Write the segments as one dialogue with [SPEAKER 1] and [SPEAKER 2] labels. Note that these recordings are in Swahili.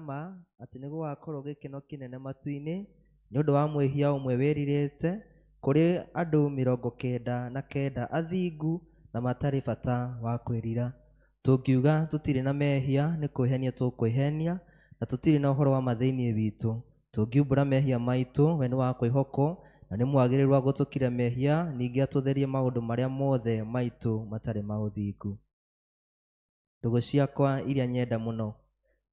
[SPEAKER 1] nama atĩ nĩ gũgakorwo gĩkeno kĩnene matu-inĩ nĩ ũndũ wa mwĩhia ũmwe wĩrirĩte kũrĩ andũ 99 athingu na matarĩ bata wa kwĩrira. Tũngiuga tũtirĩ na mehia nĩ kwĩhenia tũkwĩhenia na tũtirĩ na ũhoro wa mathĩinĩ witũ. Tũngiumbũra mehia maitũ we nĩ wa kwĩhokwo na nĩ mwagĩrĩru wa gũtũkira mehia ningĩ atũtherie maũndũ marĩa mothe maitũ matarĩ ma ũthingu. Ndũgũ ciakwa iria nyenda mũno,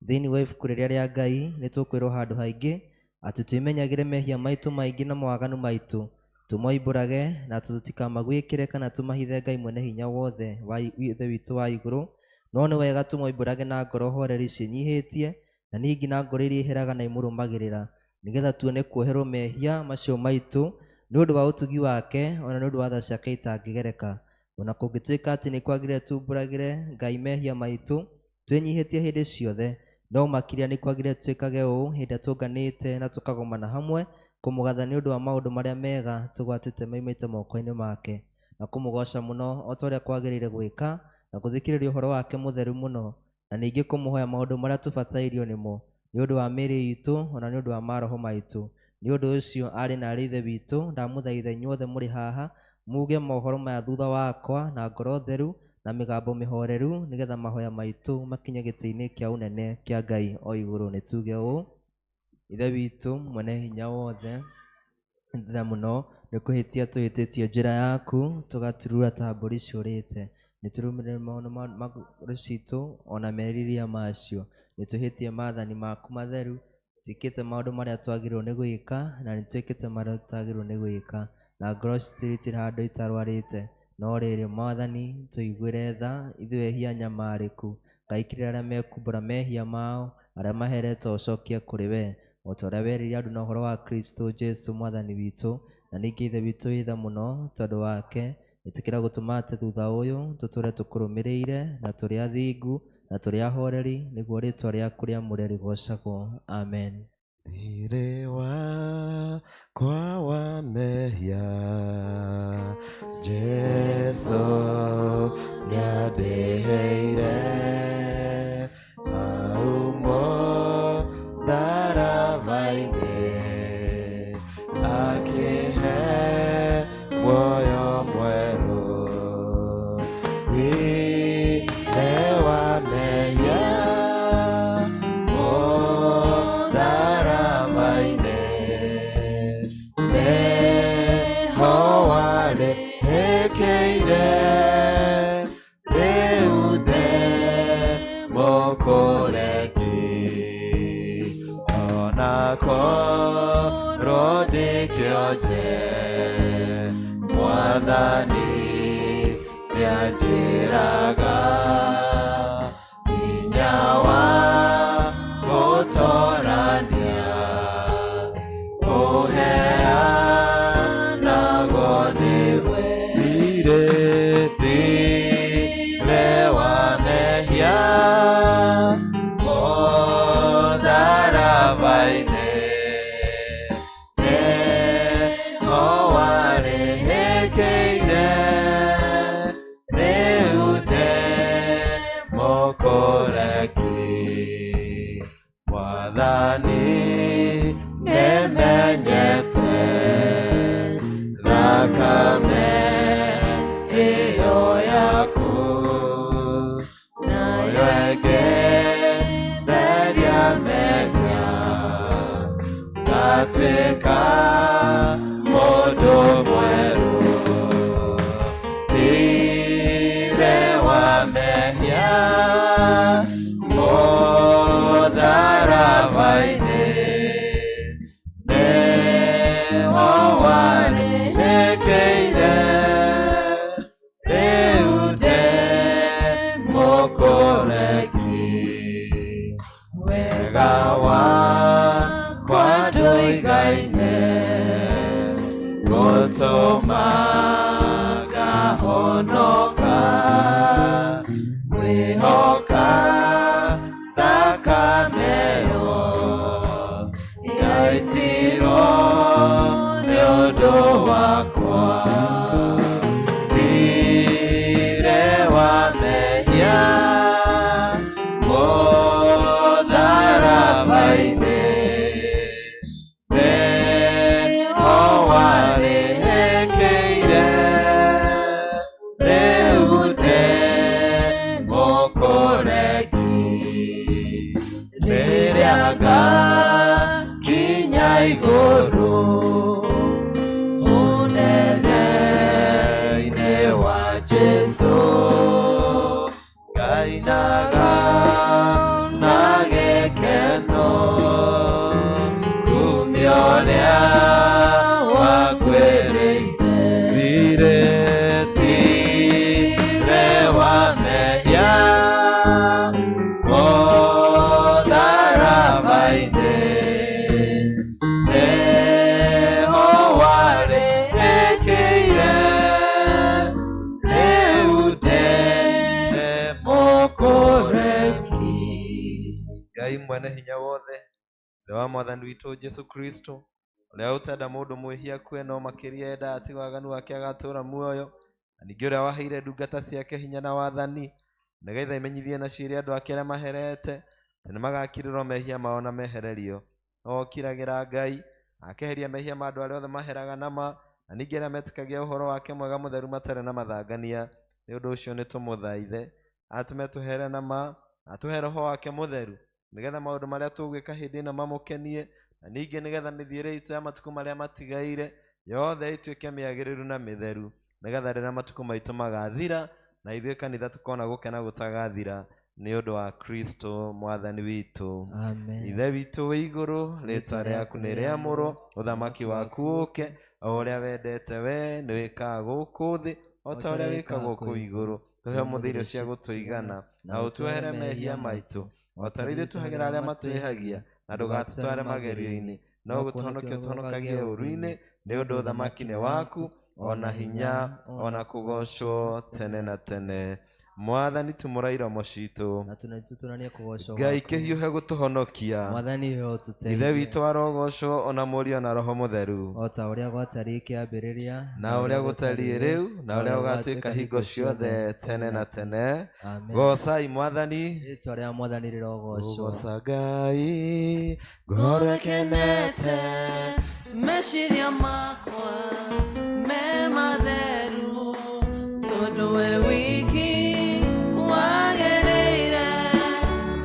[SPEAKER 1] thĩinĩ wa ibuku rĩrĩa rĩa Ngai nĩ tũkwĩrwo handũ haingĩ atĩ twĩmenyagĩre mehia maitũ maingĩ na mawaganu maitũ, tũmoimbũrage na tũtikamagwĩkĩre kana tũmahithe Ngai mwene hinya wothe wa ithe witũ wa igũrũ. No nĩ wega tũmoimbũrage na ngoro horeri cinyihĩtie na ningĩ na ngoro iria iheraga na imũrũmagĩrĩra, nĩgetha tuone kuoherwo mehia macio maitũ nĩ ũndũ wa ũtugi wake ona nĩ ũndũ wa tha ciake itangĩgereka. Ona kũngĩtuĩka atĩ nĩ kwagĩrĩire tumbũragĩre Ngai mehia maitũ twĩnyihĩtie hĩndĩ ciothe, no makĩria nĩ kwagĩrĩire twĩkage ũũ hĩndĩ tũnganĩte na tũkagomana hamwe kũmũgatha nĩ ũndũ wa maũndũ marĩa mega tũgwatĩte maimĩte moko-inĩ make, na kũmũgoca mũno o ta ũrĩa kwagĩrĩire gwĩka na gũthikĩrĩria ũhoro wake mũtheru mũno, na ningĩ kũmũhoya maũndũ marĩa tũbatairio nĩmo nĩ ũndũ wa mĩĩrĩ itũ ona nĩ ũndũ wa maroho maitũ. Nĩ ũndũ ũcio arĩ na arĩ ithe witũ, ndamũthaitha inyuothe mũrĩ haha muge mohoro maya thutha wakwa na ngoro theru na mĩgambo mĩhoreru, nĩgetha mahoya maitũ makinye gĩtĩ-inĩ kĩa ũnene kĩa Ngai o igũrũ. Nĩ tuge ũũ: Ithe witũ mwene hinya wothe, tha mũno nĩ kũhĩtia tũhĩtĩtie njĩra yaku tũgaturura ta mbũri ciũrĩte. Nĩ tũrũmĩrĩire maũndũ citũ ona meriria macio. Nĩ tũhĩtie maathani maku matheru, tũtikĩte maũndũ marĩa twagĩrĩirwo nĩ gwĩka na nĩ twĩkĩte marĩa tutagĩrĩirwo nĩ gwĩka, na ngoro citiritĩra handũ itarwarĩte. No rĩrĩ Mwathani, tũiguĩre tha ithuĩ ehia nyamarĩku, ngaikĩrĩra arĩa mekumbũra mehia mao, arĩa maherete ũcokia kũrĩ we, o ta ũrĩa weririe andũ na ũhoro wa Kristo Jesu Mwathani witũ. Na ningĩ ithe witũ wĩ tha mũno tondũ wake, ĩtĩkĩra gũtũma atĩ thutha ũyũ tũtũre tũkũrũmĩrĩire na tũrĩ athingu na tũrĩ ahoreri, nĩguo rĩĩtwa rĩaku rĩamũre rĩgocagwo. Amen.
[SPEAKER 2] Thirĩ wakwa wa mehia Jesu nĩandĩhĩire aumo tharaba-inĩ akĩhe muoyo mwerũ. Thirĩ wa mehia Mwathani nĩanjĩraga hinya wa gũtoorania ũheanagwo nĩwe. Thirĩ wa mehia tharaba-inĩ twĩka mũndũ mwerũ. Thirĩ wa mehia tharaba-inĩ nĩho warĩhĩkĩire, rĩu ndĩ mũkũreki. Wega wakwa ndũigaine gũtũma ngahonoka, ngwĩhoka thakame ĩyo yaitirwo nĩ ũndũ wakwa. Thirĩ wa mehia tharaba vai-inĩ nĩho warĩhĩkĩire rĩu ndĩ mũkũreki rĩrĩa ngakinya igũrũ ũnene-inĩ wa Jesũ ngainaga na gĩkeno kumia ũrĩa wakwĩrĩire thirĩtire wa mehia mũtharaba-inĩ nĩho warĩhĩkĩire rĩu ndĩ mũkũreki. Ngai mwene hinya wothe thĩ wa mwathani witũ Jesu Kristo ũrĩa ũtenda mũndũ mwĩhia kue no makĩria enda ati waganu wake agatũũra muoyo na ningĩ ũrĩa waheire ndungata ciake hinya na wathani nĩgetha imenyithie na ciĩrĩ andũ ake arĩa maherete nĩ magakirĩrwo mehia mao na mehererio no okiragĩra Ngai akeheria mehia ma andũ arĩa othe maheraga nama na ningĩ arĩa metĩkagia ũhoro wake mwega mũtheru matarĩ na mathangania. Nĩ ũndũ ũcio nĩ tũmũthaithe atũme tũhere nama atũhe roho wake mũtheru nĩgetha maũndũ marĩa tũgwĩka hĩndĩ ĩno mamũkenie na ningĩ nĩgetha mĩthiĩre itũ ya matukũ marĩa matigaire yothe ĩtuĩke mĩagĩrĩru na mĩtheru nĩgetha rĩrĩa matukũ maitũ magathira na ithuĩ kanitha tũkona gũkena gũtagathira nĩ ũndũ wa Kristo mwathani witũ.
[SPEAKER 1] Amen.
[SPEAKER 2] Ithe witũ wĩ igũrũ rĩĩtwa rĩaku nĩ rĩamũrwo ũthamaki waku ũke o ũrĩa wendete we nĩ wĩkaga gũkũ thĩ o ta ũrĩa wĩkagwo kũu igũrũ. Tũhe ũmũthĩ irio cia gũtũigana na ũtuohere mehia maitũ o ta rĩu tũhagĩra arĩa matwĩhagia na ndũgatũtware magerio-inĩ no gũtũhonokia ũtũhonokagie ũru-inĩ nĩ ũndũ ũthamaki nĩ waku ona hinya ona kũgocwo tene na tene. Mwathani tũmũraira mũcitũ Ngai kĩhiũhe gũtũhonokia Ithe witũ arogocwo ona Mũriũ na Roho Mũtheru
[SPEAKER 1] o ta ũrĩa gwatariĩ kĩambĩrĩria
[SPEAKER 2] na ũrĩa gũtariĩ rĩu na ũrĩa ũgatuĩka hingo ciothe tene na tene. Gocai Mwathani
[SPEAKER 1] rĩĩtwa rĩa Mwathani rĩrogocwo.
[SPEAKER 2] Goca Ngai ngoro ĩkenete
[SPEAKER 3] meciria makwa me matheru tondũ we wiki wagĩrĩire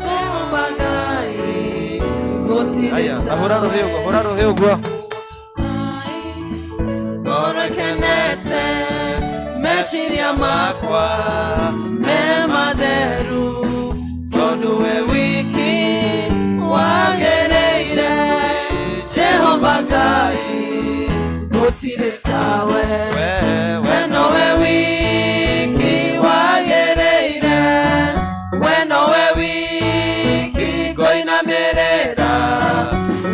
[SPEAKER 3] Jehova Ngai gũtirĩ ta
[SPEAKER 2] hũra rũhĩ ũguo.
[SPEAKER 3] ngoro ĩkenete meciria makwa me matheru tondũ we wiki wagĩrĩire Jehova Ngai gũtirĩ tawe we nowe wiki wagĩrĩire we nowe wiki ngũinamĩrĩra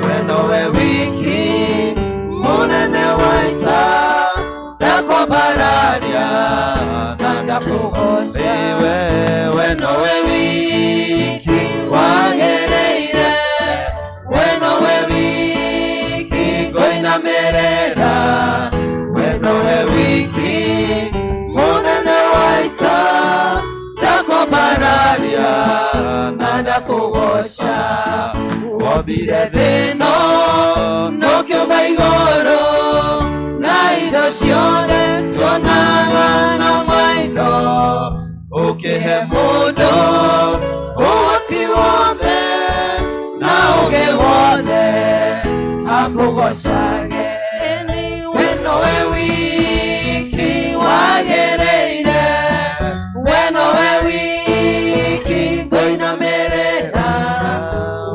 [SPEAKER 3] we nowe wiki mũnene wa ita ndakwambararia na ndakũgoca we nowe wiki wagĩrĩire we nowe wiki ngũinamĩrĩra we nowe wiki mũnene wa ita ndakwambararia na ndakũgoca. Wombire thĩ ĩno nũkĩũmba igũrũ na indo ciothe tuonaga na maitho ũkĩhe mũndũ ũhoti wothe na ũũgĩ wothe akũgocage we nowe wiki wagĩrĩire we nowe wiki ngũinamĩrĩra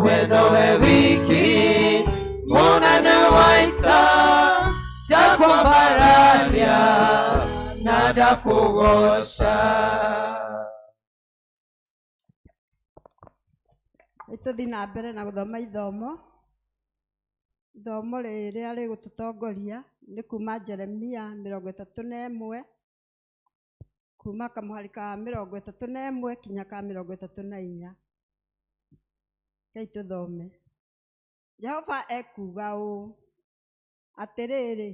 [SPEAKER 3] we nowe wiki mũnene wa ita ndakwambararia na ndakũgoca.
[SPEAKER 4] Tũthiĩ na mbere na gũthoma ithomo rĩrĩa rĩgũtũtongoria nĩ kuma Jeremia 31 kuma kamũhari ka 31 kinya ka 34. Kei tũthome. Jehova ekuga ũũ atĩrĩrĩ,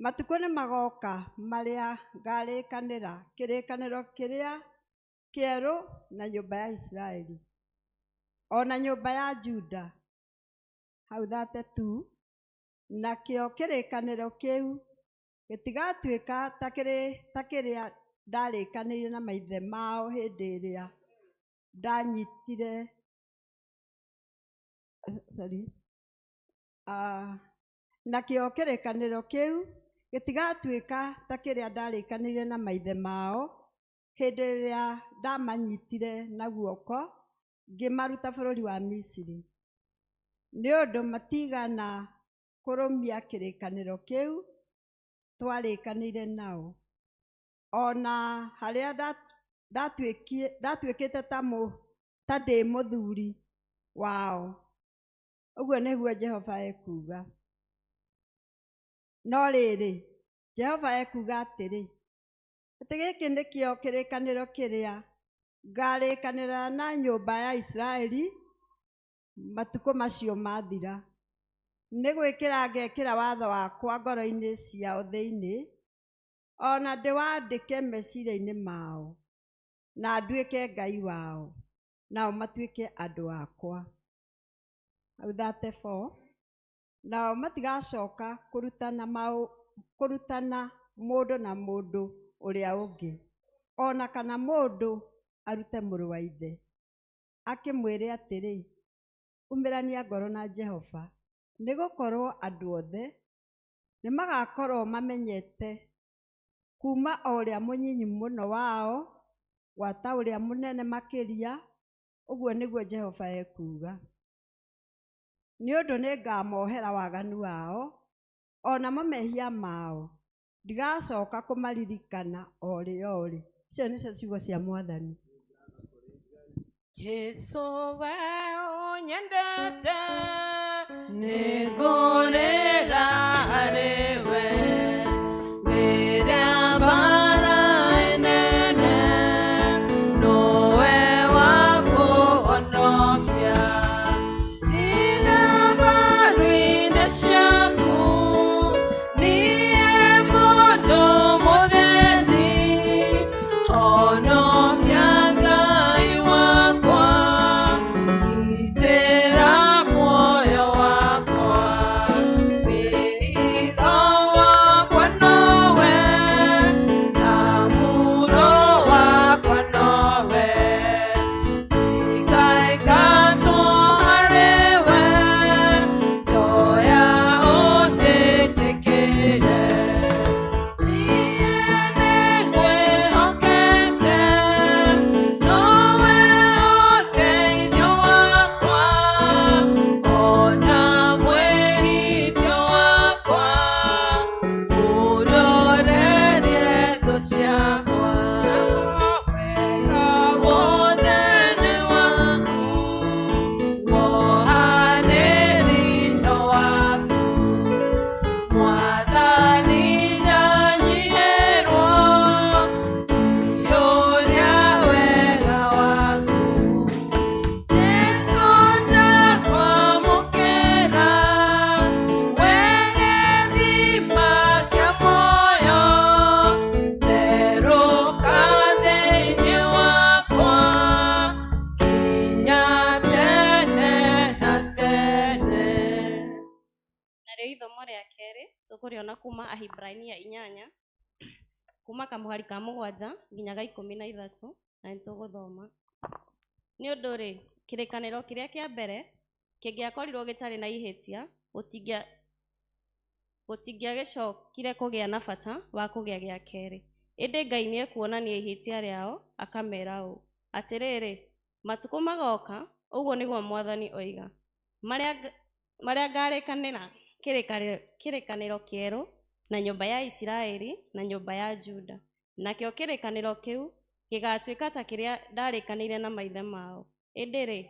[SPEAKER 4] matukũ nĩ magoka marĩa ngarĩkanĩra kĩrĩkanĩro kĩrĩa kĩerũ na nyũmba ya Isiraeli o na nyũmba ya Juda hau 32 nakĩo kĩrĩkanĩro kĩu gĩtigatuĩka ta kĩrĩa ndarĩkanĩire na maithe mao hĩndĩ ĩrĩa ndanyitire nakĩo kĩrĩkanĩro kĩu gĩtigatuĩka ta kĩrĩa ndarĩkanĩire na maithe mao hĩndĩ ĩrĩa ndamanyitire na guoko ngĩmaruta bũrũri wa Misiri, nĩ ũndũ matigana kũrũmia kĩrĩkanĩro kĩu twarĩkanĩire nao, ona harĩa ndatuĩkĩte ta ndĩ mũthuri wao. Ũguo nĩguo Jehova ekuga. No rĩrĩ, Jehova ekuga atĩrĩ, atĩ gĩkĩ nĩkĩo kĩrĩkanĩro kĩrĩa ngarĩkanĩra na nyũmba ya Isiraeli matukũ macio mathira, nĩ gwĩkĩra ngekĩra watho wakwa ngoro-inĩ ciao thĩinĩ, ona ndĩwandĩke meciria-inĩ mao, na nduĩke Ngai wao, nao matuĩke andũ akwa. Hau 34, nao matigacoka kũrutana mũndũ na mũndũ ũrĩa ũngĩ, ona kana mũndũ arute mũrũ wa ithe akĩmwĩre atĩrĩ, umĩrania ngoro na Jehova, nĩ gũkorwo andũ othe nĩ magakorwo mamenyete kuma o ũrĩa mũnyinyi mũno wao gwata ũrĩa mũnene makĩria. Ũguo nĩguo Jehova ekuga. Nĩ ũndũ nĩngamohera waganu wao, ona mehia mao ndigacoka kũmaririkana o rĩ. Icio nĩcio ciugo cia Mwathani.
[SPEAKER 3] Jesu we unyendete nĩngũrĩra harĩwe rĩrĩa mbara nene nowe wa kũhonokia ira mbaru-inĩ ciaku niĩ mũndũ mũthĩni honokia Ngai wakwa gitĩra muoyo wakwa wĩtho wakwa nowe na muuro wakwa nowe ndikaingatwo harĩwe njoya ũtĩtĩkĩre niĩ nĩngwĩhokete nowe ũteithio wakwa ona mwĩhĩtwo wakwa ũndorerie thũ ciakwa wega wothe nĩ waku wohanĩrĩndo waku Mwathani ndanyihĩrwo njiyũria wega waku Jesu ndakwamũkĩra we gĩthima kĩa muoyo therũka thĩinĩ wakwa nginya tene na tene.
[SPEAKER 5] Narĩo ithomo rĩa kerĩ tũkũrĩona kuma Ahibirania 8 kuma kamũhari ka 7 nginya ga 13 na nĩtũgũthoma. Nĩ ũndũ rĩ, kĩrĩkanĩro kĩrĩa kĩa mbere kĩngĩakorirwo gĩtarĩ na ihĩtia gũtingĩagĩcokire kũgĩa na bata wa kũgĩa gĩa kerĩ. Ĩndĩ Ngai nĩekuonania ihĩtia rĩao akamera ũũ atĩrĩrĩ, matukũ magoka, ũguo nĩguo Mwathani oiga, marĩa ngarĩkanĩra kĩrĩkanĩro kĩerũ na nyũmba ya Isiraeli na nyũmba ya Juda, nakĩo kĩrĩkanĩro kĩu gĩgatuĩka ta kĩrĩa ndarĩkanĩire na maithe mao ĩndĩ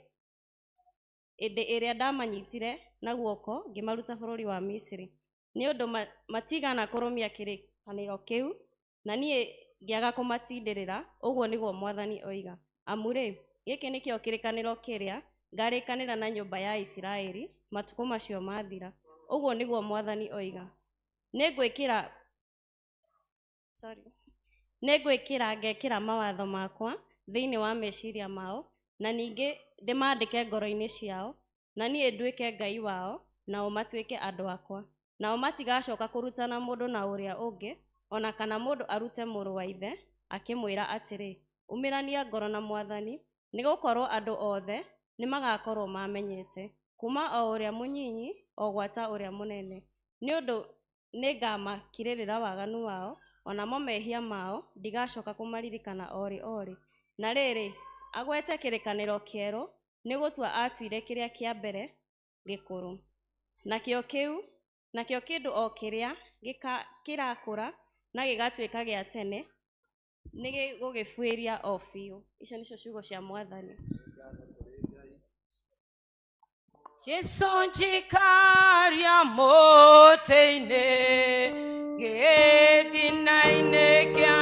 [SPEAKER 5] ĩrĩa ndamanyitire na guoko ngĩmaruta bũrũri wa Misiri, nĩ ũndũ matigana kũrũmia kĩrĩkanĩro kĩu na niĩ ngĩaga kũmatindĩrĩra, ũguo nĩguo Mwathani oiga. Amu rĩ, gĩkĩ nĩkĩo kĩrĩkanĩro kĩrĩa ngarĩkanĩra na nyũmba ya Isiraeli matukũ macio mathira, ũguo nĩguo Mwathani oiga. Nĩngwĩkĩra ngekĩra mawatho makwa thĩinĩ wa meciria mao, na ningĩ ndĩmandĩke ngoro-inĩ ciao, na niĩ nduĩke Ngai wao, nao matuĩke andũ akwa. Nao matigacoka kũrutana mũndũ na ũrĩa ũngĩ, ona kana mũndũ arute mũrũ wa ithe, akĩmwĩra atĩrĩ, umĩrania ngoro na Mwathani, nĩgũkorwo andũ othe nĩmagakorwo mamenyete, kuma o ũrĩa mũnyinyi o gwata ũrĩa mũnene. Nĩ ũndũ nĩngamakirĩrĩra waganu wao, onamo mehia mao ndigacoka kũmaririkana orĩ. Na rĩrĩ, agwete kĩrĩkanĩro kĩerũ, nĩ gũtua atuire kĩrĩa kĩa mbere gĩkũrũ. Nakĩo kĩndũ o kĩrĩa kĩrakũra na gĩgatuĩka gĩa tene, nĩ gĩgũgĩbuĩria o biũ. Icio nĩcio ciugo cia Mwathani.
[SPEAKER 3] Jesu njikaria mũtĩ-inĩ, gĩtina-inĩ kĩa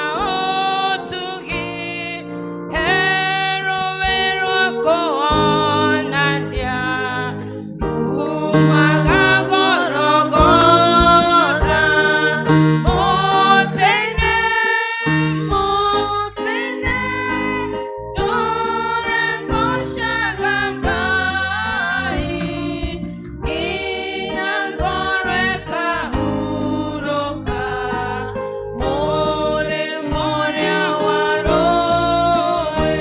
[SPEAKER 3] ũtugi, herũwe rwa kũonania, rumaga Gologotha, mũtĩ-inĩ, ndũrĩgocaga Ngai, nginya ngoro ĩkahurũka, mũrĩmo ũrĩa wa rũĩ,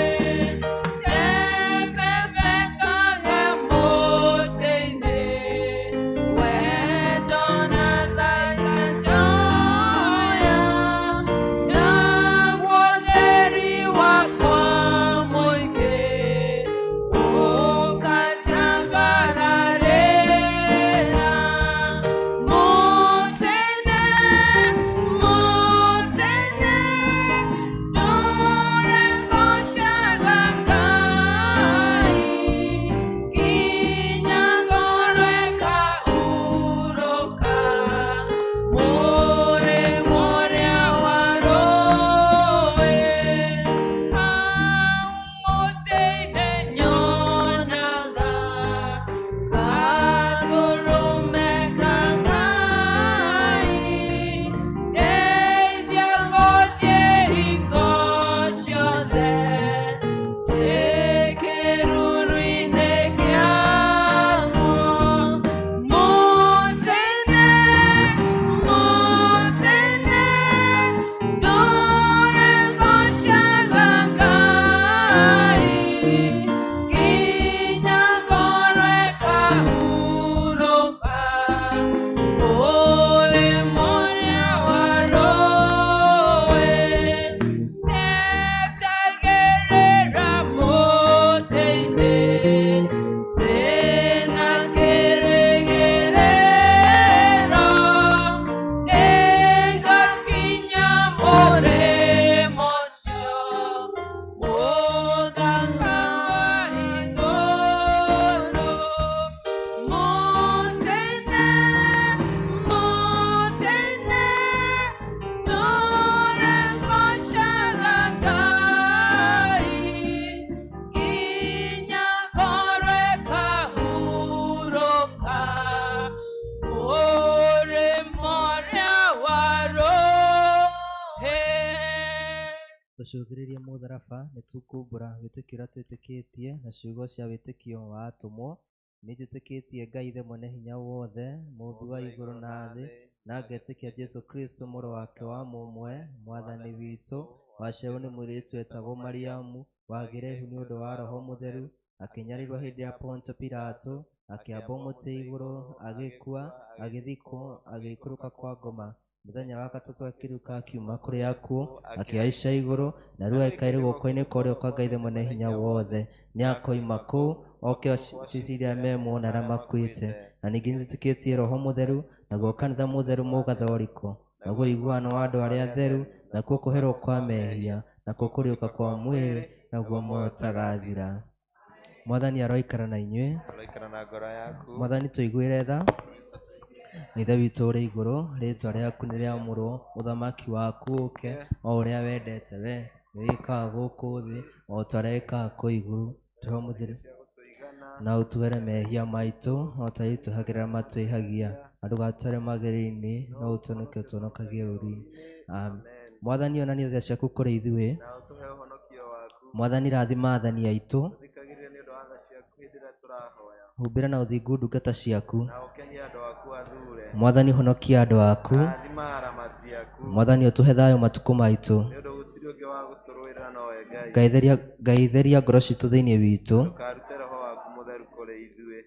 [SPEAKER 3] ndebebekaga mũtĩ-inĩ, wendo na thaita njoya, naguo ũtheri wakwa mũingĩ, ũkanjangararĩra, mũtĩ-inĩ, ndũrĩgocaga Ngai, nginya ngoro ĩkahurũka, mũrĩmo ũrĩa wa rũĩ, hau mũtĩ-inĩ nyonaga gatũrũme ka Ngai, ndeithia gũthiĩ hingo ciothe, ndĩ kĩruru-inĩ kĩaguo, mũtĩ-inĩ, ndũrĩgocaga Ngai, nginya ngoro ĩkahurũka, mũrĩmo ũcio wa rũĩ, ndetagĩrĩra mũtĩ-inĩ, ndĩna kĩrĩgĩrĩro, nĩngakinya mũrĩmo ũcio, mũthaka wa igũrũ, mũtĩ-inĩ, ndũrĩgocaga Ngai, nginya ngoro ĩkahurũka, mũrĩmo ũrĩa wa rũĩ.
[SPEAKER 1] Tũcũthĩrĩrie mũtharaba nĩ tũkumbũra wĩtĩkio ũrĩa twĩtĩkĩtie na ciugo cia wĩtĩkio wa atũmwo. Nĩ njĩtĩkĩtie Ngai ithe mwene hinya wothe, mũmbi wa igũrũ na thĩ, na ngetĩkia Jesu Kristo mũrũ wake wa mũmwe, Mwathani witũ, waciarwo nĩ mũirĩtu wetagwo Mariamu, wagĩre hu nĩ ũndũ wa Roho Mũtheru, akĩnyarirwo hĩndĩ ya Ponto Pilato, akĩambwo mũtĩ igũrũ, agĩkua, agĩthikwo, agĩikũrũka kwa ngoma. Mũthenya wa gatatũ akĩriũka akiuma kũrĩ akuũ, akĩhaica igũrũ, na rĩu aikaire guoko-inĩ kwa ũrĩo kwa Ngai ithe mwene hinya wothe. Nĩ akoima kũu, oke aciciria memo na arĩa makuĩte. Na ningĩ nĩtĩkĩtie Roho Mũtheru, naguo kanitha mũtheru mũgathoriko, naguo ũiguano wa andũ arĩa atheru, nakuo kũherwo kwa mehia, nakuo kũriũka kwa mwĩrĩ, naguo muoyo ũtagathira. Mwathani aroikara na inyuĩ.
[SPEAKER 2] Aroikara na ngoro yaku.
[SPEAKER 1] Mwathani tũiguĩre tha. Ithe witũ ũrĩ igũrũ, rĩĩtwa rĩaku nĩ rĩamũrwo, ũthamaki waku ũke, o ũrĩa wendete we, nĩ wĩkaga gũkũ thĩ, o ta ũrĩa wĩkaga kũu igũrũ. Roho Mũtheru, na ũtuhere mehia maitũ, o ta itũhagĩra matwĩhagia, na ndũgatware magerio-inĩ, no ũtũhonokie ũtũhonokagie ũũru-inĩ. Amen. Mwathani onania tha ciaku kũrĩ ithuĩ.
[SPEAKER 2] Na ũtũhe ũhonokio waku.
[SPEAKER 1] Mwathani rathima athani aitũ.
[SPEAKER 2] Thikagĩrĩria nĩ ũndũ wa tha ciaku hĩndĩ ĩrĩa tũrahoya.
[SPEAKER 1] humbĩra na ũthingu ndungata ciaku.
[SPEAKER 2] na ũkenie andũ aku athure.
[SPEAKER 1] Mwathani honokia andũ aku.
[SPEAKER 2] Rathima aramati aku.
[SPEAKER 1] Mwathani ũtũhe thayũ matukũ maitũ.
[SPEAKER 2] nĩ ũndũ gũtirĩ ũngĩ wa gũtũrũĩrĩra nowe Ngai.
[SPEAKER 1] Ngai theria ngoro citũ thĩinĩ witũ.
[SPEAKER 2] Ndũkarute roho waku mũtheru kũrĩ ithuĩ.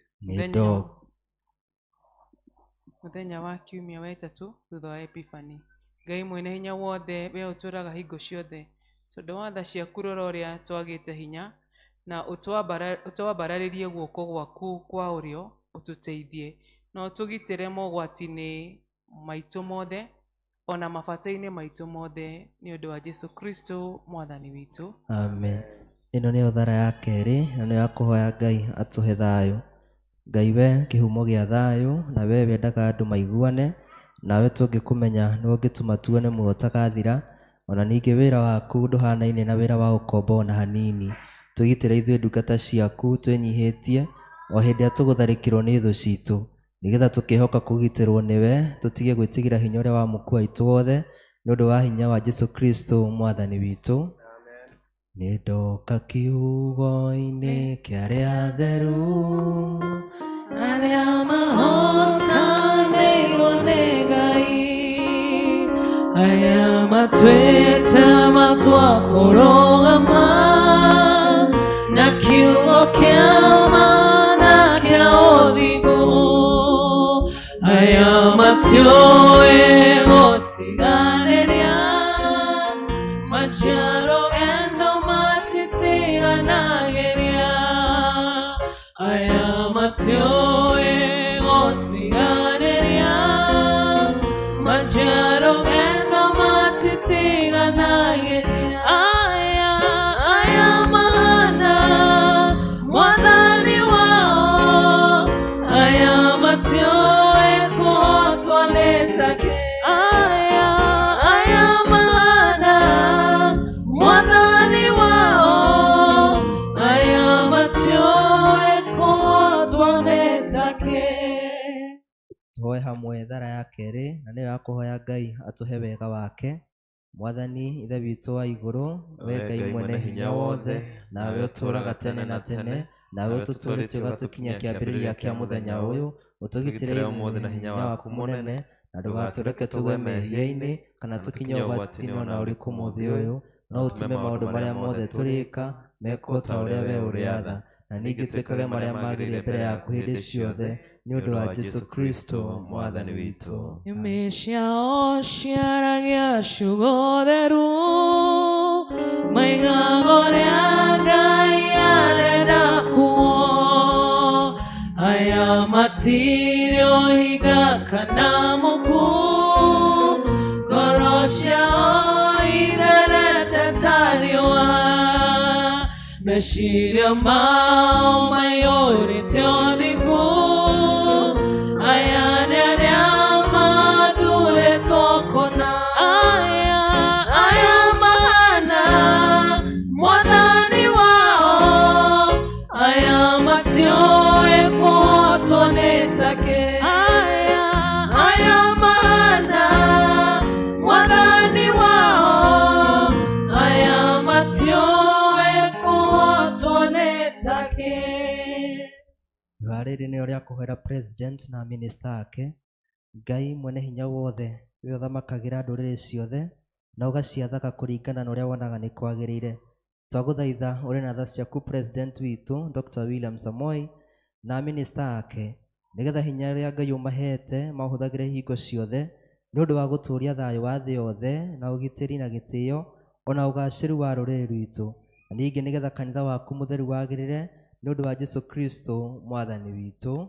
[SPEAKER 6] Mũthenya wa kiumia wa ĩtatũ thutha wa Epifani. Ngai mwene hinya wothe, we ũtũũraga hingo ciothe, tondũ wa tha ciaku rora ũrĩa twagĩte hinya, na ũtwambararĩrie guoko gwaku kwa ũrĩo, ũtũteithie na ũtũgitĩre mogwati-inĩ maitũ mothe, ona mabata-inĩ maitũ mothe, nĩ ũndũ wa Jesu Kristo mwathani witũ.
[SPEAKER 1] Amen. Ĩno nĩyo thara ya kerĩ, na nĩ ya kũhoya Ngai atũhe thayũ. Ngai we kĩhumo gĩa thayũ, na we wendaga andũ maiguane, nawe tũngĩkũmenya nĩ ũngĩtũma tuone muoyo ũtagathira, ona ningĩ wĩra waku ndũhanaine na wĩra wa ũkombo ona hanini. Tũgitĩre ithuĩ ndungata ciaku twĩnyihĩtie o hĩndĩ ĩrĩa tũgũtharĩkĩrwo nĩ thũ citũ, nĩgetha tũkĩhoka kũgitĩrwo nĩwe, tũtige gwĩtigĩra hinya ũrĩa wa mũkua itũ wothe, nĩ ũndũ wa hinya wa Jesu Kristo mwathani witũ. Nĩ ndoka kiugo-inĩ kĩa arĩa atheru, arĩa mahotanĩirwo nĩ Ngai, aya matuĩte matua kũrũgama na kiugo kĩa ma na kĩa ũthingu, aya matiũĩ gũtiganĩria maciaro endo matitiganagĩria, aya matiũĩ gũtiganĩria maciaro endo matitiganagĩria, aya mahana mwathani wao, aya matiũĩ kũhotwo nĩ take, aya mahana mwathani wao, aya matiũĩ kũhotwo nĩ take. Tũhoe hamwe thara ya kerĩ, na nĩyo ya kũhoya Ngai atũhe wega wake. Mwathani ithe witũ wa igũrũ, we Ngai mwene hinya wothe, nawe ũtũũraga tene na tene, nawe ũtũtũũrĩte ũgatũkinyia kĩambĩrĩria kĩa mũthenya ũyũ, ũtũgitĩre ũmũthĩ na hinya waku mũnene, na ndũgatũreke tũgwe mehia-inĩ kana tũkinye ũgwati-inĩ ona ũrĩkũ mũthĩ ũyũ, no ũtũme maũndũ marĩa mothe tũrĩka mekwo ta ũrĩa we ũrĩatha, na ningĩ twĩkage marĩa magĩrĩire mbere yaku hĩndĩ ciothe, nĩ ũndũ wa Jesu Kristo mwathani witũ.
[SPEAKER 3] Nĩmĩ ciao ciaragia ciugo theru, maigago rĩa Ngai arenda kuo, aya matirĩ ũhinga kana mũkuũ, ngoro ciao itherete ta riũa, meciria mao maiyũrĩte ũthingu, aya nĩ arĩa mathurĩtwo kũna, aya mahana mwathani wao, aya matiũĩ kũhotwo nĩ take, aya mahana mwathani wao, aya matiũĩ kũhotwo nĩ take. Ihoya rĩrĩ nĩrĩo rĩa kũhoera president na minister ake. Ngai mwene hinya wothe, we ũthamakagĩra ndũrĩrĩ ciothe na ũgaciathaga kũringana na ũrĩa wonaga nĩ kwagĩrĩire. Twagũthaitha ũrĩ na tha ciaku president witũ Dr. William Samoei na minister ake, nĩgetha hinya ũrĩa Ngai ũmahete mahũthagĩre hingo ciothe nĩ ũndũ wa gũtũũria thayũ wa thĩ yothe na ũgitĩri na gĩtĩo ona ũgacĩru wa rũrĩrĩ rwitũ, na ningĩ nĩgetha kanitha waku mũtheru wagĩrĩre nĩ ũndũ wa Jesu Kristo mwathani witũ.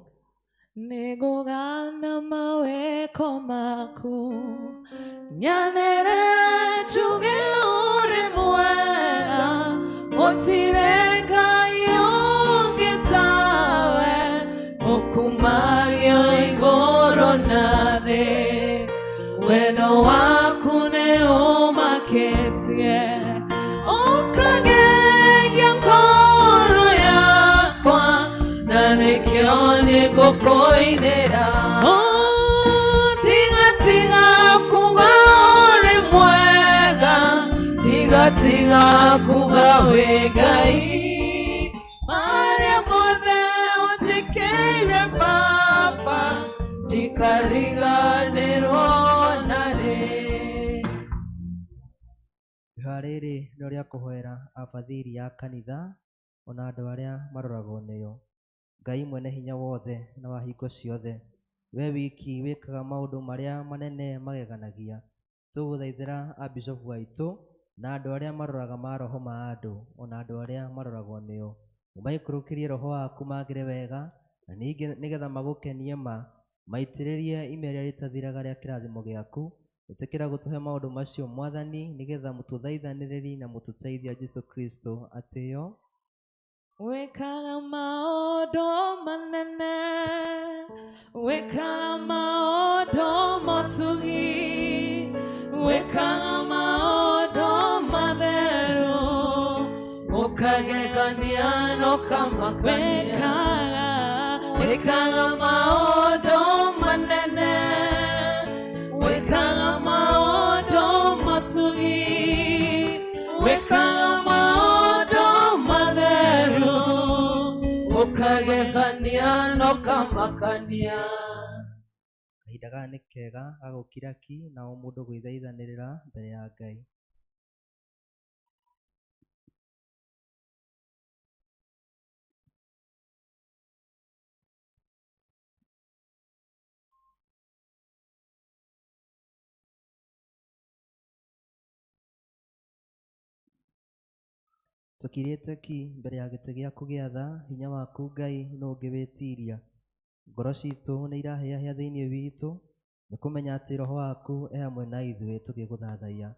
[SPEAKER 3] Nĩngũgana mawĩko maku, nyanĩrĩre njuge ũrĩ mwega, gũtirĩ Ngai ũngĩ tawe, ũkumagio igũrũ na thĩ, wendo waku nĩ ũmakĩtie, ũkagegia ngoro yakwa, na nĩkĩo nĩngũkũinĩra. Tiga kuga ũrĩ mwega, tiga kuga wĩ Ngai, marĩa mothe ũnjĩkĩra
[SPEAKER 1] rĩrĩ nĩ rĩa kũhoera abathiri a kanitha ona andũ arĩa maroragwo nĩyo. Ngai mwene hinya wothe na wa hingo ciothe, we wiki wĩkaga maũndũ marĩa manene mageganagia, tũgũthaithĩra abishopu aitũ na andũ arĩa maroraga maroho ma andũ ona andũ arĩa maroragwo nĩyo, ũmaikũrũkĩrie roho waku magĩre wega, na nĩgetha magũkenie maitĩrĩrie ime rĩrĩa rĩtathiraga rĩa kĩrathimo gĩaku. Ĩtĩkĩra gũtũhe maũndũ macio Mwathani, nĩgetha mũtũthaithanĩrĩri na mũtũteithia Jesũ Kristo atĩyo.
[SPEAKER 3] Wĩkaga maũndũ manene, wĩkaga maũndũ matugi, wĩkaga maũndũ matheru, ũkagegania na ũkamakania. Wĩkaga maũndũ manene, wĩkaga maũndũ matugi, wĩkaga maũndũ matheru, ũkagegania na ũkamakania.
[SPEAKER 1] Kahinda gaka nĩ kega ga gũkira ki na o mũndũ gwĩthaithanĩrĩra mbere ya Ngai. Tũkirĩte ki mbere ya gĩtĩ gĩaku gĩa tha, hinya waku Ngai nĩ ũngĩwĩtiria. Ngoro citũ nĩ irahĩahĩa thĩinĩ witũ, nĩ kũmenya atĩ roho waku e hamwe na ithuĩ tũgĩgũthathaiya.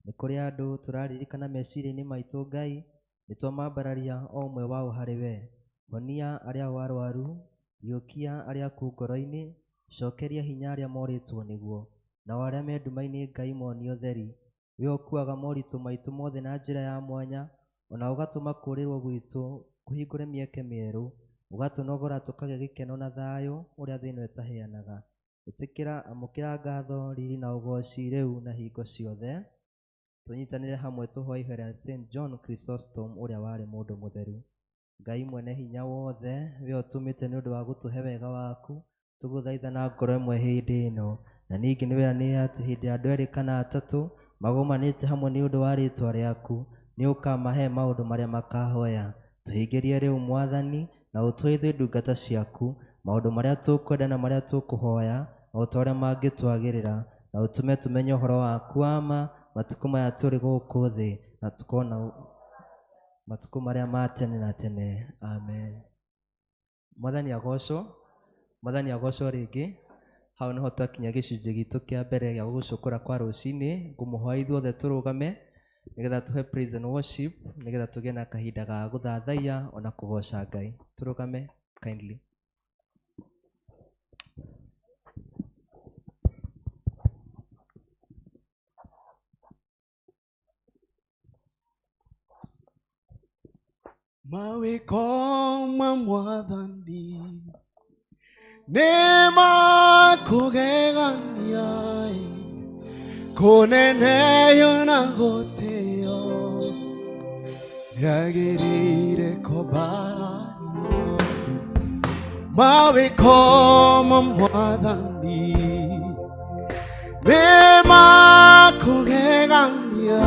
[SPEAKER 1] Nĩ kũrĩ andũ tũraririkana meciria-inĩ maitũ Ngai, nĩ twamambararia o ũmwe wao harĩ we. Honia arĩa arwaru, riũkia arĩa akuũ ngoro-inĩ, cokeria hinya arĩa morĩtwo nĩguo. Nao arĩa me nduma-inĩ Ngai monio theri. We ũkuaga moritũ maitũ mothe na njĩra ya mwanya, ona ũgatũma kũũrĩrwo gwitũ kũhingũre mĩeke mĩerũ, ũgatũnogora tũkagĩa gĩkeno na thayũ ũrĩa thĩ ĩno ĩtaheanaga. Ĩtĩkĩra amũkĩra ngatho, riri na ũgooci rĩu na hingo ciothe. Tũnyitanĩre hamwe tũhoe ihoya rĩa St. John Chrysostom ũrĩa warĩ mũndũ mũtheru. Ngai mwene hinya wothe, we ũtũmĩte nĩ ũndũ wa gũtũhe wega waku, tũgũthaitha na ngoro ĩmwe hĩndĩ ĩno. Na ningĩ nĩ wĩranĩire atĩ hĩndĩ ya andũ erĩ kana atatũ magomanĩte hamwe nĩ ũndũ wa rĩĩtwa rĩaku, nĩ ũkamahe maũndũ marĩa makahoya. Tũhingĩrie rĩu Mwathani, na ũtũhe ithuĩ ndungata ciaku maũndũ marĩa tũkwenda na marĩa tũkũhoya, o ta ũrĩa mangĩtwagĩrĩra, na ũtũme tũmenye ũhoro waku wa ma matukũ maya tũrĩ gũkũ thĩ, na tukona matukũ marĩa ma tene na tene. Amen. Mwathani agocwo, Mwathani agocwo rĩngĩ. Hau nĩho twakinya gĩcunjĩ gitũ kĩa mbere gĩa gũgũcũkũra kwa rũcinĩ. Ngũmũhoya ithuothe tũrũgame, nĩgetha tũhe praise and worship, nĩgetha tũgĩe na kahinda ga gũthathaiya ona kũgoca Ngai. Tũrũgame kindly.
[SPEAKER 7] Mawĩko ma Mwathani nĩ makũgegania, kũnenehio na gũtĩo, nĩagĩrĩire kũbaranio. Mawĩko ma Mwathani nĩ makũgegania,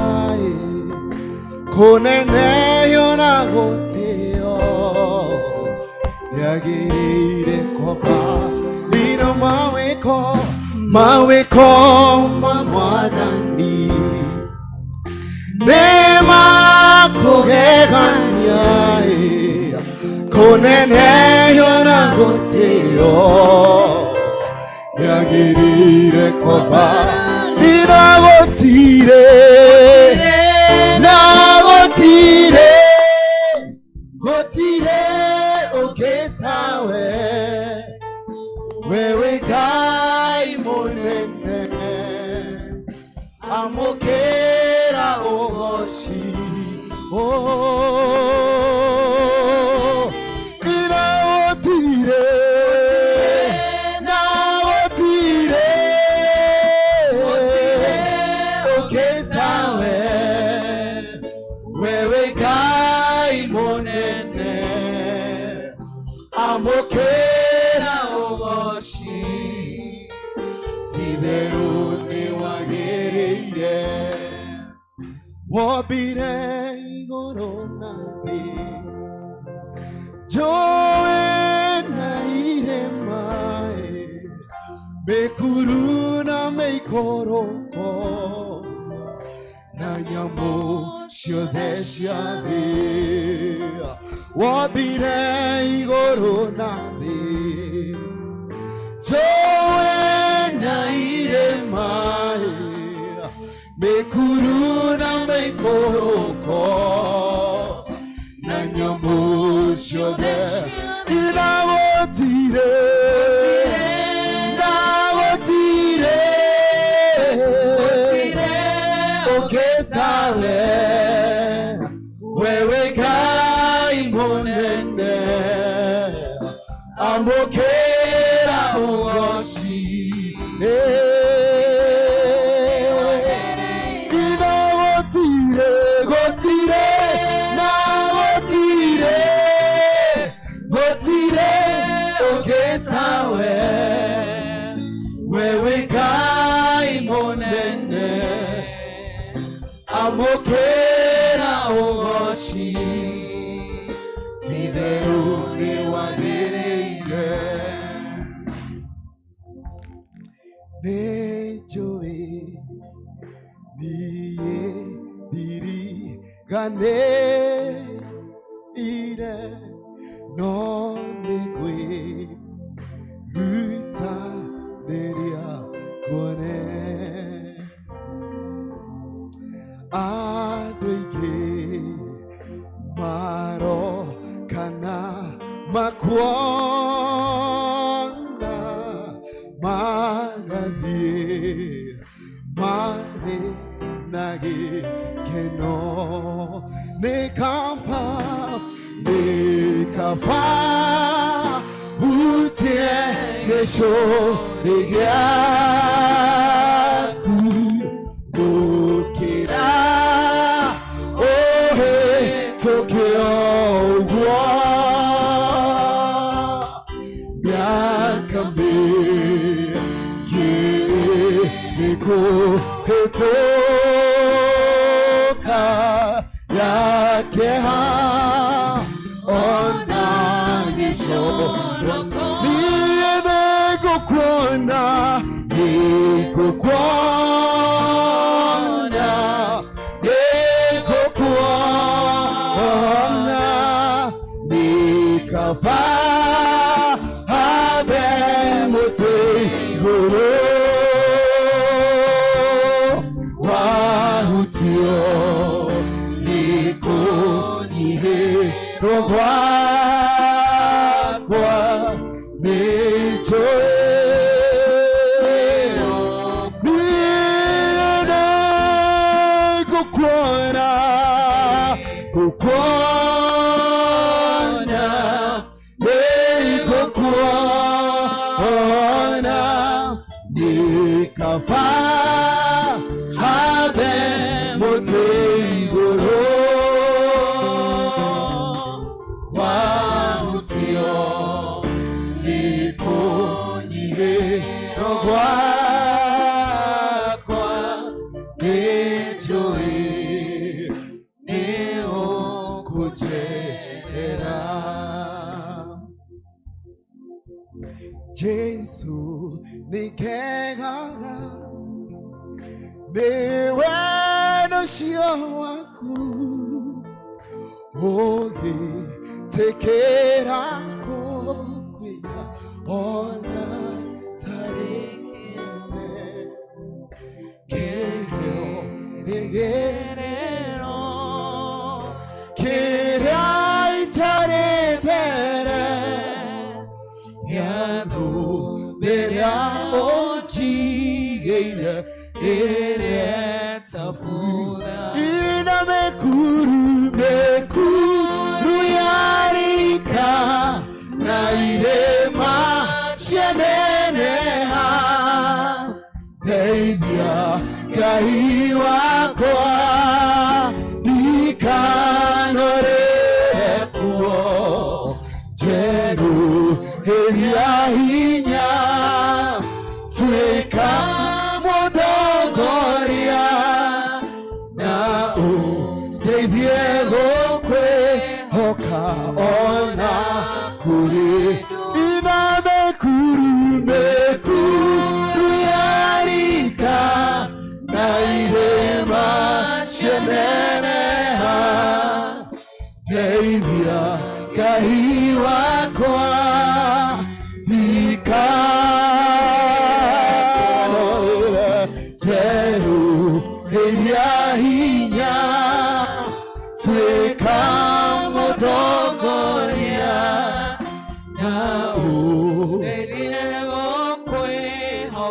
[SPEAKER 7] kũnenehio na gũtĩo, nĩagĩrĩire kũbaranio. Mawĩko ma Mwathani nĩ makũgegania, kũnenehio na gũtĩo, nĩagĩrĩire kũbaranio. Gũtirĩ ũngĩ tawe, wewe Ngai mũnene, amũkĩra ũgooci. Wewe Ngai mũnene, amũkĩra wabire igorona thi joe na iremae mekuru na meikoroko na nyamũ ciothe cia thĩ wambire igũrũ na thĩ joe na iremaĩ mĩkuru na mĩikũrũko na nyamũ ciothe ndagũtire ũkĩtawe wewe Ngai mũnene amũkĩra ũgoci gotire ũkĩtawe wewe Ngai mũnene amũkĩra ũgoci ti-itherũ nĩ wagĩrĩire nĩnjũĩ niĩ ndiriganĩire no nĩngwĩrutanĩria kuone andũ aingĩ marokana makuona magathiĩ marĩ na gĩkeno nĩ kaba hutie gĩcũrĩ gĩaku gũkĩra ũhĩtũkio ũguo mĩaka mĩingĩ nĩkũhĩtũka ya kĩeha ona gĩcoro niĩ nĩngũkuona nĩkaba habe mũtĩ igũrũ wahutio nĩkũnyihĩrwo gwakwa nĩnjũĩ nĩkaba habe mũtĩ igũrũ wahutio nĩkũnyihĩrwo gwakwa nĩnjũĩ nĩũkũnjerera Jesu nĩkegaga nĩwe ũcio waku ũgĩtĩkĩra kũkwĩra ona tarĩ kĩheo gĩgĩrĩro kĩrĩa itarĩ mbere yandũ mbere ũnjigĩire ĩrĩa tabuda ina mekuru yarika na irema cianeneha teithia Ngai wakwa ndikanore kuo njeruhĩria hinya tuĩka mũndongoria na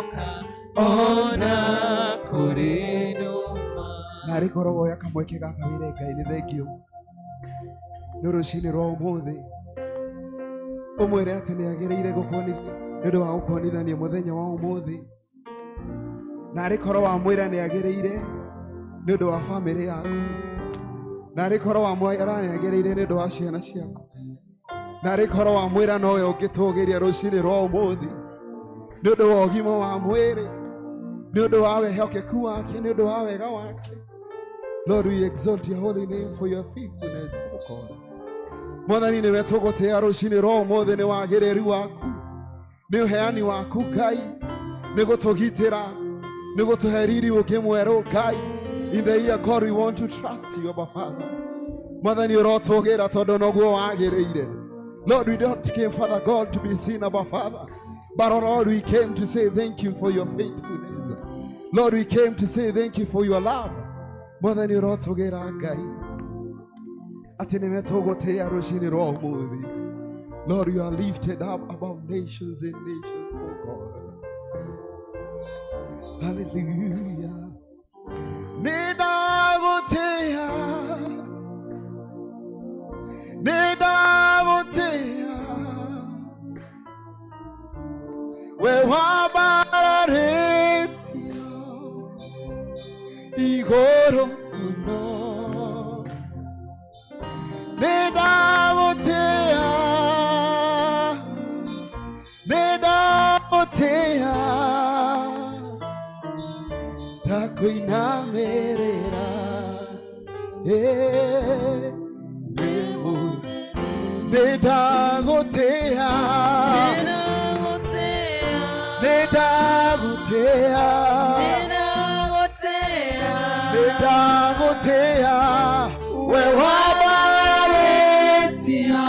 [SPEAKER 3] moka ona kuri numa.
[SPEAKER 7] Nari korogo ya kamweke gaka wire Ngai ni thengio nä rå cinä rwa å må thä å mwä atä nä agä rä ire nä å ndå wa gå konithania må thenya wa å må thä narä korwo wa mwä ra nä agä rä ire nä å ndå wa bamä rä yaku narä korwo wa mwä ra nä agä rä ire nä å ndå wa ciana ciaku narä korwo wa mwä ra nowe å ngä tå gä ria rå cinä rwa å må thä nä å ndå wa å gima wa mwä rä nä å ndå wa wehokeku wake nä å ndå wa wega wake. Lord, we exalt your holy name for your faithfulness, O God. Mwathani nĩwe tũgũtĩĩa rũcinĩ rwa ũmũthĩ nĩ wagĩrĩru waku nĩ ũheani waku Ngai nĩ gũtũgitĩra nĩ gũtũhe riri ũngĩ mwerũ Ngai. In the year God we want to trust you, Abba Father. Mwathani ũrotũgĩra tondũ noguo wagĩrĩire. Lord, we don't came, Father God, to be seen, Abba Father, but Lord, we came to say thank you for your faithfulness. Lord, we came to say thank you for your love. Mwathani ũrotũgĩra Ngai atĩ nĩwe tũgũtĩĩa rũcinĩ rwa ũmũthĩ. Lord, you are lifted up above nations and nations, O God. Hallelujah. Nĩndagũtĩĩa, nĩndagũtĩĩa, we wambararĩtio igũrũ mũno. Nĩndagũtĩĩa, nĩndagũtĩĩa, ndakũinamĩrĩra nĩndagũtĩĩa, nĩndagũtĩĩa, nĩndagũtĩĩa, we wambarĩtio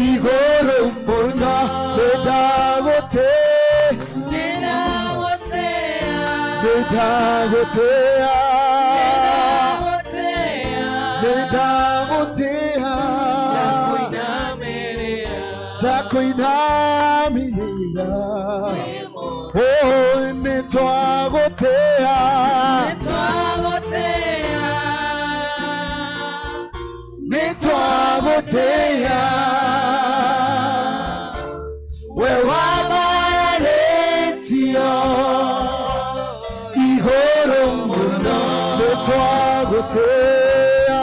[SPEAKER 7] igũrũ mũno. Nĩndagũtĩĩa, nĩndagũtĩĩa, ndakũinamĩrĩra, oh, nĩtwagũtĩĩa, nĩtwagũtĩĩa, we wambarĩtio igũrũ mũno. Nĩtwagũtĩĩa,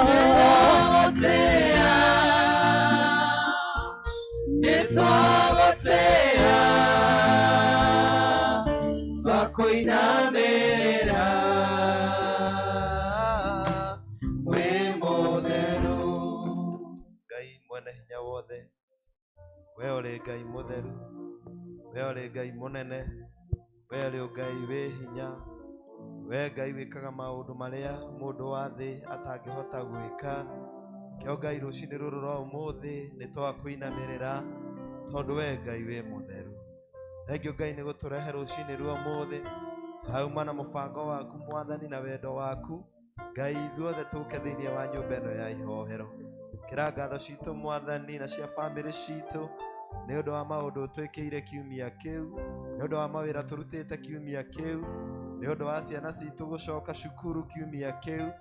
[SPEAKER 3] nĩtwagũtĩĩa, twakũinamĩrĩra wĩ mũtheru.
[SPEAKER 2] Ngai mwene hinya wothe, we ũrĩ Ngai mũtheru, we ũrĩ Ngai mũnene, we ũrĩ Ngai wĩ hinya, we Ngai wĩkaga maũndũ marĩa mũndũ wa thĩ atangĩhota gwĩka. Kĩo Ngai rũcinĩ rũrũ rwa ũmũthĩ nĩtwakũinamĩrĩra tondũ we Ngai wĩ mũtheru. Thengio Ngai nĩ gũtũrehe rũcinĩ rwa ũmũthĩ hauma na mũbango waku Mwathani na wendo waku Ngai. Ithuothe tũke thĩinĩ wa nyũmba ĩno ya ihohero, kĩra ngatho citũ Mwathani na cia bamĩrĩ citũ nĩ ũndũ wa maũndũ twĩkĩire kiumia kĩu, nĩ ũndũ wa mawĩra tũrutĩte kiumia kĩu, nĩ ũndũ wa ciana citũ gũcoka cukuru kiumia kĩu,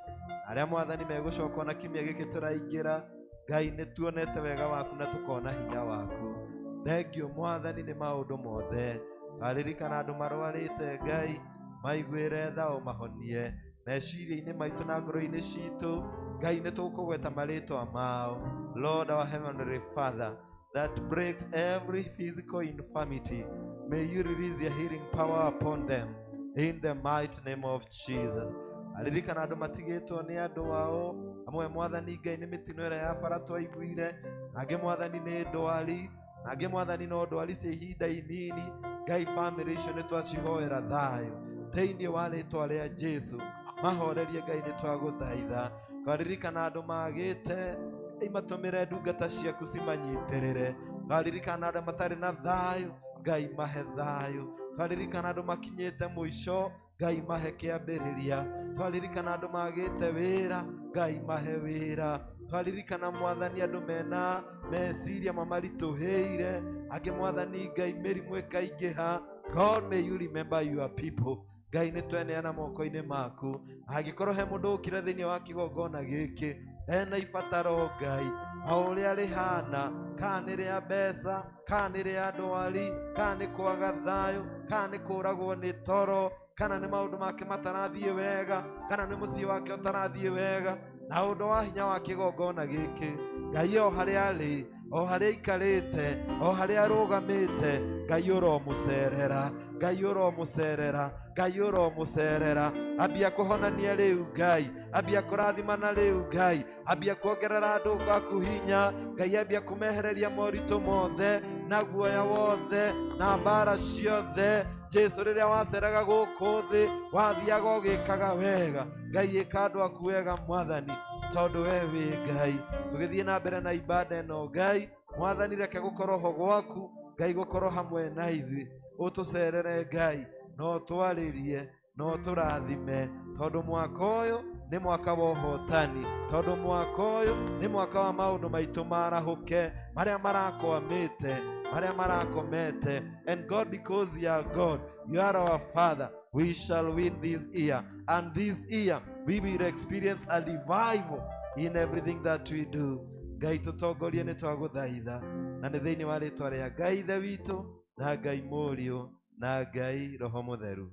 [SPEAKER 2] arĩa Mwathani megũcoka na kiumia gĩkĩ tũraingĩra. Ngai nĩ tuonete wega waku na tũkona hinya waku. Thengio Mwathani nĩ maũndũ mothe. Twaririkana andũ marwarĩte Ngai, maiguĩre tha ũmahonie meciria-inĩ maitũ na ngoro-inĩ citũ. Ngai nĩ tũkũgweta marĩtwa mao. Lord our heavenly Father, that breaks every physical infirmity, may you release your healing power upon them in the mighty name of Jesus. Aririkana andũ matigĩtwo nĩ andũ ao, amwe Mwathani Ngai nĩ mĩtino ĩrĩa ya bara twaiguire, nangĩ Mwathani nĩ ndwari, nangĩ Mwathani no ndwari cia ihinda inini. Ngai bamĩrĩ icio nĩ twacihoera thayũ thĩinĩ wa rĩĩtwa rĩa Jesũ. Mahorerie Ngai nĩ twagũthaitha. Twaririkana andũ magĩte, imatũmĩre ndungata ciaku cimanyitĩrĩre. Twaririkana andũ matarĩ na thayũ, Ngai mahe thayũ. Twaririkana andũ makinyĩte mũico, Ngai mahe kĩambĩrĩria. Twaririkana andũ magĩte wĩra, Ngai mahe wĩra. Twaririkana Mwathani andũ mena meciria mamaritũhĩire, angĩ Mwathani Ngai mĩrimũ ĩkaingĩha, God, may you remember your people. Ngai nĩ tweneana moko-inĩ maku. Angĩkorwo he mũndũ ũkire thĩinĩ wa kĩgongona gĩkĩ ena ibataro Ngai, o ũrĩa rĩhana, kana nĩ rĩa mbeca, kana nĩ rĩa ndwari, kana nĩ kwaga thayũ, kana nĩ kũragwo nĩ toro, kana nĩ maũndũ make matarathiĩ wega, kana nĩ mũciĩ wake ũtarathiĩ wega, na ũndũ wa hinya wa kĩgongona gĩkĩ, Ngai o harĩa arĩ, o harĩa aikarĩte, o harĩa arũgamĩte, Ngai ũromũcerera, Ngai ũromũcerera, Ngai ũromũcerera. Ambia kũhonania rĩu Ngai, ambia kũrathimana rĩu Ngai, ambia kuongerera andũ aku hinya Ngai, ambia kũmehereria moritũ mothe na guoya wothe na mbara ciothe. Jesu rĩrĩa waceraga gũkũ thĩ wathiaga ũgĩkaga wega Ngai, ĩka andũ aku wega Mwathani, tondũ we wĩ Ngai. Tũgĩthiĩ na mbere na ibada ĩno Ngai, Mwathani reke gũkorwo ho gwaku Ngai, gũkorwo hamwe na ithuĩ, ũtũcerere Ngai, no twarĩrie, no tũrathime, tondũ mwaka ũyũ nĩ mwaka wa ũhotani, tondũ mwaka ũyũ nĩ mwaka wa maũndũ maitũ marahũke, marĩa marakwamĩte, marĩa marakomete. And God, because you are God, you are our Father, we shall win this year, and this year we will experience a revival in everything that we do. Ngai tũtongorie nĩ twagũthaitha, na nĩ thĩinĩ wa rĩĩtwa rĩa Ngai Ithe witũ na Ngai Mũriũ na Ngai Roho Mũtheru.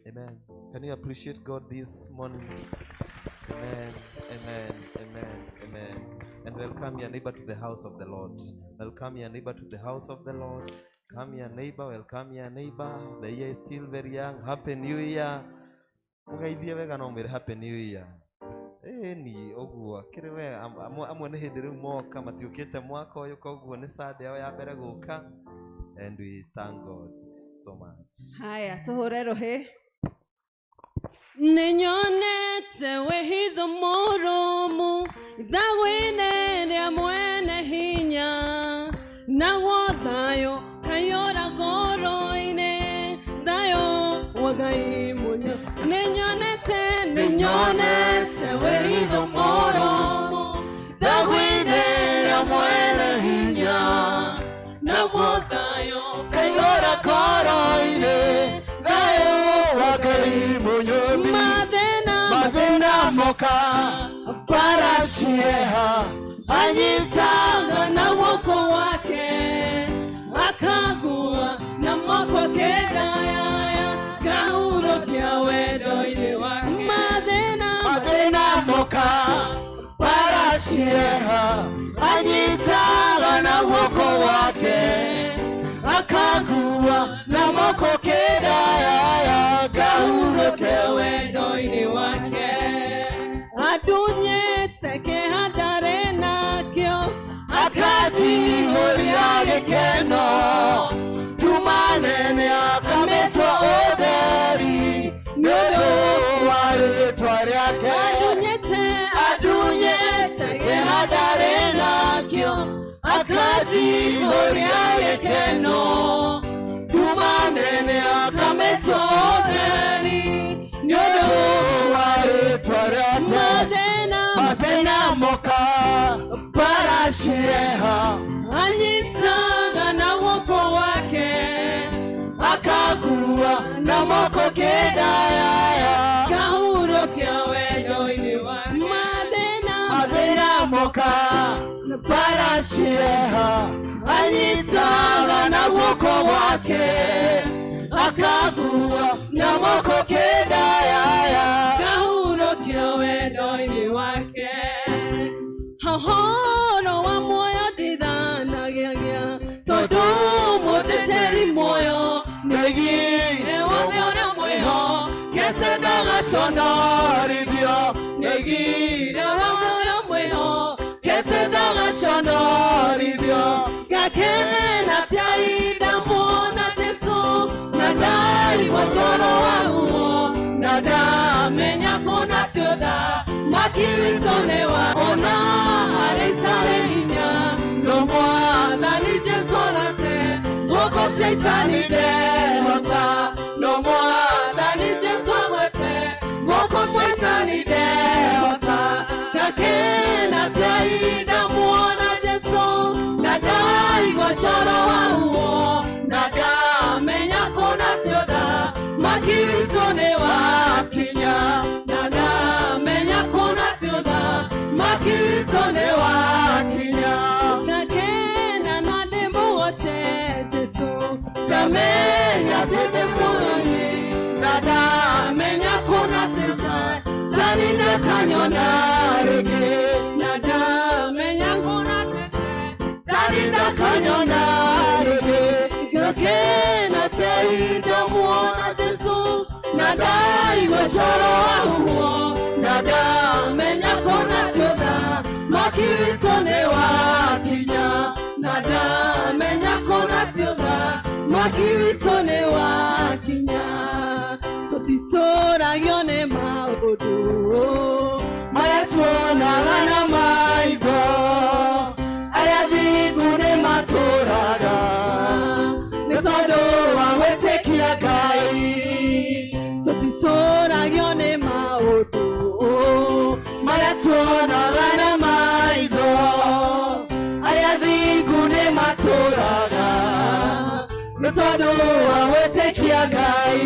[SPEAKER 2] Amen. Can you appreciate God this morning? Amen, amen, amen, amen. And welcome your neighbor to the house of the Lord. Welcome your neighbor to the house of the Lord. Come your neighbor, welcome your neighbor. The year is still very young. Happy New Year. Mugaithie wega no mwĩre Happy New Year. Ni oguo kĩrĩ wega, amwe nĩ hĩndĩ rĩu moka matiũkĩte mwaka ũyũ, koguo nĩ Sunday yao ya mbere gũka, and we thank God so much.
[SPEAKER 3] Haya, tũhũre rũhĩ. Nĩnyonete wĩhitho mũrũmu ithagũ-inĩ rĩa mwene hinya, naguo thayũ kaiyũra ngoro-inĩ, thayũ wa Ngai mũnyo. Nĩnyonete wĩhitho mũrũmu ithagũ-inĩ rĩa mwene hinya, naguo thayũ kaiyũra ngoro-inĩ, thayũ wa Ngai mũnyo. Mathĩna moka paracieha, anyitaga na moko wake, akagua na moko kedaya, ngahurũkia wendo-inĩ wake. Mathĩna moka paracieha, anyitaga na moko wake, akagua na moko kedaya, ngahurũkia wendo-inĩ wake. Adunyete kĩhandarĩ nakĩo, akajihũria gĩkeno, tumanene akametwo ũtheri nĩ ũndũ wa rĩĩtwa rĩake. Adunyete kĩhandarĩ nakĩo, akajihũria gĩkeno, tumanene akametwo ũtheri nĩ ũndũ wa rĩĩtwa rĩake. Mathĩna moka paracieha, anyitaga na guoko wake, akagua na moko kedaya, ngahurũkia wendo-inĩ wake. Mathĩna moka paracieha, anyitaga na guoko wake, akagua na moko kedaya, ngahurũkia wendo-inĩ wake. Hahoro wa muoyo ndithanagia, tondũ mũteteri muoyo nĩgire wothe ũrĩa mwĩhokete ndagaconorithio, nĩgire wothe ũrĩa mwĩhokete ndagaconorithio. Ngakena tiari ndamuona Jesũ, na ndaigua coro waguo, na ndamenya kũna tiũtha makirisonewa. Ona harĩ itarĩ hinya no Mwathani Jesũ arate, guoko shaitani ndehota, no Mwathani Jesũ agwete, guoko shaitani ndehota. Ngakena tiari ndamuona Jesũ, na ndaigua coro waguo, makitone wakinya ngakena na ndimugoshe Jesu ngamenya tende moyoni na ndamenya kuna tesha tani ndakanyona rege na ndamenya kuna tesha tani ndakanyona rege ngakena tenda muona Jesu na ndaigua coro wahuo na ndamenya kuna tenda makitone wakinya na ndamenya kuna tenda makitone wakinya tutitoragio nĩ maũndũ marĩa tuonaga na maitho arĩa athingu nĩ matũũraga nĩ tondũ wa gwĩtĩkia Ngai tũtitũragio nĩ maũndũ marĩa tuonaga na maitho arĩa athingu nĩ matũũraga nĩ tondũ wa gwĩtĩkia Ngai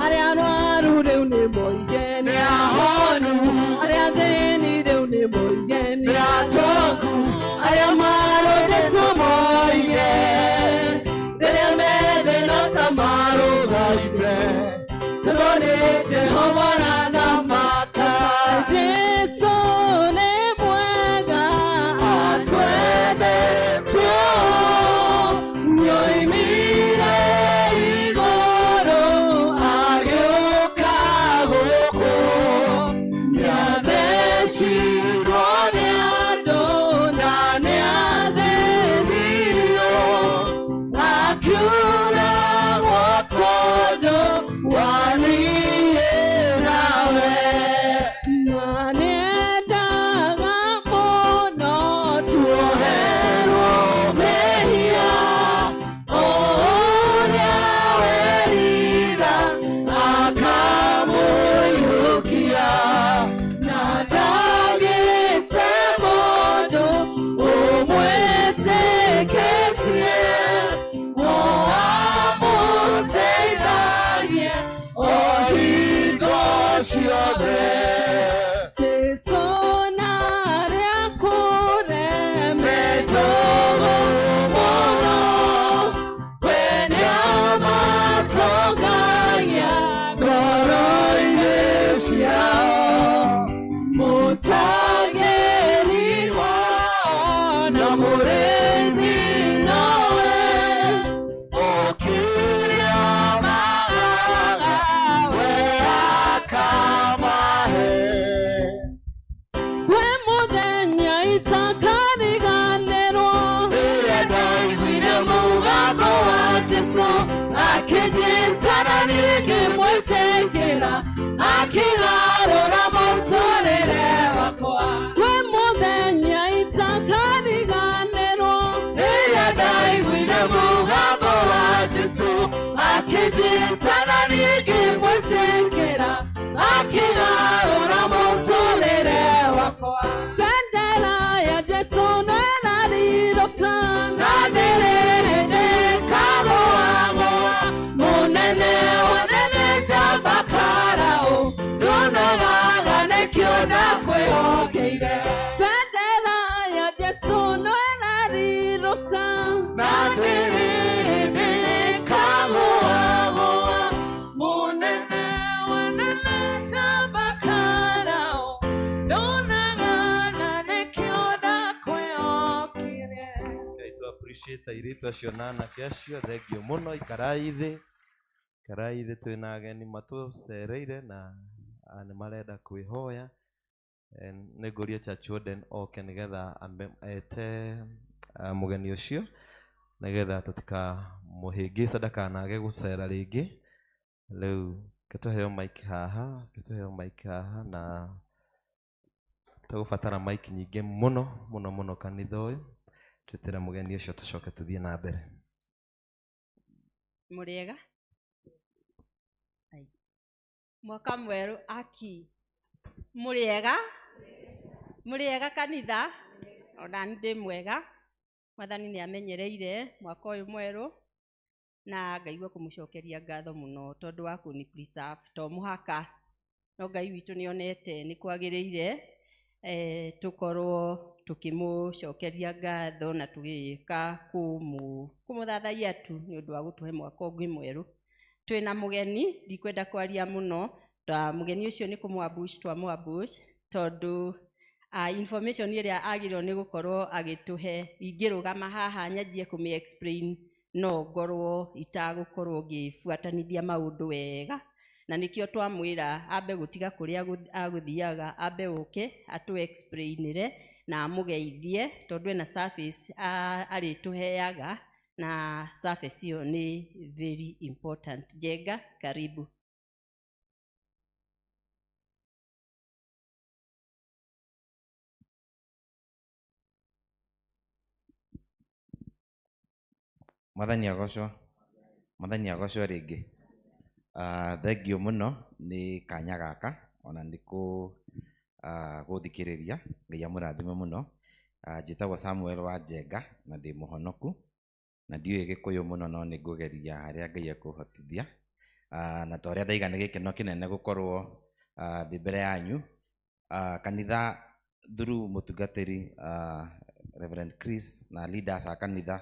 [SPEAKER 3] arĩa arũaru rĩu nĩ moige nĩ ahonu arĩa athĩni rĩu nĩ moige nĩ atongu arĩa marũndĩtwo moige rĩrĩa methĩna ta marũgaire tondũ nĩ Jehova arathamaka Jesũ nĩ mwega atwendete nĩoimire igũrũ agĩũka gũkũ nĩathecirwo nĩ andũ na nĩathĩnirio akiuragwo tondũ wa niĩ nawe na nĩendaga mũno tuoherwo mehia o ũrĩa werira akamũiyũkia na ndagĩte mũndũ ũmwĩtĩkĩtie o amũteithagie o hingo ciothe Jesũ narĩa kũremetwo mũno we nĩamatongagia ngoro-inĩ ciao mũtangĩri wao na mũrĩithi nowe ũkiria magaga we akamahe kwe mũthenya itakariganĩrwo rĩrĩa ndaiguire mũgambo wa Jesũ akĩnjĩtana niĩ ngĩmwĩtĩkĩra akĩgarũra mũtũũrĩre wakwa kwe mũthenya itakariganĩrwo rĩrĩa ndaiguire mũgambo wa Jesũ akĩnjĩtana niĩ ngĩmwĩtĩkĩra akĩgarũra mũtũũrĩre wakwa bendera ya Jesũ no ĩrarirũka na ndĩrĩ hĩndĩ ĩkagũagũa mũnene wanene njamba Karaũ ndonogaga nĩkĩo ndakwĩhokeire bendera ya Jesũ no ĩrarirũka na ndĩrĩ hĩndĩ ĩkagũagũa mũnene wanene njamba Karaũ ndonagana nĩkĩo ndakwĩhokire
[SPEAKER 2] Ngai tu appreciate airĩtu acio na anake acio thengio mũno ikarai thĩ twĩna ageni matũcereire na nĩ marenda kwĩhoya nĩ ngũria Church Warden oke nĩgetha ete mũgeni ũcio nĩgetha tũtikamũhĩngĩca ndakanage gũcera rĩngĩ rĩu kĩtũheo mic haha na tũgũbatara mic nyingĩ mũno kanitha ũyũ twĩtĩre mũgeni ũcio tũcoke tũthiĩ na mbere
[SPEAKER 4] mũrĩega mwaka mwerũ aki mũrĩega kanitha ona ndĩ mwega mwathani nĩ amenyereire mwaka ũyũ mwerũ na ngaigua kũmũcokeria ngatho mũno tondũ wa kũni preserve to mũhaka no Ngai witũ nĩonete nĩ kwagĩrĩire tukorwo tukimucokeria ngatho na tugika kumuthathaia tu ni undu wa gutuhe mwaka ungi mweru. Twina mugeni ndikwenda kwaria muno, ta mugeni ucio ni kumwambush twamwambush tondu information iria agirwo ni gukorwo agituhe ingirugama haha nyanjie kumi explain no ngorwo itagukorwo ngibuatanithia maundu wega, na nikio twamwira ambe gutiga kuria aguthiaga ambe uke atu explainire na amugeithie tondu ena service arituheaga na service iyo ni very important. Jenga, karibu.
[SPEAKER 8] Mwathani agocwo ringi. Thengio muno ni kanya gaka ona niku guthikiriria. Ngai amurathime muno. Njitagwo Samuel wa Njenga na ndi muhonoku na ndiuĩ Gĩkũyũ muno no nĩ ngũgeria harĩa Ngai ekũhotithia. Na ta ũrĩa ndaiga nĩ gĩkeno kĩnene gũkorwo ndĩ mbere yanyu. Kanitha through mũtungatĩri Reverend Chris na leaders a kanitha,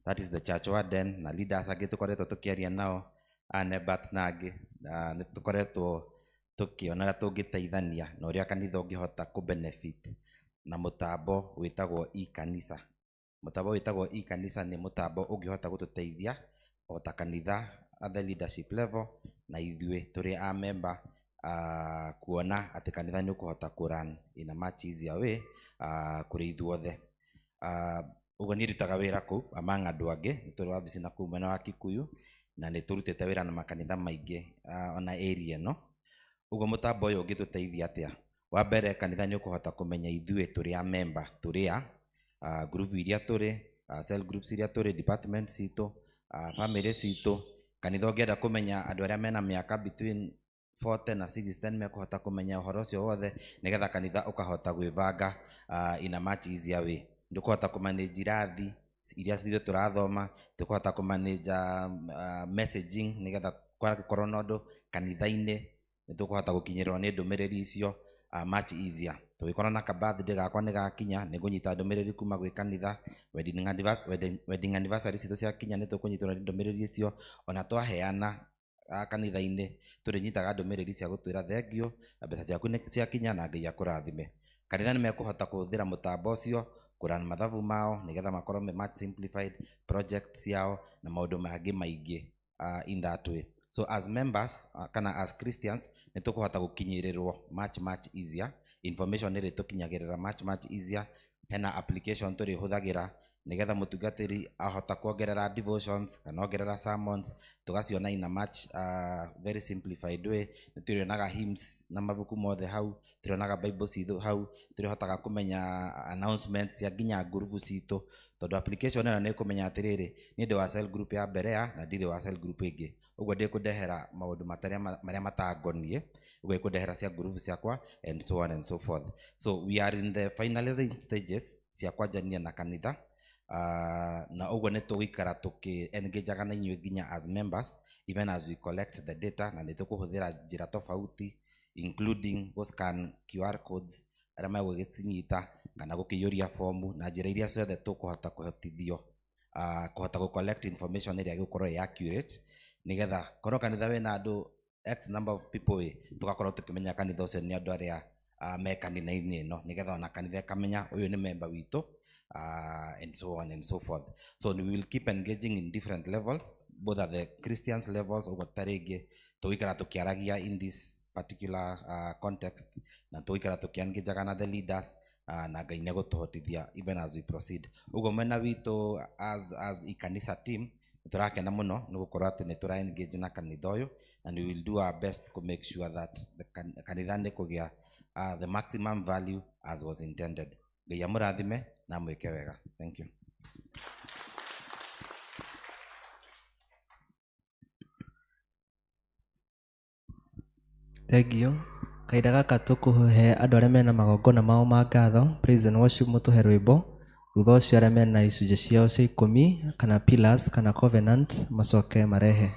[SPEAKER 8] that is the Church Warden na leaders angĩ tũkoretwo tũkĩaria nao, Nebat na angĩ nĩ tũkoretwo tũkĩona ũrĩa tũngĩteithania na ũrĩa kanitha ũngĩhota kũ-benefit na mũtambo wĩtagwo e-kanisa. Mũtambo wĩtagwo e-kanisa nĩ mũtambo ũngĩhota gũtũteithia o ta kanitha at the leadership level na ithuĩ tũrĩ a member kuona atĩ kanitha nĩ ũkũhota kũrun in a much easier way kũrĩ ithuothe. Ũguo niĩ ndutaga wĩra kũu among andũ angĩ, nĩ tũrĩ wabici na kũu mwena wa Kikuyu na nĩ tũrutĩte wĩra na makanitha maingĩ ona area ĩno. Ũguo mũtambo ũyũ ũngĩtũteithia atĩa? Wa mbere kanitha nĩ ũkũhota kũmenya ithuĩ tũrĩ a member tũrĩ a group iria tũrĩ, cell groups iria tũrĩ, departments citũ, family citũ. Kanitha ũngĩenda kũmenya andũ arĩa mena mĩaka between 40 na 60 mekũhota kũmenya ũhoro ũcio wothe nĩgetha kanitha ũkahota gwĩbanga in a much easier way. Ndũkũhota kũmanage irathi iria ithuĩ tũrathoma, ndũkũhota kũmanage messaging nĩgetha kwakorwo na ũndũ kanitha-inĩ nĩ tũkũhota gũkinyĩrwo nĩ ndũmĩrĩri icio much easier. Tũgĩkorwo na ka birthday gakwa nĩ gakinya nĩ ngũnyita ndũmĩrĩri kuma gwĩ kanitha, wedding anniversary citũ ciakinya nĩ tũkũnyitwo nĩ ndũmĩrĩri icio, ona twaheana kanitha-inĩ tũrĩnyitaga ndũmĩrĩri cia gũtwĩra thengio, mbeca ciaku nĩ ciakinya na Ngai akũrathime. Kanitha nĩ mekũhota kũhũthĩra mũtambo ũcio kũrun mathabu mao nĩgetha makorwo me much simplified projects ciao na maũndũ mangĩ maingĩ in that way. So as members kana as Christians nĩ tũkũhota gũkinyĩrĩrwo much easier, information ĩrĩ tũkinyagĩrĩra much easier. Hena application tũrĩ hũthagĩra nĩgetha mũtungatĩri ahota kuongerera devotions kana ongerera sermons, tũgaciona in a much very simplified way. Nĩ tũrĩonaga hymns na mabuku mothe hau, tũrĩonaga Bible citũ hau, tũrĩhotaga kũmenya announcements cia nginya ngurubu citũ, tondũ application ĩno nĩ ĩkũmenya atĩrĩrĩ niĩ ndĩ wa cell group ya Berea na ndirĩ wa cell group ĩngĩ, ũguo ndĩkũndehera maũndũ marĩa matangoniĩ, ũguo ĩkũndehera cia ngurubu ciakwa and so on and so forth. So we are in the finalizing stages cia kwanjania na kanitha, na ũguo nĩ tũgũikara engage na inyuĩ nginya as members even as we collect the data, na nĩ tũkũhũthĩra njĩra tofauti including scan QR codes arĩa megũgĩcinyita kana gũkĩiyũria fomu na njĩra iria ciothe tũkũhota kũhotithio kũhota gũ-collect information ĩrĩa ĩgũkorwo ĩ accurate, nĩgetha korwo kanitha wĩna andũ X number of people tũgakorwo tũkĩmenya kanitha ũcio nĩ andũ arĩa me kanitha-inĩ ĩno, nĩgetha ona kanitha ĩkamenya ũyũ nĩ member witũ and so on and so forth. So we will keep engaging in different levels, both at the Christians levels, ũguo tarĩngĩ tũgũikara tũkĩaragia in this particular context, na tũgũikara tũkĩ-engage na the leaders na Ngai nĩ gũtũhotithia even as we proceed. Ũguo mwena witũ as e-kanisa team tũrakena mũno nĩ gũkorwo atĩ nĩ tũra-engage na kanitha ũyũ, and we will do our best to make sure that the kanitha nĩ kũgĩa the maximum value as was intended. Ngai amũrathime na mwĩke wega. Thank you.
[SPEAKER 1] Thengio. Kahinda gaka tũkũhe andũ arĩa mena magongona mao ma ngatho praise and worship mũtũhe rwĩmbo. Thutha ũcio arĩa mena icunjĩ ciao cia ikũmi kana pillars kana covenant macoke marehe.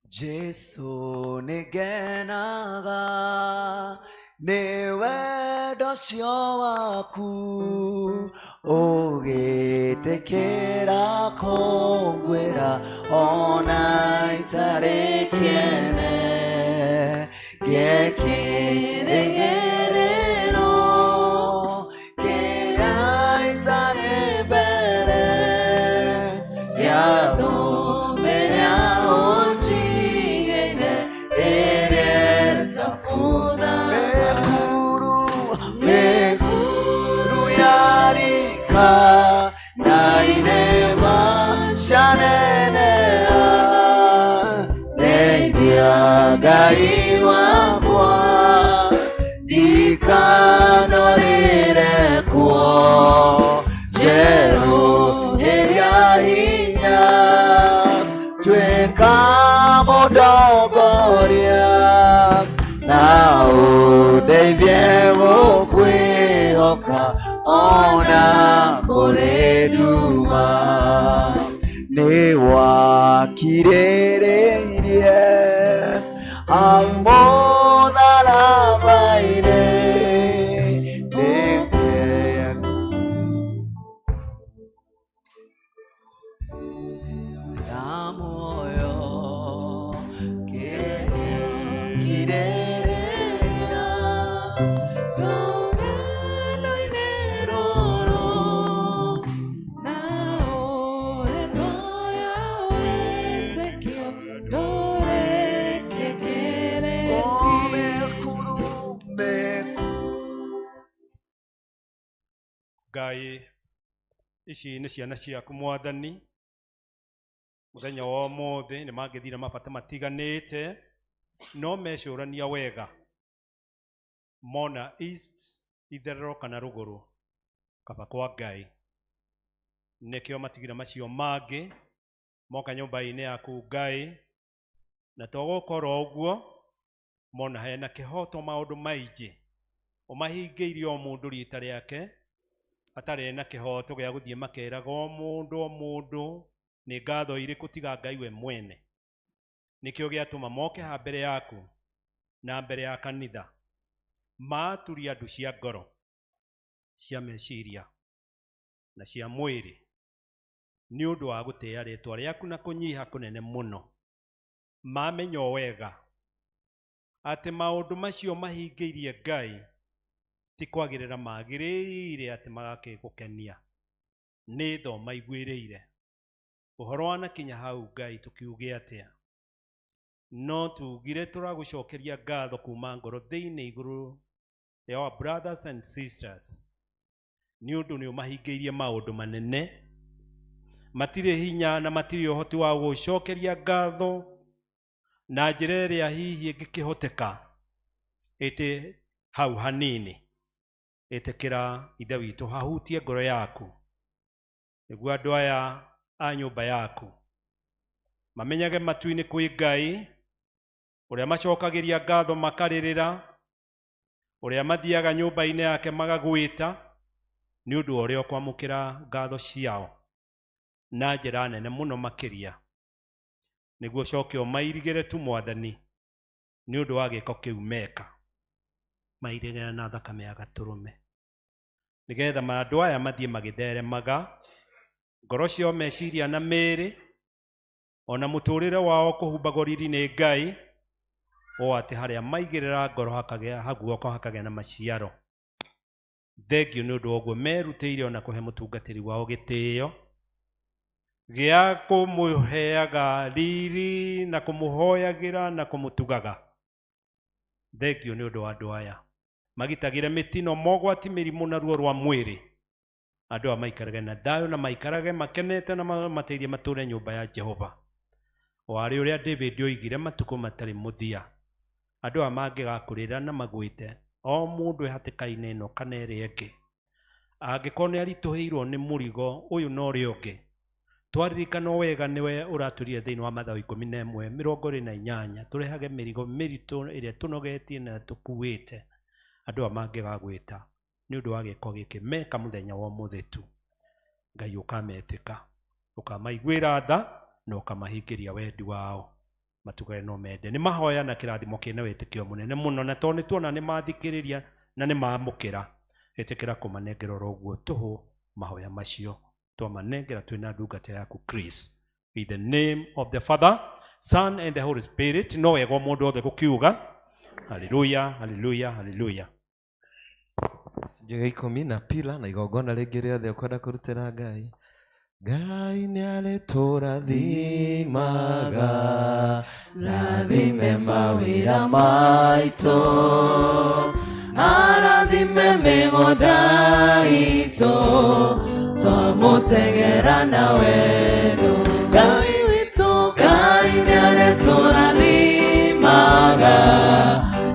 [SPEAKER 9] Jesu nigenaga niwe ndocio waku ugitikira kungwira ona itari kiene gikirigiriro kiria itari mbere gia thũmbĩ rĩa ũnjigĩire ĩrĩtabutha mĩkuru yarika na irĩma cianenea ndeithia Ngai wakwa ndikanũrĩre kuo njerũhĩria hinya tuĩka mũndongoria na ũndeithie gũkwĩhoka ona kũrĩ nduma nĩ wakirĩrĩirie hau mũtharaba-inĩ na muoyo kirĩrĩria rũgendo-inĩ rũrũ
[SPEAKER 3] na ũhendo ya wĩtĩkio ndũrĩtĩkĩrĩtio.
[SPEAKER 10] Ngai ici nĩ ciana ciaku Mwathani muthenya wa ũmũthĩ nĩ mangĩthire mabata matiganĩte no mecũrania wega mona east itherero kana rũgũrũ kaba kwa Ngai nĩkĩo matigire macio mangĩ moka nyũmba-inĩ yaku Ngai na to gũkorwo ũguo mona hena kĩhoto maũndũ maingĩ ũmahingĩirie o mũndũ rita rĩake atarĩ na kĩhoto gĩa gũthiĩ makeraga o mũndũ nĩ ngatho irĩkũ tiga Ngai we mwene nĩkĩo gĩatũma moke ha mbere yaku na mbere ya kanitha maturia andũ cia ngoro cia meciria na cia mwĩrĩ nĩ ũndũ wa gũtĩĩa rĩtwa rĩaku na kũnyiha kũnene mũno mamenya wega atĩ maũndũ macio mahingĩirie Ngai ti kwagĩrĩra magĩrĩire atĩ magakĩgũkenia nĩ tho maiguĩrĩire ũhoro wanakinya hau Ngai tũkiuge atĩa no tugire tũragũcokeria ngatho kuma ngoro thĩinĩ igũrũ ya our brothers and sisters nĩ ũndũ nĩ ũmahingĩirie maũndũ manene matirĩ hinya na matirĩ ũhoti wa gũcokeria ngatho na njĩra ĩrĩa hihi ĩngĩkĩhoteka ĩtĩ hau hanini ĩtĩkĩra ithe witũ hahutie ngoro yaku nĩguo andũ aya a nyũmba yaku mamenyage matu-inĩ kwĩ Ngai ũrĩa macokagĩria ngatho makarĩrĩra ũrĩa mathiaga nyũmba-inĩ yake magagwĩta nĩ ũndũ ũrĩa kwamũkĩra ngatho ciao na njĩra nene mũno makĩria nĩguo coke ũmairigĩre tu Mwathani nĩ ũndũ wa gĩko kĩu meka mairigĩre na thakame ya gatũrũme nĩgetha andũ aya mathiĩ magĩtheremaga ngoro ciao meciria na mĩĩrĩ ona mũtũrĩre wao kũhumbagwo riri nĩ Ngai o atĩ harĩa maigĩrĩra ngoro haguoko hakagĩa na maciaro thengio nĩ ũndũ ũguo merutĩire ona kũhe mũtungatĩri wao gĩtĩĩo gĩa kũmũheaga riri na kũmũhoyagĩra na kũmũtugaga thengio nĩ ũndũ wa andũ aya magitagĩre mĩtino mogwati mĩrimũ na ruo rwa mwĩrĩ andũ aya maikarage na thayũ na maikarage makenete na mateithie matũũre nyũmba ya Jehova o arĩ ũrĩa David oigire matukũ matarĩ mũthia andũ aya mangĩgakũrĩra na magwĩte o mũndũ ehatĩka-inĩ ĩno kana ĩrĩa ĩngĩ angĩkorwo nĩ aritũhĩirwo nĩ mũrigo ũyũ na ũrĩa ũngĩ twaririkana wega nĩwe ũratũrire thĩinĩ wa Mathayo 11:28 tũrehage mĩrigo mĩritũ ĩrĩa tũnogetie na tũkuĩte andũ aya mangĩgagwĩta nĩ ũndũ wa gĩko gĩkĩ meka mũthenya wa ũmũthĩ tu Ngai ũkametĩka ũkamaiguĩra tha na ũkamahingĩria wendi wao matugare no mende nĩ mahoya na kĩrathimo kĩna wĩtĩkio mũnene mũno na tondũ nĩ tuona nĩ mathikĩrĩria na nĩ mamũkĩra ĩtĩkĩra kũmanengera ũguo tũhũ mahoya macio twamanengera twĩna ndungata yaku Chris. In the name of the Father, Son and the Holy Spirit. No wega mũndũ othe gũkiuga haleluya haleluya haleluya.
[SPEAKER 2] Njĩga ikũmi na pila na igongona rĩngĩ rĩothe ũkwenda kũrutĩra Ngai. Ngai nĩarĩtũrathimaga,
[SPEAKER 9] rathime mawĩra maitũ, arathime mĩgũnda itũ, twamũtegera na wendo. Ngai witũ, Ngai nĩarĩtũrathimaga,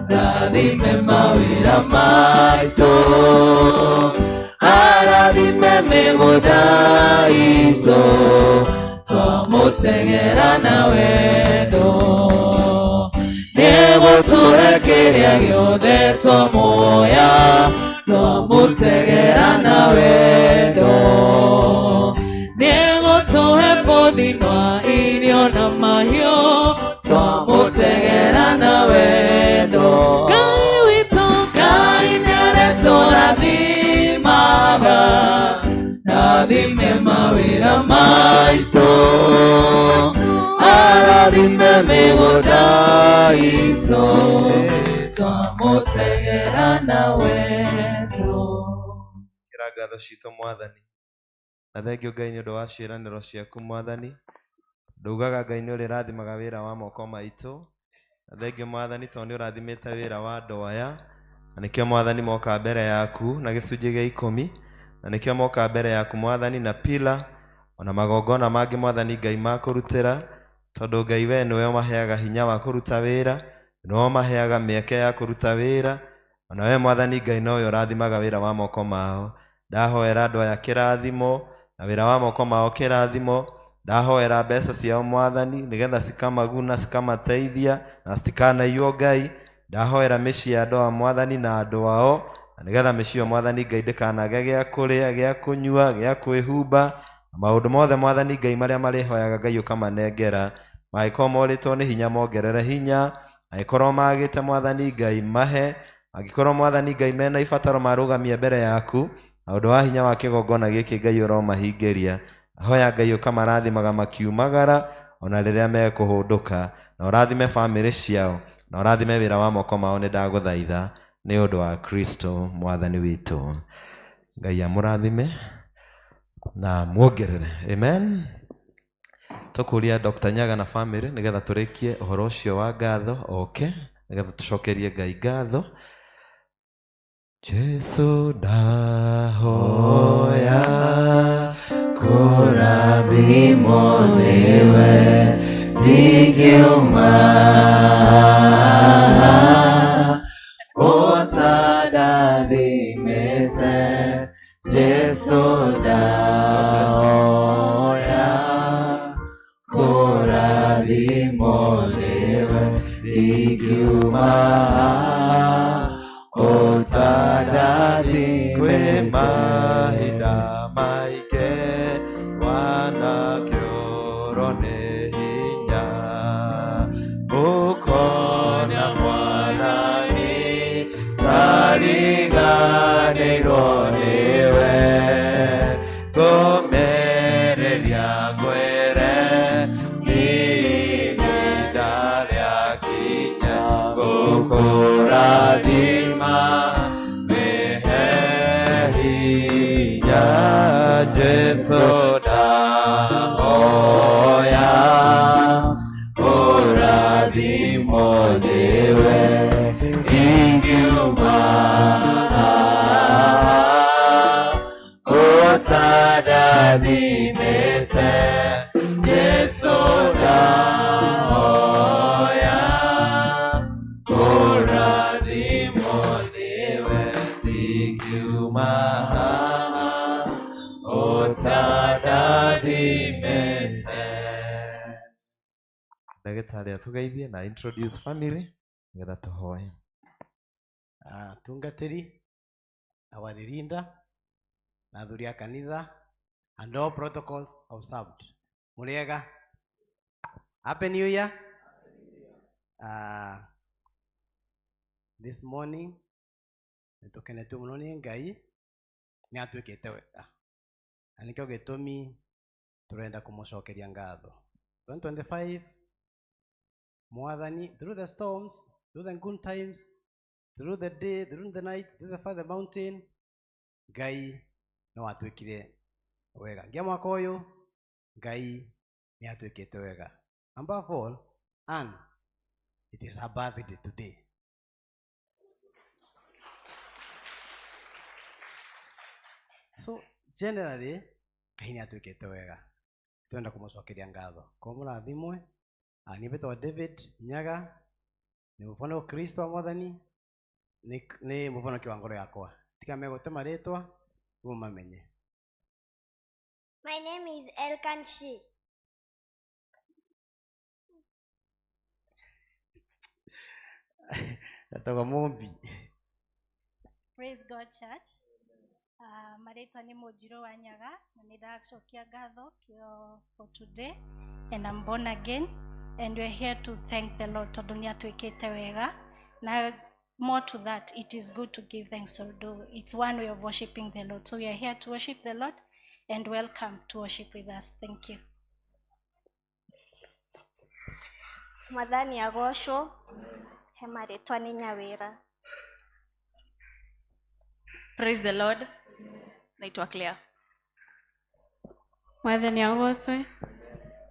[SPEAKER 9] rathime mawĩra maitũ, arathime mĩgũnda itũ, twamũtegera na wendo. Nĩgũtũhe kĩrĩa gĩothe twamuoya, twamũtegera na wendo. Nĩgũtũhe bũthi na irio na mahiũ, twamũtegera na wendo. Ngai witũ, Ngai nĩarĩtũrathimaga, rathime mawĩra maitũ, arathime mĩgũnda itũ, twamũtegera na wendo.
[SPEAKER 2] Kĩra ngatho citũ Mwathani. Na thengio Ngai nĩ ũndũ wa ciĩranĩro ciaku Mwathani. Ndugaga Ngai nĩ ũrĩrathimaga wĩra wa moko maitũ. Na thengio Mwathani tondũ nĩ ũrathimĩte wĩra wa andũ aya. Na nĩkĩo Mwathani moka mbere yaku na gĩcunjĩ gĩa 10. Na nĩkĩo moka mbere yaku Mwathani na pila ona magongona mangĩ Mwathani Ngai ma kũrutĩra. Tondũ Ngai we nĩwe ũmaheaga hinya wa kũruta wĩra, nĩwe ũmaheaga mĩeke ya kũruta wĩra. Ona we Mwathani Ngai nowe ũrathimaga wĩra wa moko mao. Ndahoera andũ aya kĩrathimo na wĩra wa moko mao kĩrathimo. Ndahoera mbeca ciao Mwathani nĩgetha cikamaguna cikamateithia na citikanaiywo Ngai. Ndahoera mĩciĩ ya andũ a Mwathani na andũ ao na nĩgetha mĩciĩ ĩyo Mwathani Ngai ndĩkanage gĩa kũrĩa, gĩa kũnyua, gĩa kwĩhumba. Maũndũ mothe Mwathani Ngai marĩa marĩhoyaga Ngai ũkamanengera. Mangĩkorwo morĩtwo nĩ hinya mongerere hinya, angĩkorwo magĩte Mwathani Ngai mahe, angĩkorwo Mwathani Ngai mena ibataro marũgamia mbere yaku, na ũndũ wa hinya wa kĩgongona gĩkĩ Ngai ũromahingĩria. Hoya Ngai ũkamarathimaga makiumagara ona rĩrĩa mekũhũndũka, na ũrathime bamĩrĩ ciao na ũrathime wĩra wa moko mao. Nĩ ndagũthaitha nĩ ũndũ wa Kristo Mwathani witũ. Ngai amũrathime na muongerere. Amen. Tũkũria Dr. Nyaga na family nĩgetha tũrĩkie ũhoro ũcio wa ngatho nĩgetha tũcokerie Ngai ngatho. Jesu ndahoya kũrathimwo nĩwe ndingĩuma, ũtandathimĩte Jesu ndahoya kũrathimwo nĩwe ndingĩuma, ũtandathimĩte. Kwĩ mahinda maingĩ wanakĩũrwo nĩ hinya, ũkona Mwathani tariganĩirwo nĩwe, ngũmĩrĩria ngwĩre ihinda rĩakinya, ngũkũrathima wĩhe hinya. Jesu ndahoya kũrathimwo nĩwe ndingĩuma, ũtandathimĩte Jesu ndahoya kũrathimwo nĩwe ndingĩuma, ũtandathimĩte. Ndagĩtarĩ atũgeithie na introduce family nĩgetha tũhoe.
[SPEAKER 11] Tungatĩri na wanirinda na athuri a kanitha and all protocols observed. Mũrĩega? Happy New Year. This morning nitukenete muno ni Ngai ni atwikite wega na nikio gitumi turenda kumucokeria ngatho. 2025 Mwathani, through the storms, through the good times, through the day, through the night, through the far the mountain, Ngai no atwikire wega. Ngia mwaka uyu Ngai ni atwikite wega. Above all, and it is her birthday today. So generally Ngai ni atwikite wega. Twenda kumucokeria ngatho. Kwa murathimwe, ni betwa David Nyaga, ni mufano Kristo wa Mwathani, ni mufano kiwa ngoro yakwa. Tika megote maretwa umamenye.
[SPEAKER 12] My name is Elkan Shi.
[SPEAKER 11] Natoka Mombi.
[SPEAKER 13] Praise God Church. Maretwa ni Mujiro wa Nyaga na niracokia ngatho kio for today, and I'm born again, and we're here to thank the Lord tondu ni atwikite wega. Na more to that, it is good to give thanks, although it's one way of worshiping the Lord. So we are here to worship the Lord, and welcome to worship with us. Thank you.
[SPEAKER 12] Mwathani agocwo. He maretwa ni Nyawira.
[SPEAKER 14] Praise the Lord. Naitwa Claire.
[SPEAKER 15] Mwathani agocwe.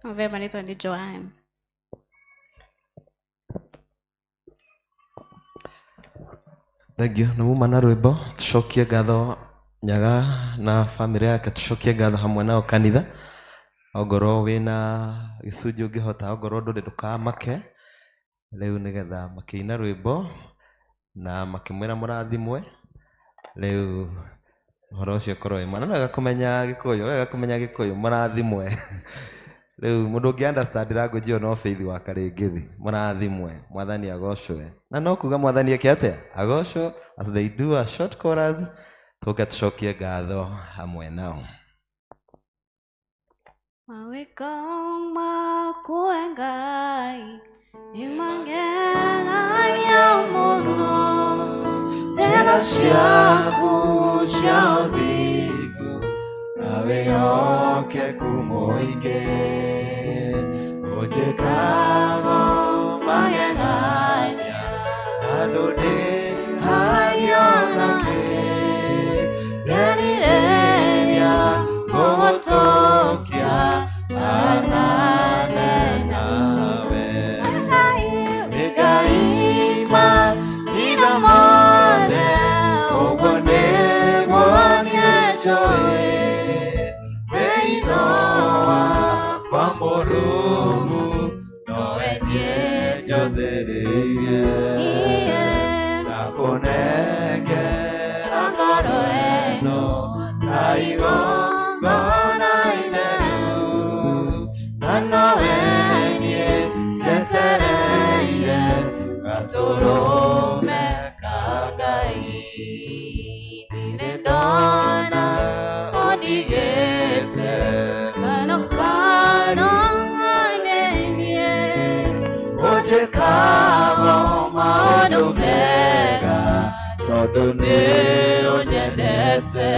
[SPEAKER 15] Ovema naitwa ni Joanne.
[SPEAKER 2] Thank you. Namuma na rwimbo tucokie ngatho Nyaga na family yake, tucokie ngatho hamwe nao kanitha. Ogoro wina gicunji ungihota, ogoro nduri ndukamake. Riu nigetha makiina rwimbo na makimwira murathimwe. Riu horo cio korwo imana na gakumenya gikuyu murathimwe. Riu mundu ungi understand language yo no faith wa karingithi murathimwe. Mwathani agocwe na no kuga Mwathani eke atia agocwo. As they do a short chorus, tuke tucokie ngatho hamwe nao.
[SPEAKER 15] Mawikong makuengai nimangengaya muno tena
[SPEAKER 9] ciaku cia ũthingu nawe yoke kumoige ũnjĩkago magegania na ndũndĩhagia onakĩ ndenireria gũgũtũkia anane nawe Ngai mahinda mothe ũguo nĩguo niĩ njũĩ wĩinoa kwa Mũrungu nowe niĩ njũthĩrĩirie na kũnengera ngoro ĩno ta igongona itheru na nowe niĩ njetereire gatũrũme ka Ngai ndirĩ ndona ũndigĩte kano nganenie ũnjĩkago maũndũ mega tondũ nĩ ũnyendete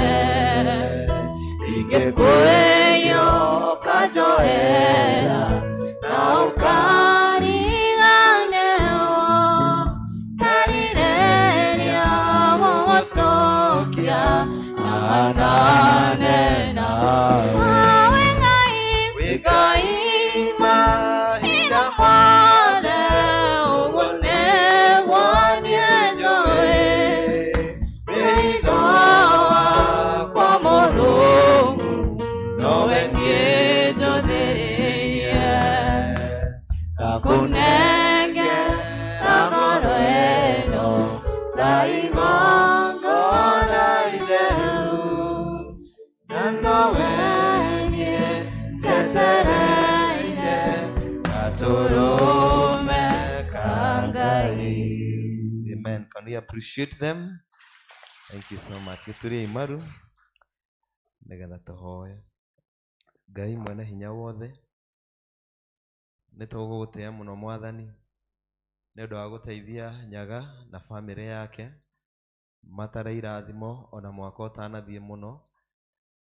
[SPEAKER 9] ingĩkwĩyo ũkanjohera na ũkariganĩrwo ndarireria gũgũtũkia anane nawe wĩ Ngai mahinda mothe ũguo nĩguo niĩ njũĩ wĩinoa kwa Mũrungu nowe niĩ njũthĩrĩirie na kũnengera ngoro ĩno ta igongona itheru na nowe niĩ njetereire gatũrũme ka Ngai.
[SPEAKER 2] Amen. Can we appreciate them? Thank you so much. Gĩtũria imaru nigetha tũhoe. Ngai mwene hinya wothe nĩ tũgũgũtĩa mũno Mwathani nĩ ũndũ wa gũteithia Nyaga na bamĩrĩ yake matare irathimo ona mwaka ũtanathiĩ mũno,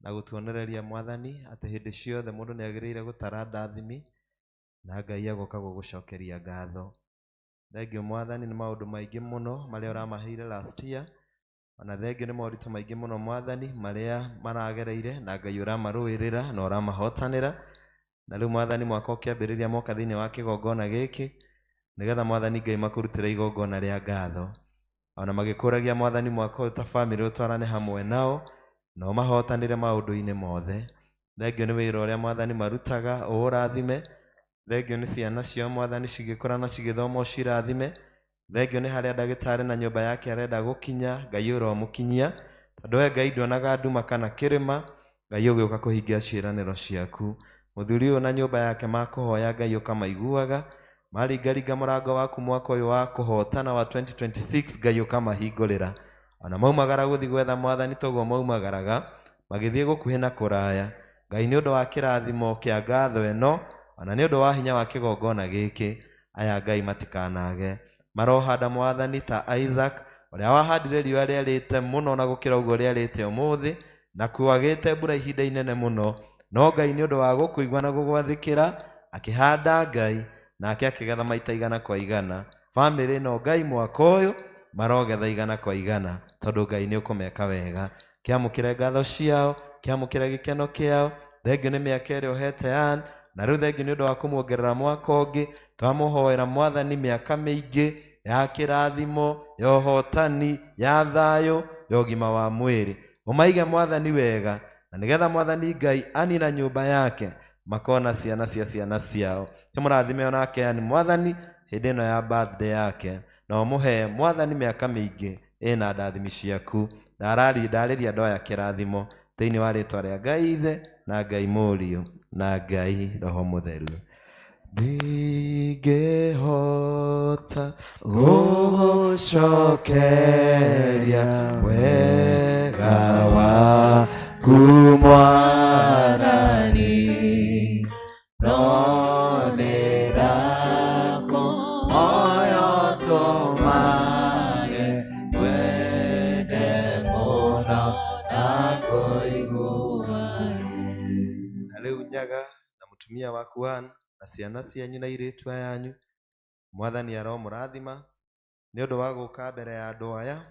[SPEAKER 2] na gũtuonereria Mwathani atĩ hĩndĩ ciothe mũndũ nĩ agĩrĩire gũtara ndathimi na Ngai agoka gũgũcokeria ngatho. Thengio Mwathani nĩ maũndũ maingĩ mũno marĩa ũramaheire last year, ona thengio nĩ moritũ maingĩ mũno Mwathani marĩa maragereire na Ngai ũramarũĩrĩra na ũramahotanĩra. Na rĩu Mwathani mwaka ũkĩambĩrĩria moka thĩinĩ wa kĩgongona gĩkĩ, nĩgetha Mwathani Ngai makũrutĩre igongona rĩa ngatho, ona magĩkũragia Mwathani mwaka ũyũ ta bamĩrĩ ũtwarane hamwe nao na ũmahotanĩre maũndũ-inĩ mothe. Thengio nĩ wĩra ũrĩa Mwathani marutaga ũũrathime. Thengio nĩ ciana ciao Mwathani cigĩkũra na cigĩthoma ũcirathime. Thengio nĩ harĩa ndagĩtarĩ na nyũmba yake arenda gũkinya, Ngai ũromũkinyia, tondũ we Ngai nduonaga nduma kana kĩrĩma, Ngai ũgĩũka kũhingia ciĩranĩro ciaku. Mũthuri ũyũ na nyũmba yake makũhoya Ngai ũkamaiguaga, maringaringa mũrango waku mwaka ũyũ wa kũhotana wa 2026, Ngai ũkamahingũrĩra. Ona maumagara gũthiĩ gwetha Mwathani toguo maumagaraga, magĩthiĩ gũkuhĩ na kũraya. Ngai nĩ ũndũ wa kĩrathimo kĩa ngatho ĩno, ona nĩ ũndũ wa hinya wa kĩgongona gĩkĩ, aya Ngai matikanage. Marohanda Mwathani ta Isaac, ũrĩa wahandire riũa rĩarĩte mũno na gũkĩra ũguo rĩarĩte ũmũthĩ, na kwagĩte mbura ihinda inene mũno. No Ngai nĩ ũndũ wa gũkũigua na gũgwathĩkĩra, akĩhanda Ngai nake akĩgetha maita igana kwa igana. Bamĩrĩ ĩno Ngai mwaka ũyũ marogetha igana kwa igana, tondũ Ngai nĩ ũkũmeka wega. Kĩamũkĩre ngatho ciao, kĩamũkĩre gĩkeno kĩao. Thengio nĩ mĩaka ĩrĩa ũhete Ann, na rĩu thengio nĩ ũndũ wa kũmuongerera mwaka ũngĩ. Twamũhoera Mwathani mĩaka mĩingĩ ya kĩrathimo, ya ũhotani, ya thayũ, ya ũgima wa mwĩrĩ. Ũmaige Mwathani wega, na nĩgetha Mwathani Ngai anina nyũmba yake makona ciana cia ciana ciao. Kĩmũrathime onake Ann Mwathani hĩndĩ ĩno ya birthday yake, na ũmũhe Mwathani mĩaka mĩingĩ ĩna ndathimi ciaku. Ndarĩria andũ aya kĩrathimo thĩinĩ wa rĩtwa rĩa Ngai Ithe na Ngai Mũriũ na Ngai Roho Mũtheru. Ndingĩhota gũgũcokeria wega waku Mwathani, no nĩndakũhoya ũtũmage wende mũno na kũiguae. Na rĩu Nyaga na mũtumia waku Ann na ciana cianyu na airĩtu ayanyu, Mwathani aromũrathima nĩ ũndũ wa gũka mbere ya andũ aya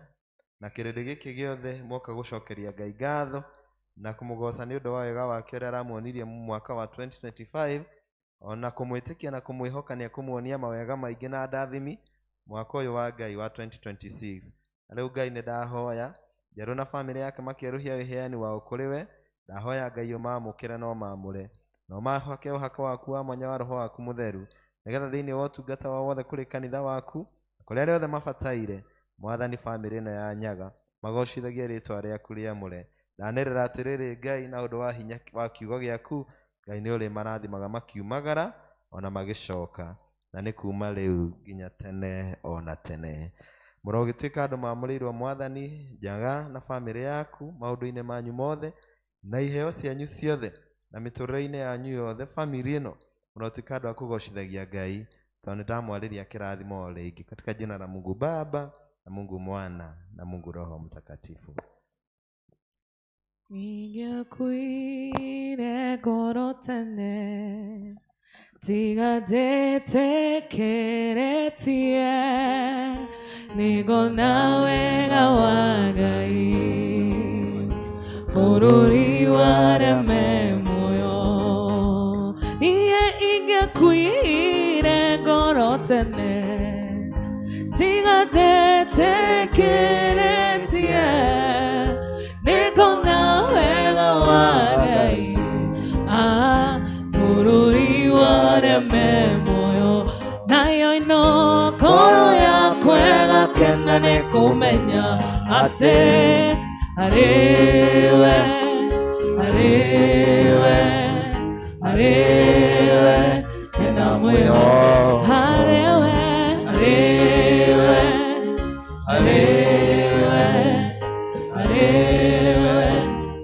[SPEAKER 2] na kĩrĩndĩ gĩkĩ gĩothe moka gũcokeria Ngai ngatho na kũmũgoca nĩ ũndũ wa wega wake ũrĩa aramuonirie mwaka wa 2025, ona kũmwĩtĩkia na kũmwĩhoka nĩ ekũmuonia mawega maingĩ na ndathimi mwaka ũyũ wa Ngai wa 2026. Na rĩu Ngai nĩ ndahoya Njerũ na bamĩrĩ yake makĩerũhia wĩheani wao kũrĩ we. Ndahoya Ngai ũmamũkĩre na ũmamũre, na ũmahake ũhaka waku wa mwanya wa Roho waku Mũtheru, nĩgetha thĩinĩ wa ũtungata wa wothe kũrĩ kanitha waku kũrĩa rĩothe mabataire, Mwathani bamĩrĩ ĩno ya Nyaga magocithagie rĩtwa rĩaku rĩamũre. Ndanĩrĩra atĩrĩrĩ Ngai, na ũndũ wa hinya wa kiugo gĩaku, Ngai nĩ ũrĩ marathimaga makiumagara ona magĩcoka, na nĩ kuma rĩu nginya tene ona tene. Mũrogĩtuĩka andũ mamũrĩirwo Mwathani Njaga na bamĩrĩ yaku maũndũ-inĩ manyu mothe na iheo cianyu ciothe na mĩtũrĩre-inĩ yanyu yothe. Bamĩrĩ ĩno mũrotuĩka andũ a kũgocithagia Ngai, tondũ nĩndamwarĩria kĩrathimo rĩngĩ katika jina la Mungu Baba na Mungu Mwana na Mungu Roho Mtakatifu.
[SPEAKER 3] Ningĩakuire ngoro tene, tiga ndĩtĩkĩrĩtie, nĩngona wega wa Ngai bũrũri warĩa me muoyo. Ingĩakuire ngoro tene, tiga ndĩtĩkĩrĩtie, nĩngona wega wa Ngai bũrũri warĩa me muoyo. Nayo ino ngoro yakwa ĩgakena nĩ kũmenya atĩ harĩwe hena mwĩhoko, harĩwe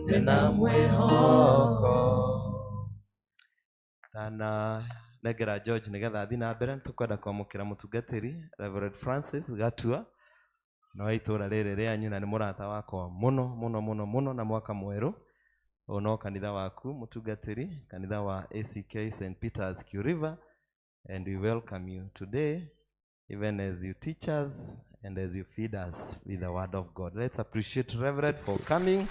[SPEAKER 3] hena mwĩhoko. Na
[SPEAKER 2] negera George nigetha athi na mbere tukwenda kwamukira mutungatiri Reverend Francis Gatua no itura riri rianyu na ni murata wakwa muno muno muno muno na mwaka mweru ono kanitha waku mutungatiri kanitha wa ACK St Peter's Q River, and we welcome you today even as you teach us and as you feed us with the word of God. Let's appreciate Reverend for coming,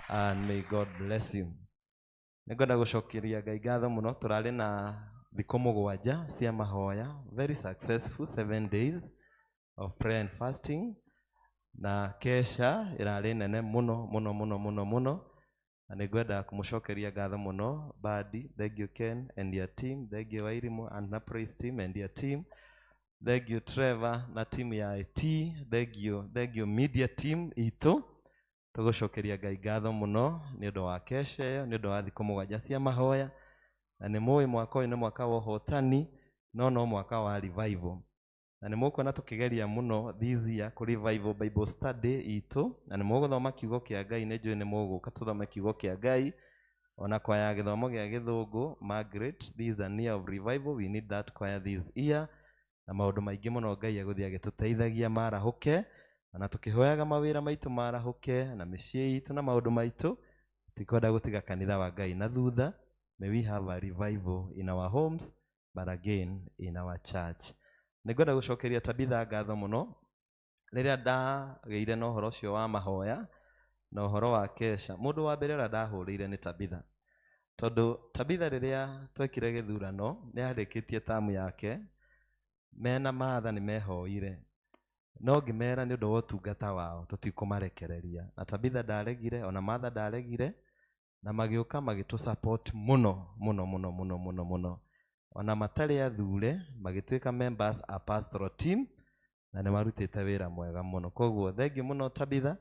[SPEAKER 2] and may God bless you. Nigoda gushokeria Ngai ngatho muno turari na thikũ mũgwanja cia mahoya, very successful 7 days of prayer and fasting, na kesha irari nene muno muno muno muno muno, na nigwenda kumucokeria ngatho muno Badi, thank you Ken and your team, thank you Wairimu and na praise team and your team, thank you Trevor na team ya IT, thank you media team itu. Tugucokeria Ngai ngatho muno ni undu wa kesha iyo, ni undu wa thikũ mũgwanja cia mahoya, na ni mũĩ mwaka ũyũ nĩ mwaka wa ũhotani no mwaka wa revival, na ni mũkuona tukigeria muno this year ku revival Bible study itu, na ni mũgũthoma kiugo kĩa Ngai, nĩ njũĩ nĩ mũgũka tuthome kiugo kĩa Ngai ona kwaya gĩthomo gĩa Gĩthũngũ Margaret, this is an year of revival, we need that choir this year, na maũndũ maingĩ mũno Ngai egũthiĩ agĩtũteithagia marahũke, na tukihoyaga mawĩra maitũ marahũke na mĩciĩ itũ na maũndũ maitũ, tikwenda gũtiga kanitha wa Ngai na thutha. May we have a revival in our homes but again in our church. Nĩngwenda gũcokeria Tabitha ngatho mũno rĩrĩa ndagĩire na ũhoro ũcio wa mahoya na ũhoro wa kesha. Mũndũ wa mbere ũrĩa ndahũrĩire nĩ Tabitha, tondũ Tabitha rĩrĩa twekire gĩthurano nĩ arĩkĩtie tamu yake, mena maatha nĩ mehoire, no ngĩmera nĩ ũndũ wa ũtungata wao tũtikũmarekereria, na Tabitha ndaregire ona Martha ndaregire, na magĩũka magĩtũ support muno muno muno muno muno muno, ona matarĩ athure magĩtuĩka members a pastoral team na nĩ marutĩte wĩra mwega muno. Koguo thank you muno Tabitha,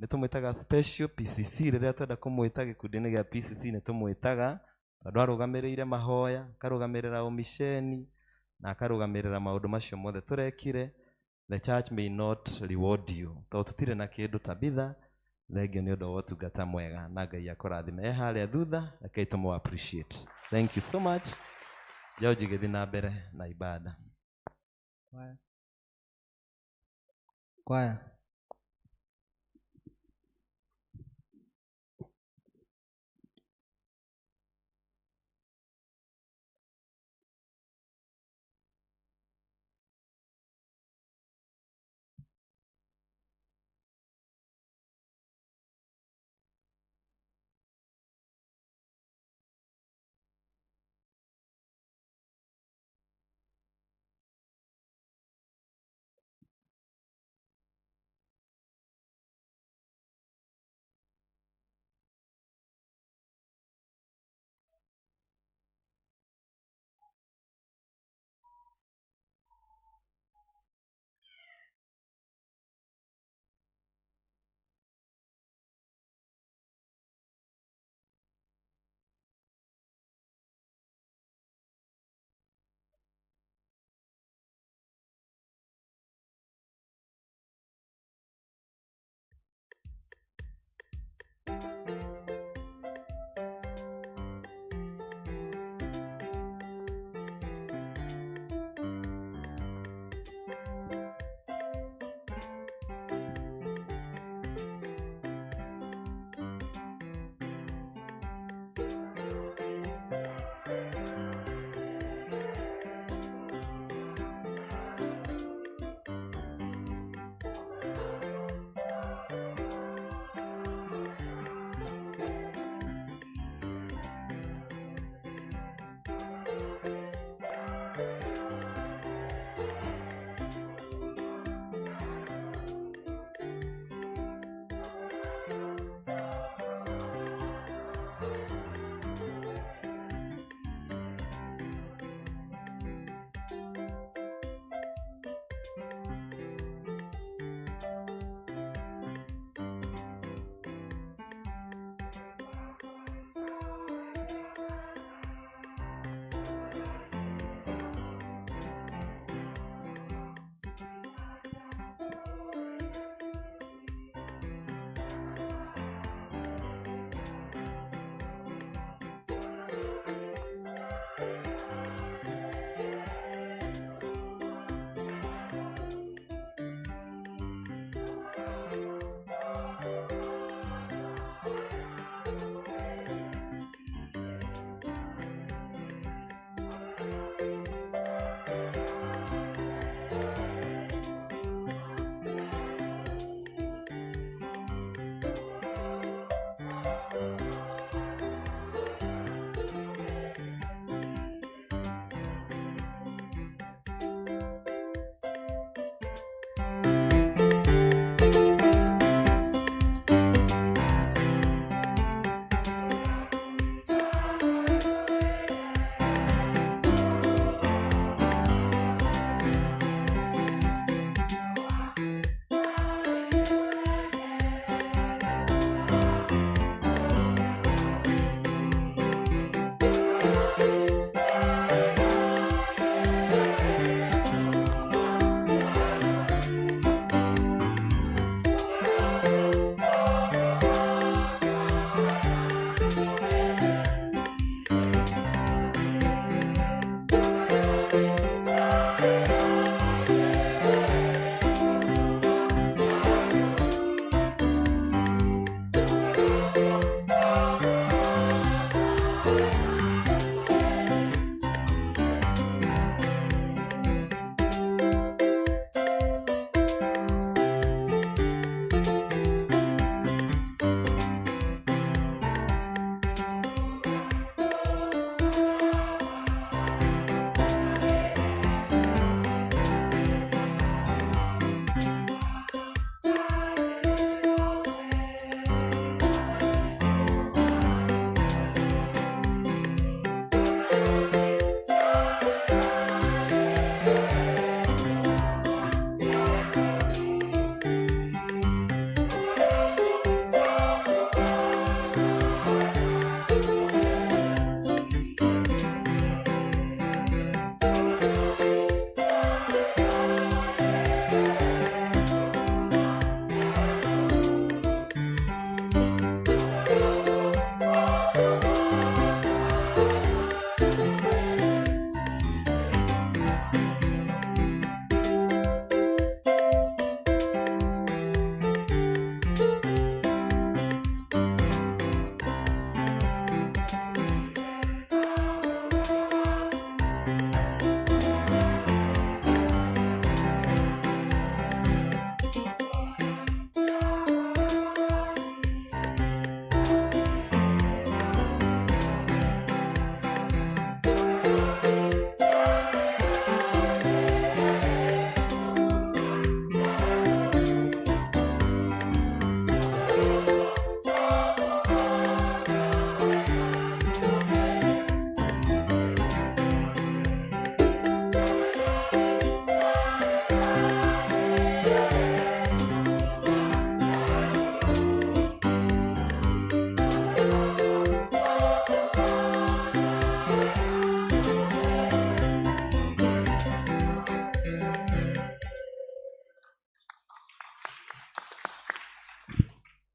[SPEAKER 2] nĩ tũmwĩtaga special PCC rĩrĩa twenda kũmwĩta gĩkundi-inĩ gĩa PCC, nĩ tũmwĩtaga tondũ arũgamĩrĩire mahoya, akarũgamĩrĩra omisheni na akarũgamĩrĩra maũndũ macio mothe tũrekire. The church may not reward you, tondũ tũtirĩ na kĩndũ Tabitha, thank you nĩ ũndũ wa ũtungata mwega, na Ngai akũrathime. Harĩa thutha rekei tũmũ appreciate. Thank you so much. George gĩthiĩ na mbere na ibada.
[SPEAKER 1] Kwaya.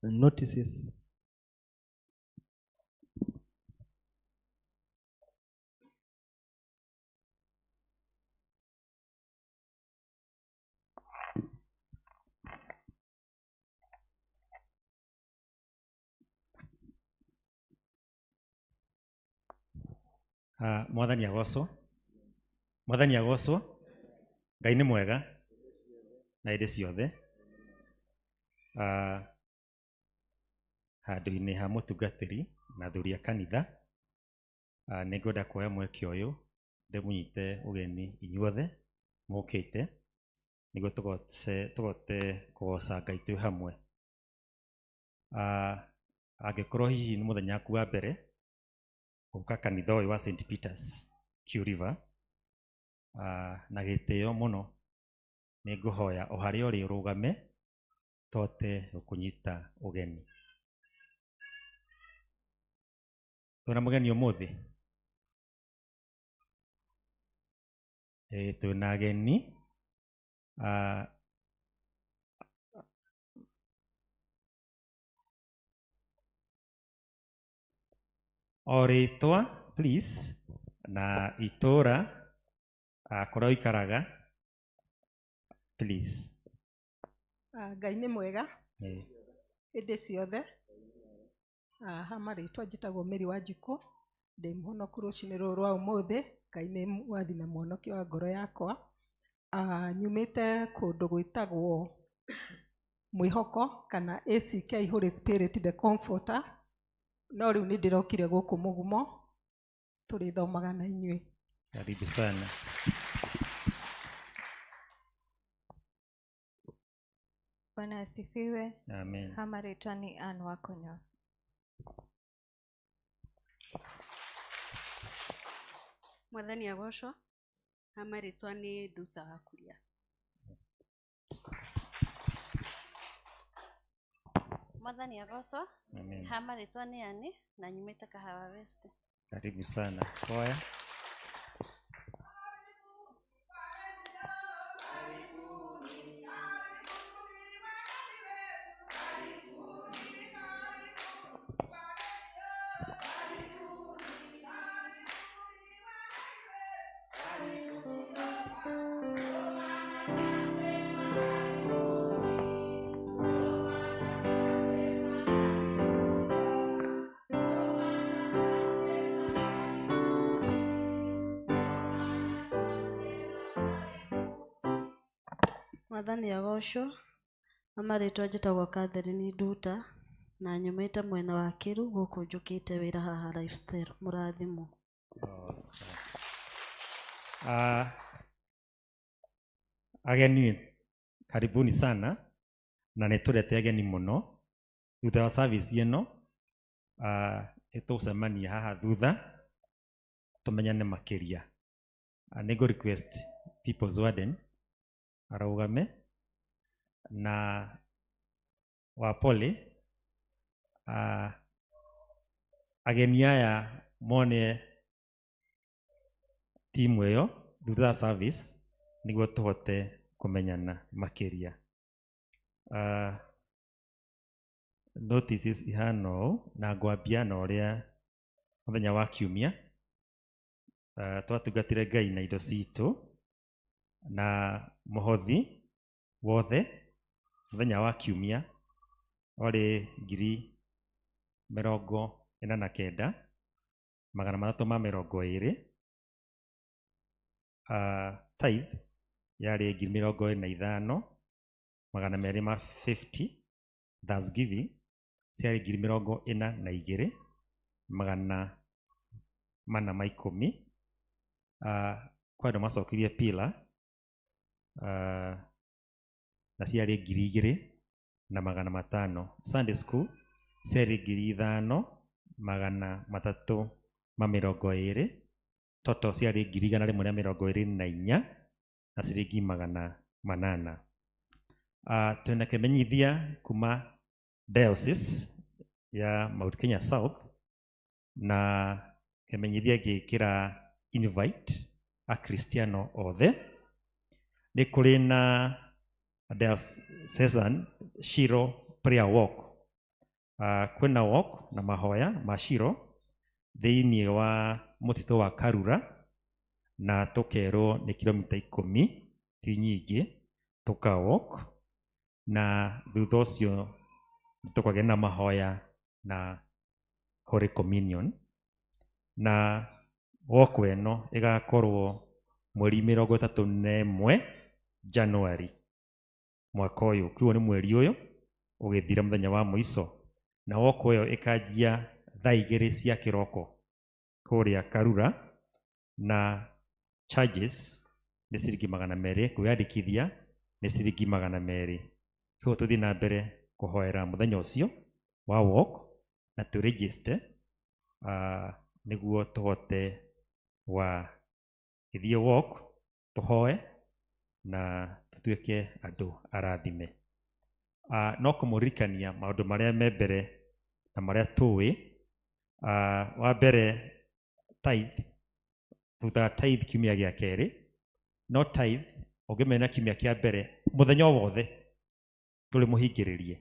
[SPEAKER 1] Notices.
[SPEAKER 16] Mwathani agocwo. Mwathani agocwo. Ngai nĩ mwega na hĩndĩ ciothe. Handũ-inĩ ha mũtungatĩri na athuri a kanitha, nĩ ngwenda kuoya mweke ũyũ ndĩmũnyite ũgeni inyuothe mũkĩte nĩguo tũgote kũgoca Ngai twĩ hamwe. Angĩkorwo hihi nĩ mũthenya waku wa mbere gũka kanitha ũyũ wa St. Peters Q River, na gĩtĩo mũno nĩ ngũhoya o harĩa ũrĩ ũrũgame tote gũkũnyita ũgeni. Twĩna mũgeni ũmũthĩ? Twĩna ageni. O rĩtwa please na itũra kũrĩa ũikaraga please.
[SPEAKER 17] Ngai nĩ mwega hĩndĩ ciothe. Ha marĩtwa njĩtagwo Mary Wanjikũ, ndĩ mũhonoku rũcinĩ rũrũ rwa ũmũthĩ. Ngai nĩ mwathi na mwonokia wa ngoro yakwa. Nyumĩte kũndũ gwĩtagwo Mwĩhoko kana ACK Holy Spirit the Comforter, no rĩu nĩ ndĩrokire gũkũ Mũgumo tũrĩthomaga na inyuĩ.
[SPEAKER 16] Karibu sana.
[SPEAKER 18] Bwana asifiwe.
[SPEAKER 16] Amen.
[SPEAKER 18] Ha marĩtwa nĩ Ann Wakonyo.
[SPEAKER 19] Mwathani agocwo. Ha marĩtwa nĩ Nduta wa Kuria.
[SPEAKER 5] Mwathani agocwo.
[SPEAKER 16] Amen.
[SPEAKER 5] Ha marĩtwa nĩ Ani na nyumĩte Kahawa West.
[SPEAKER 16] Karibu sana. Kwaya.
[SPEAKER 20] Mwathani agocwo. Amarĩtwa njĩtagwo Catherine Nduta na nyumĩte mwena wa Kĩru gũkũ njũkĩte wĩra haha Lifestyle. Mũrathimwo.
[SPEAKER 16] Ageni karibuni sana na nĩtũrete ageni mũno. Thutha wa service ĩno nĩtũgũcemania haha thutha tũmenyane makĩria. Nĩngũ request People's Warden arũgame na wapole. Ageni aya mone timu ĩyo thutha wa service nĩguo tũhote kũmenyana makĩria. Notices ihana ũũ na ngwambia na ũrĩa mũthenya wa Kiumia twatungatire Ngai na indo citũ na mũhothi wothe mũthenya wa kiumia warĩ 49,320. Tithe yarĩ 25,250. Thanksgiving ciarĩ 42,410. Kwa andũ macokirie pila na ciarĩ 2,500. Sunday school ciarĩ 5,320. Total ciarĩ 124 na ciringi 800. Twina kĩmenyithia kuma diocese ya Mount Kenya South, na kĩmenyithia gĩkĩra invite akristiano othe. Nĩ kũrĩ na diocesan Shiro prayer walk. Kwĩna walk na mahoya ma Shiro thĩinĩ wa mũtitũ wa Karura, na tũkerwo nĩ kilomita 10 ti nyingĩ tũka walk, na thutha ũcio tũkagĩa na mahoya na Holy Communion. Na walk ĩno ĩgakorwo mweri 31 January mwaka ũyũ, kuo nĩ mweri ũyũ ũgĩthira mũthenya wa mũico, na walk ĩyo ĩkanjia thaa 2 cia kĩroko kũrĩa Karura, na charges nĩ ciringi 200, kwĩyandĩkithia nĩ ciringi 200. Koguo tũthiĩ na mbere kũhoera mũthenya ũcio wa walk na tũ register nĩguo tũhote wa gĩthiĩ walk tũhoe na tũtuĩke andũ arathime. No kũmũririkania maũndũ marĩa me mbere na marĩa tũĩ. Wa mbere, tithe, thutha tithe kiumia gĩa kerĩ. No tithe ũngĩmena kiumia kĩa mbere, mũthenya o wothe ndũrĩ mũhingĩrĩrie,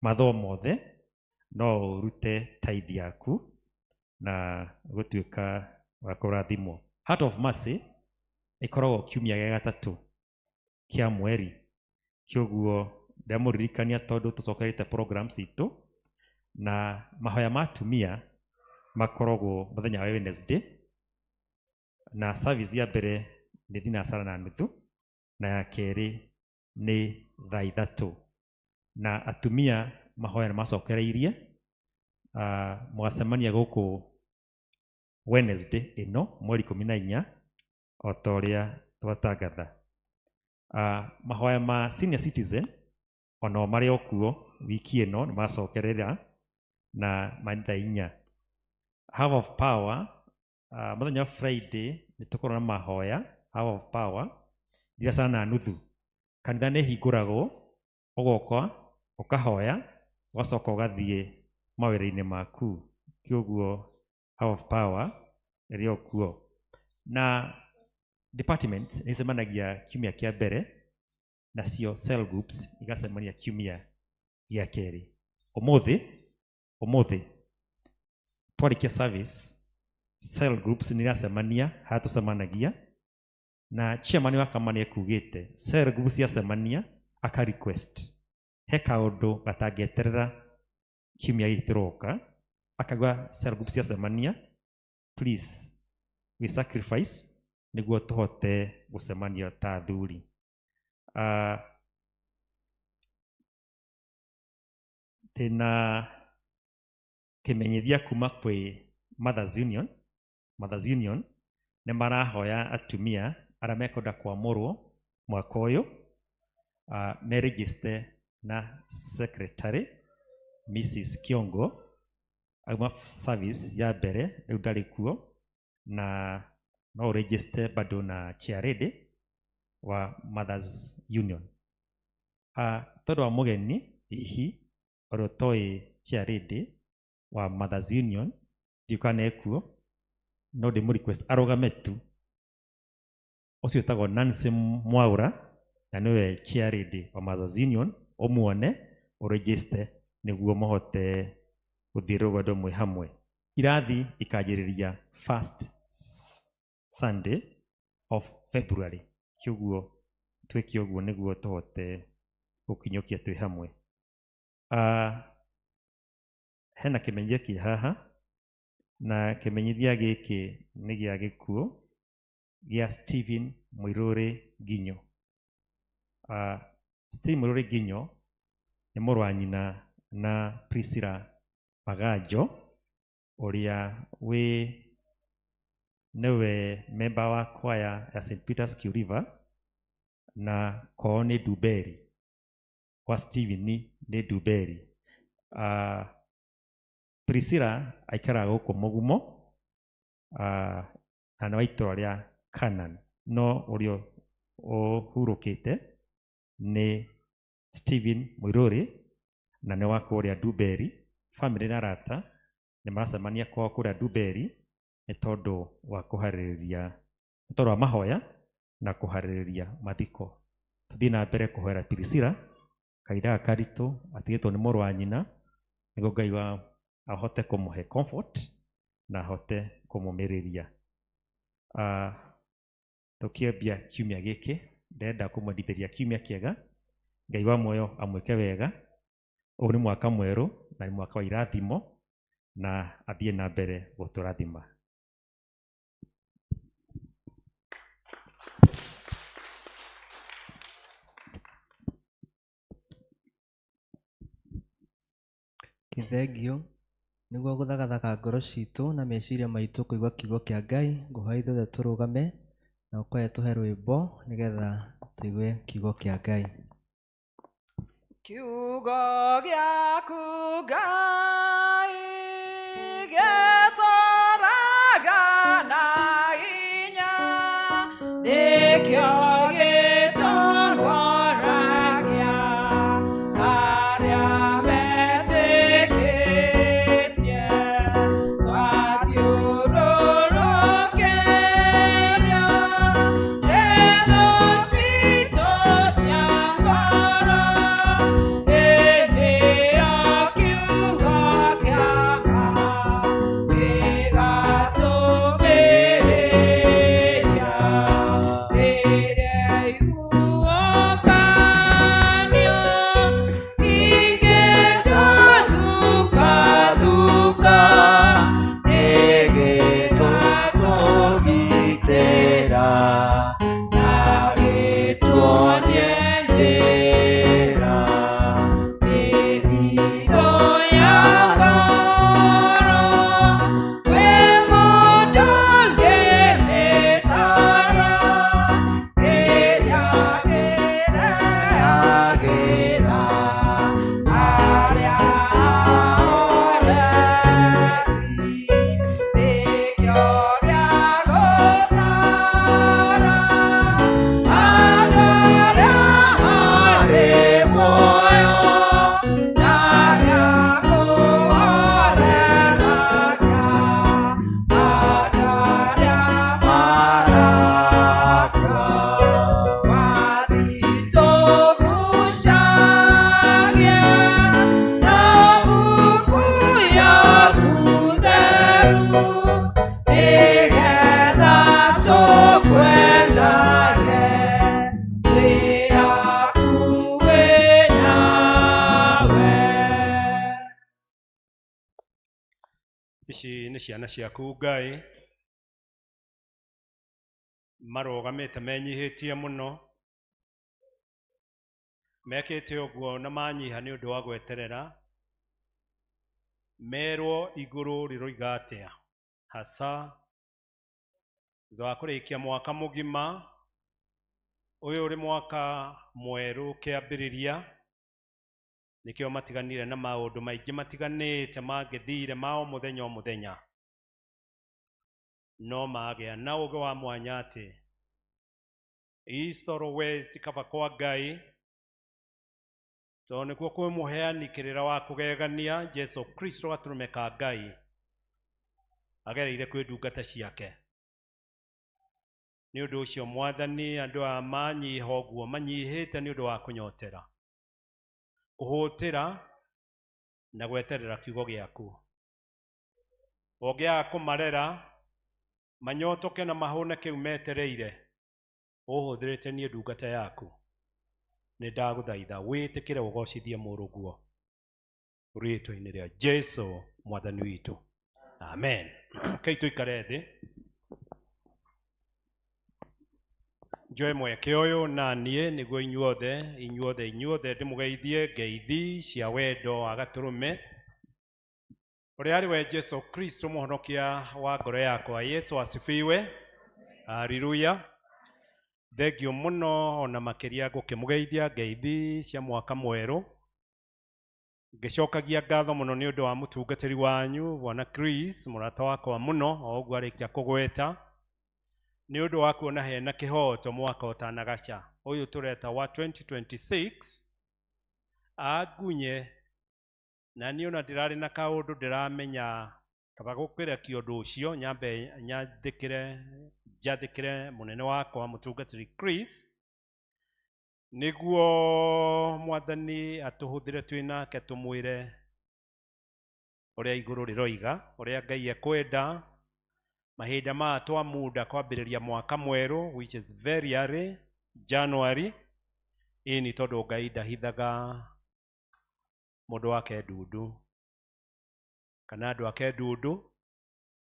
[SPEAKER 16] mathaa mothe no ũrute tithe yaku na gũtuĩka wa kũrathimwo. Heart of Mercy ĩkoragwo kiumia gĩa gatatũ kĩa mweri, kĩoguo ndamũririkania tondũ tũcokerete programs itũ, na mahoya ma atumia makoragwo mũthenya wa Wednesday, na service ya mbere nĩ thinacara na nuthu na ya kerĩ nĩ thaa 3. Na atumia mahoya nĩ macokereirie, mũgacemania gũkũ Wednesday ĩno mweri 14 o ta ũrĩa twatangatha. Mahoya ma senior citizen onao marĩ o kuo wiki ĩno nĩ macokerera na thaa 4. Hour of Power, mũthenya wa Friday nĩ tũkorwo na mahoya Hour of Power 9:30. Kanitha nĩ hingũragwo, ũgoka ũkahoya ũgacoka ũgathiĩ mawĩra-inĩ maku, kĩoguo Hour of Power ĩrĩ o kuo. Na department nĩ icemanagia kiumia kĩa mbere, nacio cell groups igacemania kiumia gĩa kerĩ. Ũmũthĩ twarĩkia service, cell groups nĩ iracemania harĩa tũcemanagia, na chairman wa kamani ekugĩte cell groups yacemania aka request he kaũndũ gatangĩeterera kiumia gĩkĩ kĩroka, akauga cell groups yacemania, please we sacrifice nĩguo tũhote gũcemania ta athuri. Tena kĩmenyithia kuma kwĩ Mothers Union. Mothers Union nĩ marahoya atumia arĩa mekwenda kwamũrwo mwaka ũyũ me register na secretary Mrs. Kiongo. Auma service ya mbere rĩu ndarĩ kuo, na no register bado na chairlady wa Mothers Union. Tondũ wa mũgeni hihi ũrĩa ũtoĩ chairlady wa Mothers Union ndiũkana ekuo, no ndĩmũ request arũgame tu. Ũcio ũtagwo Nancy Mwaura na nĩwe chairlady wa Mothers Union, ũmuone ũregister nĩguo mũhote gũthiĩ rũgendo mwĩ hamwe. Irathi ikanjĩrĩria first Sunday of February, Kĩoguo twĩke ũguo nĩguo tũhote gũkinyũkia twĩ hamwe. Hena kĩmenyithia kĩ haha, na kĩmenyithia gĩkĩ nĩ gĩa gĩkuũ gĩa Stephen Mũirũrĩ Nginyo. Stephen Mũirũrĩ Nginyo nĩ mũrũ wa nyina na Priscilla Paganjo, ũrĩa nĩwe member wa kwaya ya St. Peter's Kiuriva, na kwao nĩ Nduberi. Kwa Stephen nĩ Nduberi. Priscilla aikaraga gũkũ Mũgumo, na nĩ wa itũũra rĩa Canaan, no ũrĩa ũhurũkĩte nĩ Stephen Mũirũrĩ, na nĩ wa kũrĩa Nduberi. Family na arata nĩ maracemania kwao kũrĩa Nduberi nĩ tondũ wa kũharĩrĩria, nĩ tondũ wa mahoya na kũharĩrĩria mathiko. Tũthiĩ na mbere kũhoera Priscilla kahinda gaka karitũ atigĩtwo nĩ mũrũ wa nyina, nĩguo Ngai ahote kũmũhe comfort na ahote kũmũmĩrĩria. Tũkĩambia kiumia gĩkĩ, ndĩrenda kũmwendithĩria kiumia kĩega. Ngai wa muoyo amwĩke wega. Ũyũ nĩ mwaka mwerũ na nĩ mwaka wa irathimo, na athiĩ na mbere gũtũrathima.
[SPEAKER 1] Kĩthengio nĩguo gũthagathaka ngoro citũ na meciria maitũ kũigua kiugo kĩa Ngai. Ngũhoya ithuothe tũrũgame na ũkoye tũhe rwĩmbo nĩgetha tũigue kiugo kĩa Ngai.
[SPEAKER 9] Kiugo gĩaku Ngai gĩtũũraga na hinya, nĩkĩo gĩtongoragia arĩa metĩkĩtie. Twathiũrũrũkĩrio nĩ thũ citũ cia ngoro, hĩndĩ ĩyo kiugo kĩa ma gĩgatũmĩrĩria. Rĩrĩa iguokanio ingĩtathuka nĩgĩtũtũgitĩra na gĩtuonie njĩra. Mĩthiithũ ya ngoro kwĩ mũndũ ngĩmĩtara, ĩrĩa ĩrehagĩra arĩa ahoreri. Nĩkĩo gĩa gũtaara andũ arĩa marĩ muoyo, na gĩa kũhoreragia andũ arĩa marakua. Wathiĩ tũgucagie na mbuku yaku theru, nĩgetha tũkwendage twĩ hakuhĩ nawe.
[SPEAKER 10] Ici nĩ ciana ciaku Ngai, marũgamĩte menyihĩtie mũno, mekĩte ũguo na manyiha nĩ ũndũ wa gweterera merwo igũrũ rĩroiga atĩa. Hasa thutha wa kũrĩkia mwaka mũgima, ũyũ ũrĩ mwaka mwerũ kĩambĩrĩria, nĩkĩo matiganire na maũndũ maingĩ matiganĩte mangĩthire ma o mũthenya o mũthenya, no magĩa na ũũgĩ wa mwanya atĩ East or West kaba kwa Ngai, tondũ nĩkuo kwĩ mũheani kĩrĩra wa kũgegania Jesu Kristo gatũrũme ka Ngai agereire kwĩ ndungata ciake. Nĩ ũndũ ũcio Mwathani, andũ aya manyiha ũguo manyihĩte nĩ ũndũ wa kũnyotera, kũhũtĩra na gweterera kiugo gĩaku. Ũngĩaga kũmarera manyotoke na mahũne kĩu metereire, ũhũthĩrĩte niĩ ndungata yaku, nĩ ndagũthaitha wĩtĩkĩre ũgocithie mũrũguo rĩĩtwa-inĩ rĩa Jesu mwathani witũ, amen. Kei tũikare thĩ njoe mweke ũyũ na niĩ nĩguo inyuothe ndĩmũgeithie ngeithi cia wendo wa Gatũrũme ũrĩa arĩ we Jesu Kristo mũhonokia wa ngoro yakwa. Yesu asifiwe, haleluya. Thengio mũno ona makĩria ngũkĩmũgeithia ngeithi cia mwaka mwerũ, ngĩcokagia ngatho mũno nĩ ũndũ wa mũtungatĩri wanyu Bwana Chris, mũrata wakwa mũno o ũguo arĩkia kũgweta, nĩ ũndũ wa kuona hena kĩhoto mwaka ũtanagaca ũyũ tũreta wa 2026 agunye. Na niĩ ona ndĩrarĩ na kaũndũ ndĩramenya kaba gũkĩra kĩũndũ ũcio, nyambe njathĩkĩre mũnene wakwa mũtungatĩri Chris nĩguo mwathani atũhũthĩre twĩ nake tũmwĩre ũrĩa igũrũ rĩroiga, ũrĩa Ngai ekwenda mahinda maya twamunda kwambĩrĩria mwaka mwerũ, which is very early January. Ĩĩ nĩ tondũ Ngai ndahithaga mũndũ wake ndundu kana andũ ake ndundu.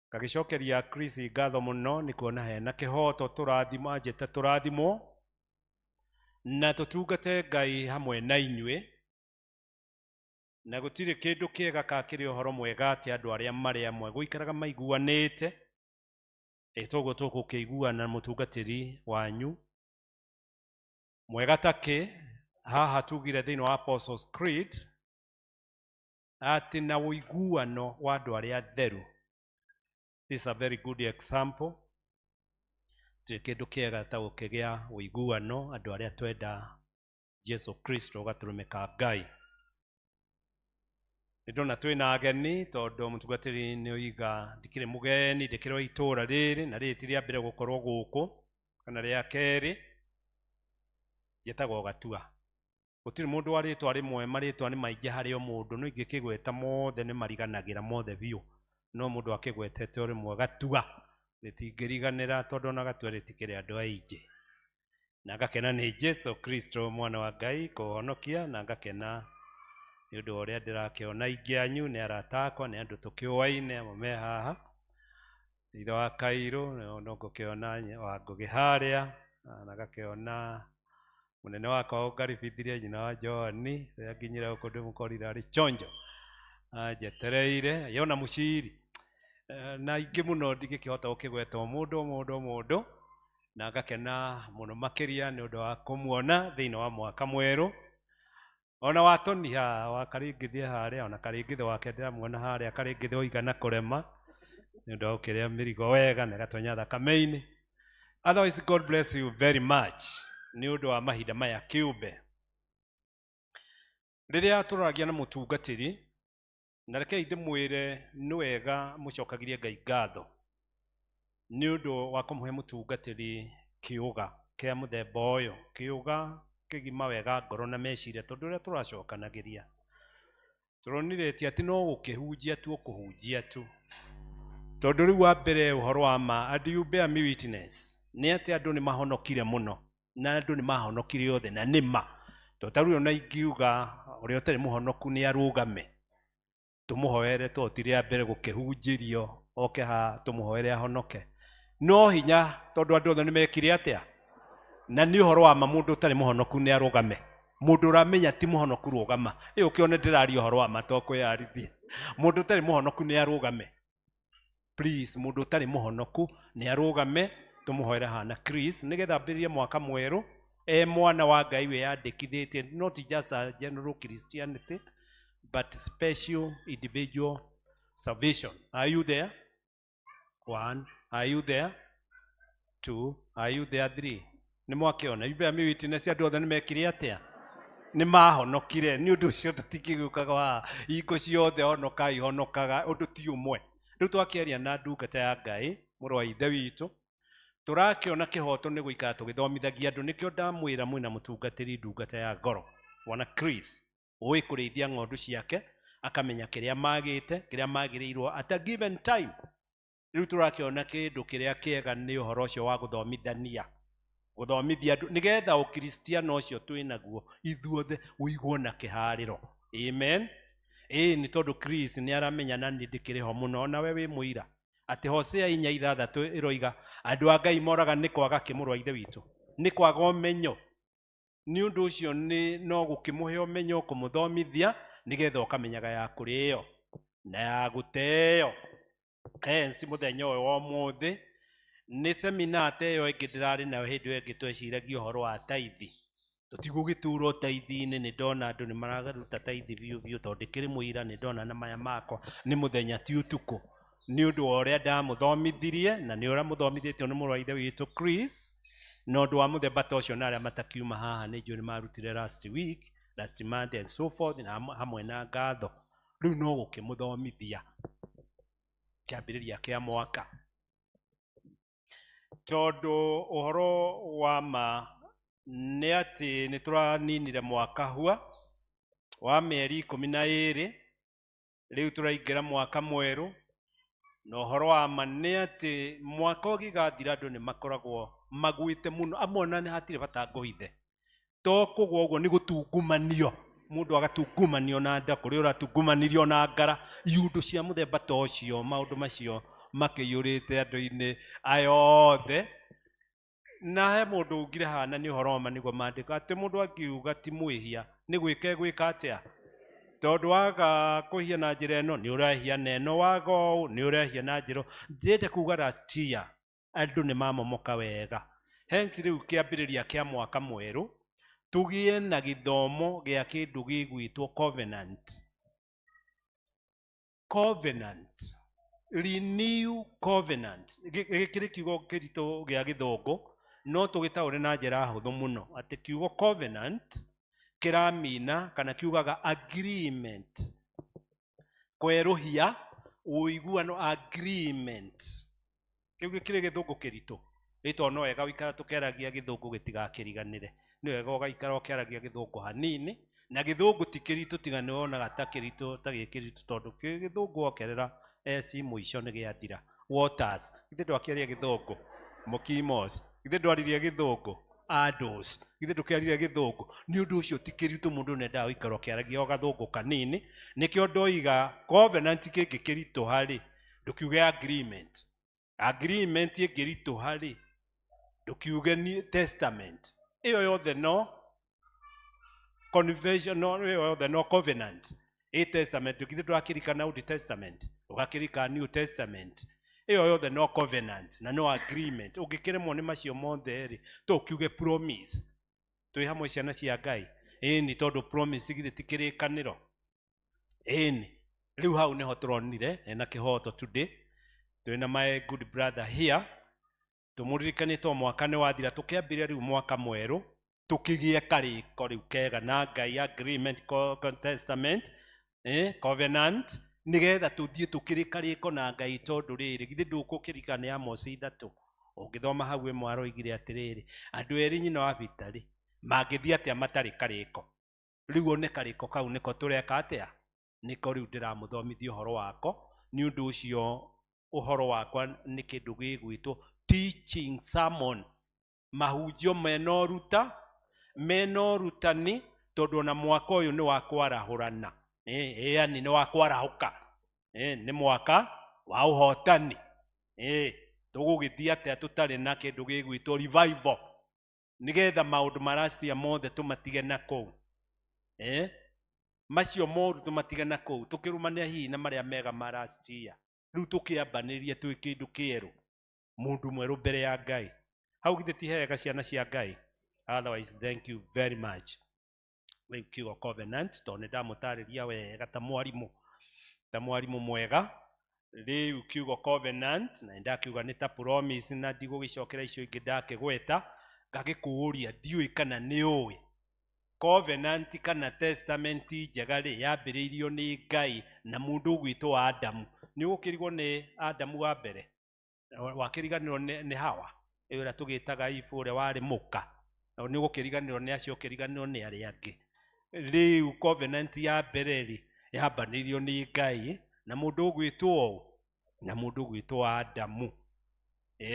[SPEAKER 10] Ngagĩcokeria Chris ngatho mũno nĩ kuona hena kĩhoto tũrathimo, anjĩte tũrathimwo na tũtungate Ngai hamwe na inyuĩ, na gũtirĩ kĩndũ kĩega ka kĩrĩ ũhoro mwega atĩ andũ arĩa marĩ amwe gũikaraga maiguanĩte. Toguo tũgũkĩiguana mũtungatĩri wanyu mwega takĩ haha tugire thĩinĩ wa Apostles Creed atĩ na ũiguano wa andũ arĩa atheru. This is a very good example. Kĩndũ kĩega ta gũkĩgĩa ũiguano andũ arĩa twenda Jesu Kristo Gatũrũme ka Ngai. Nĩndona twĩna ageni tondũ mũtungatĩri nĩ oiga ndikĩrĩ mũgeni, ndĩkĩrĩ wa itũũra rĩrĩ, na rĩrĩ ti rĩa mbere gũkorwo gũkũ kana rĩa kerĩ. Njĩtagwo Gatua. Gũtirĩ mũndũ wa rĩtwa rĩmwe, marĩtwa nĩ maingĩ harĩ o mũndũ, no ingĩkĩgweta mothe nĩ mariganagĩra mothe biũ, no mũndũ akĩgwetete o rĩmwe Gatua rĩtingĩriganĩra tondũ ona Gatua rĩtikĩrĩ andũ aingĩ. Na ngakena nĩ Jesu Kristo mwana wa Ngai kũhonokia, na ngakena nĩ ũndũ ũrĩa ndĩrakĩona aingĩ anyu nĩ arata akwa, nĩ andũ tũkĩũaine amwe me haha, ithe wa Kairũ, no ngũkĩona wa Ngũgĩ harĩa, na ngakĩona mũnene wakwa ũngaribithirie nyina wa Johani rĩrĩa nginyire gũkũ ndĩmũkorire arĩ chonjo anjetereire, yona mũciri na ingĩ mũno ndingĩkĩhota gũkĩgweta mũndũ, na ngakena mũno makĩria nĩ ũndũ wa kũmuona thĩinĩ wa mwaka mwerũ. Ona watoniha wa Karingithia harĩa, ona Karingithia wake ndĩramuona harĩa, Karingithia oigana kũrema nĩ ũndũ wa gũkĩrĩa mĩrigo wega na gatonya thakame-inĩ. Otherwise, God bless you very much nĩ ũndũ wa mahinda maya kĩũmbe. Rĩrĩa tũroragia na mũtungatĩri, na rekei ndĩmwĩre nĩ wega mũcokagirie Ngai ngatho nĩ ũndũ wa kũmũhe mũtungatĩri kĩũga kĩa mũthemba ũyũ, kĩũga kĩgima wega ngoro na meciria, tondũ ũrĩa tũracokanagĩria tũronirĩtie atĩ no gũkĩhunjia tu ũkũhunjia tu, tondũ rĩu wa mbere ũhoro wa ma, and you bear me witness, nĩ atĩ andũ nĩ mahonokire mũno na andũ nĩ mahonokire othe na nĩma. Tondũ rĩu ona ingiuga ũrĩa ũtarĩ mũhonoku nĩ arũgame tũmũhoere, to ti rĩa mbere gũkĩhunjĩrio, oke ha tũmũhoere ahonoke. No hinya tondũ andũ othe nĩ mekire atĩa, na nĩ ũhoro wa ma, mũndũ ũtarĩ mũhonoku nĩ arũgame. Mũndũ ũramenya ti mũhonoku rũgama. Ĩyo ũkĩone ndĩraria ũhoro wa ma to kwĩyarithia. Mũndũ ũtarĩ mũhonoku nĩ arũgame. Please, mũndũ ũtarĩ mũhonoku nĩ arũgame, tũmũhoere hana Chris nĩgetha ambĩrĩrie mwaka mwerũ mwana wa Ngai wĩyandĩkithĩtie, not just a general Christianity but special individual salvation. Are you there? 1. Are you there? 2. Are you there? 3. Nĩ mwakĩona, you bear me witness, andũ othe nĩ mekire atĩa, nĩ mahonokire. Nĩ ũndũ ũcio tũtikĩgĩũkaga wa hingo ciothe honokai honokaga, ũndũ ti ũmwe. Rĩu twakĩaria na ndungata ya Ngai, mũrũ wa ithe witũ, tũrakĩona kĩhoto nĩ gũikara tũgĩthomithagia andũ. Nĩkĩo ndamwĩra mwĩna mũtungatĩri ndungata ya ngoro, Bwana Chris, ũĩ kũrĩithia ng'ondu ciake, akamenya kĩrĩa magĩte, kĩrĩa magĩrĩirwo at a given time. Rĩu tũrakĩona kĩndũ kĩrĩa kĩega nĩ ũhoro ũcio wa gũthomithania. guthomithia andu nigetha ukristiano ucio twinaguo ithuothe uiguo na kihariro. Amen. Ni tondu Chris ni aramenya na ni ndikiriho muno na we wi muira ati Hosea 4:6 iroiga andu a Ngai moraga ni kwaga kimurwa ithe witu, ni kwaga umenyo. Ni undu ucio ni no gukimuhe umenyo kumuthomithia nigetha ukamenyaga ya kurio na ya guteo. Hence muthenya uyu wa muthi ni seminar teyo ingi ndirari nayo hindi iyo ingi tweciragia uhoro wa taithi. Tutigugituro taithi-ini ni ndona andu ni maragaruta taithi biu tondu ndikiri muira ni ndona na maya makwa ni muthenya ti utuku ni undu wa uria ndamuthomithirie na ni uria muthomithitio ni murwa ithe witu Chris no ndu wa muthemba ta ucio na aria matakiuma haha ni njui ni marutire last week, last month and so forth na hamwe na ngatho. Riu no gukimuthomithia kiambiriria kia mwaka tondu uhoro wa ma ni ati ni turaninire mwaka hua wa mieri 12 riu turaingira mwaka mweru na uhoro wa ma ni ati mwaka ugigathira andu ni makoragwo maguite muno amwe ni hatire bata nguhithe to kugwo uguo ni gutungumanio mundu agatungumanio na nda kuri uratungumanirio na ngara iundu cia muthemba ta ucio maundu macio makiyurite andu-ini ayothe. Na he mundu ungire hana ni uhoro ma niguo mandika ati mundu angiuga ti mwihia ni gwika gwika atia tondu waga kuhia na njira ino ni urahia neno wago ni urahia na njira ndende kuga last year andu ni mamomoka wega. Hence riu kiambiriria kia mwaka mweru tugie na githomo gia kindu gigwitwo covenant. Covenant, renew covenant. Gikiri kiugo kirito gia githungu no tugitaure na njira huthu muno ati kiugo covenant kiramina kana kiugaga agreement, kweruhia uiguano, agreement. Kiu gikiri githungu kirito ito no wega wikara tukeragia githungu gitigakiriganire, ni wega ugaikara ukeragia githungu hanini na githungu tikirito tigane wonaga ta kirito ta gikirito tondu githungu okerera eci muico ni giathira. Waters ithe ndwakiaria githungu, mukimos ithe ndwaririe githungu, ados ithe ndukiaririe githungu. Ni undu ucio tikirito mundu nenda wikara ukeragia gathungu kanini. Nikio ndoiga covenant kingi kirito hari ndukiuge agreement. Agreement ingirito hari ndukiuge ni testament. Iyo yothe no convention no iyo yothe no covenant. A testament tukithe twakirikana Old Testament ugakirika New Testament. Iyo yothe no covenant na no agreement. Ugikiremwo ni macio mothe ri tukiuge promise. Twi hamwe ciana cia Ngai ni tondu promise githe tikirikaniro. Riu hau niho turonire na kihoto today twina my good brother here tumuririkanitwo mwaka ni wathira tukiambiria riu mwaka mweru tukigie kariko riu kega na Ngai, agreement, testament, covenant, nigetha tuthie tukirikariko na Ngai tondu riri githe ndukukirikana ya Mose 3 ungithoma hau imwe aroigire atiriri andu eri nyina wa Vitali mangithia atia matari kariko. Riu one kariko kau niko tureka atia niko riu ndiramuthomithia uhoro wako. Ni undu ucio uhoro wakwa ni kindu gigwitwo teaching sermon, mahunjio menorutani tondu na mwaka uyu ni wa kwarahurana. Yani ni wa kwarahuka, ni mwaka wa uhotani. Tugugithia atia tutari na kindu gigwitwo revival nigetha maundu marastia mothe tumatige na kou. Macio moru tumatige na kou tukirumania hihi na maria mega marastia. Riu tukiambaniria twi kindu kieru, mundu mweru mbere ya Ngai. Hau githe ti hega ciana cia Ngai? Otherwise thank you very much. Riu kiugo covenant tondu ndamutariria wega ta mwarimu mwega. Riu kiugo covenant na ndakiuga ni ta promise na ndigugicokera icio ingi ndakigweta ngagikuuria ndiui kana ni uwi covenant kana testament njega ri yambiriirio ni Ngai na mundu gwitwo Adamu. Ni ugukirigwo ni Adamu wa mbere wakiriganirwo ni Hawa ira tugitaga Ifu uria wari muka. Ni ugukiriganirwo ni acio kiriganirwo ni aria angi. Riu covenant ya mbere ri yambanirio ni Ngai na mundu gwitwo Adamu.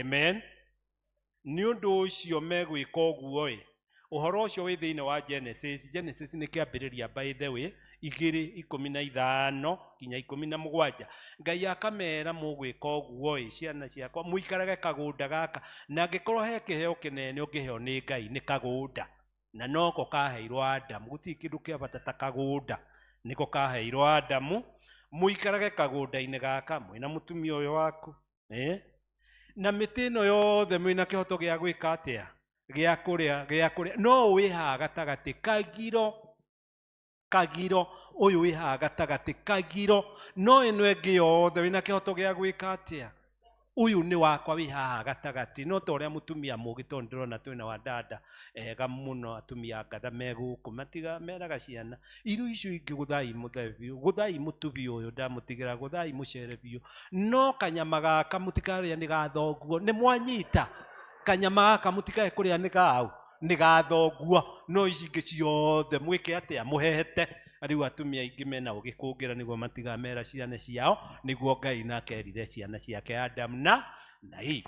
[SPEAKER 10] Amen. nĩ ũndũ ũcio megwĩka ũguo ĩ ũhoro ũcio wĩ thĩinĩ wa Genesis nĩ kĩambĩrĩria by the way 2:15 nginya 17. Ngai akamera mũgwĩka ũguo ĩ ciana ciakwa mũikarage kagũnda gaka na angĩkorwo he kĩheo kĩnene ũngĩheo nĩ Ngai nĩ kagũnda na noko kaheirwo Adamu gũtirĩ kĩndũ kĩa bata ta kagũnda nĩko kaheirwo Adamu mũikarage kagũnda-inĩ gaka mwĩna mũtumia ũyũ waku na mĩtĩ ĩno yothe mwĩna kĩhoto gĩa gwĩka atĩa gĩa kũrĩa no wĩ haha gatagatĩ kagiro ũyũ wĩ haha gatagatĩ kagiro no ĩno ĩngĩ yothe wĩna kĩhoto gĩa gwĩka atĩa ũyũ nĩ wakwa wĩ haha gatagatĩ no ta ũrĩa mũtumia mũgĩ tondũ ndĩrona twĩna wa dada ega mũno atumia ngatha megũkũ matiga meraga ciana irio icio ingĩ gũthai mũthebiũ gũthai mũtubi ũyũ ndamũtigĩra gũthai mũcere biũ no kanyama gaka mũtikarĩa nĩ gathonguo nĩ mwanyita kanyama gaka mũtikae kũrĩa nĩ gaũ nĩ gathonguo no ici ingĩ ciothe mwĩke atĩa mũhehete rĩu atumia aingĩ mena ũgĩkũngĩra nĩguo matigamera ciana ciao nĩguo Ngai nake erire ciana ciake Adamu na Eve.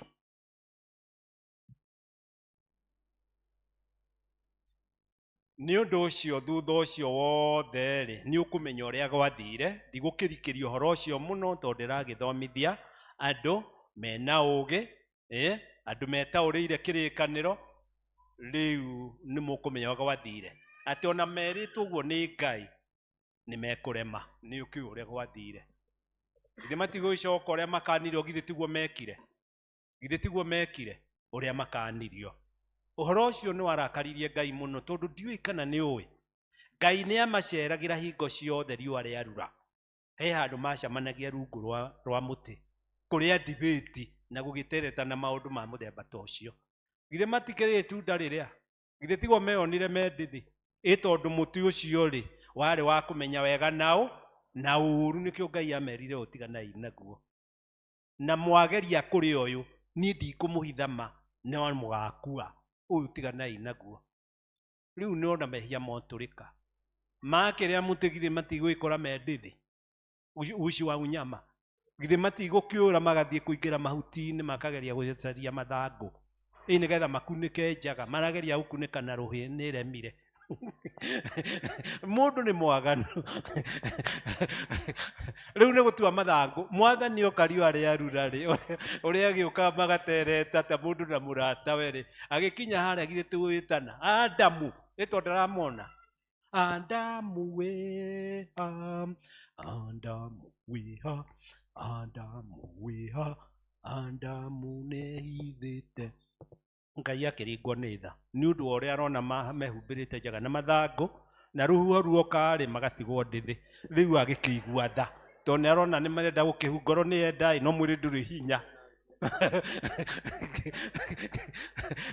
[SPEAKER 10] Nĩ ũndũ ũcio thutha ũcio wothe rĩ nĩ ũkũmenya ũrĩa gwathire ndigũkĩrikĩria ũhoro ũcio mũno tondũ ndĩragĩthomithia andũ mena ũgĩ andũ metaũrĩire kĩrĩkanĩro rĩu nĩ mũkũmenya gwathire atĩ ona merĩtwo ũguo nĩ Ngai nĩ mekũrema nĩ ũkĩũĩ ũrĩa gwathire githĩ matigũgĩcoka ũrĩa makanirio githĩ tiguo mekire ũrĩa makanirio ũhoro ũcio nĩ warakaririe Ngai mũno tondũ ndiũĩ kana nĩ ũĩ Ngai nĩ amaceragĩra hingo ciothe riũa rĩarura he handũ macemanagia rungu rwa mũtĩ kũrĩa debate na gũgĩtereta na maũndũ ma mũthemba ta ũcio githĩ matikĩrĩ tunda rĩrĩa githĩ tiguo meyonire mendithi tondũ mũtĩ ũcio rĩ warĩ wa kũmenya wega na ũũru nĩkĩo Ngai amerire ũtiganai naguo na mwageria kũrĩ ũyũ niĩ ndikũmũhithama no mũgakua ũyũ tiganai naguo rĩu nĩona mehia motũrĩka makĩrĩa mũtĩ githĩ matigwĩkora mendithi uci wa unyama githĩ matigũkĩũra magathiĩ kũingĩra mahuti-inĩ makageria gũcaria mathangũ nĩgetha makunĩke njaga marageria gũkunĩka na rũhĩ nĩ remire mũndũ nĩ mwaganu rĩu nĩ gũtua mathangũ mwathani oka riũa rĩarura rĩ ũrĩa agĩũka magatereta ta mũndũ na mũrata we agĩkinya harĩa githĩ tũgwĩtana Adamu ĩtwo ndaramona Adamu we Adamu wĩha Adamu wĩha Adamu nĩhithĩte Ngai akĩringwo nĩ tha nĩ ũndũ wa ũrĩa arona mehumbĩrĩte njaga na mathangũ na rũhuho ruoka rĩ magatigwo ndĩthĩ rĩu agĩkĩigua tha tondũ nĩ arona nĩ marenda gũkĩhungorwo nĩ enda no mwĩrĩ ndũrĩ hinya.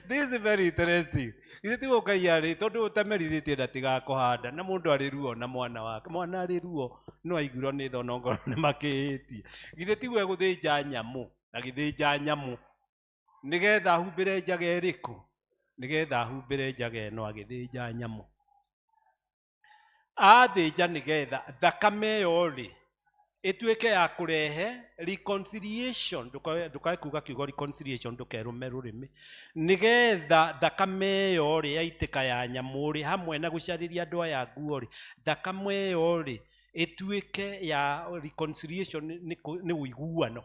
[SPEAKER 10] This is very interesting. Ithe ti Ngai arĩ tondũ ũtamerithĩtie ndatigakũhanda na mũndũ arĩ ruo na mwana wake mwana arĩ ruo no aiguirwo nĩ tha no ngoro nĩ makĩhĩtie githĩ tiguo egũthĩnja nyamũ na gĩthĩnja nyamũ nĩgetha ahumbĩre njaga ĩrĩkũ nĩgetha ahumbĩre njaga ĩno agĩthĩnja nyamũ athĩnja nĩgetha thakame ĩyo rĩ ĩtuĩke ya kũrehe reconciliation ndũkae kuga kiugo reconciliation ndũkerũme rũrĩmĩ nĩgetha thakame ĩyo rĩ yaitĩka ya nyamũ rĩ hamwe na gũcarĩria andũ aya nguo rĩ thakame ĩyo rĩ ĩtuĩke ya reconciliation nĩ ũiguano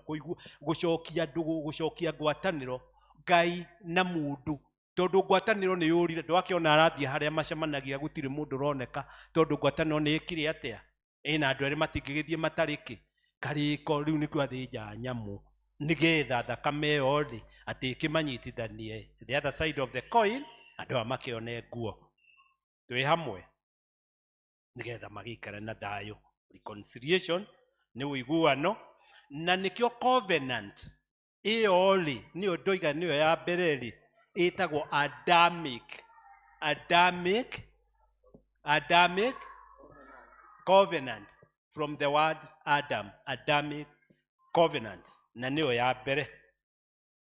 [SPEAKER 10] gũcokia andũ gũcokia ngwatanĩro Ngai na mũndũ tondũ ngwatanĩro nĩ yũrire ndwakĩona arathiĩ harĩa macemanagia gũtirĩ mũndũ ũroneka tondũ ngwatanĩro nĩ ĩkire atĩa ĩna andũ erĩ matingĩgĩthiĩ matarĩkĩ karĩko rĩu nĩkuo athĩnja nyamũ nĩgetha thakame ĩyo rĩ atĩ ĩkĩmanyitithanie the other side of the coin andũ aya makĩone nguo twĩ hamwe nĩgetha magĩikare na thayũ reconciliation nĩ ũiguano na nĩkĩo covenant ĩyo rĩ nĩyo ndoiga nĩyo ya mbere rĩ ĩtagwo Adamic covenant from the word Adam Adamic covenant na nĩyo ya mbere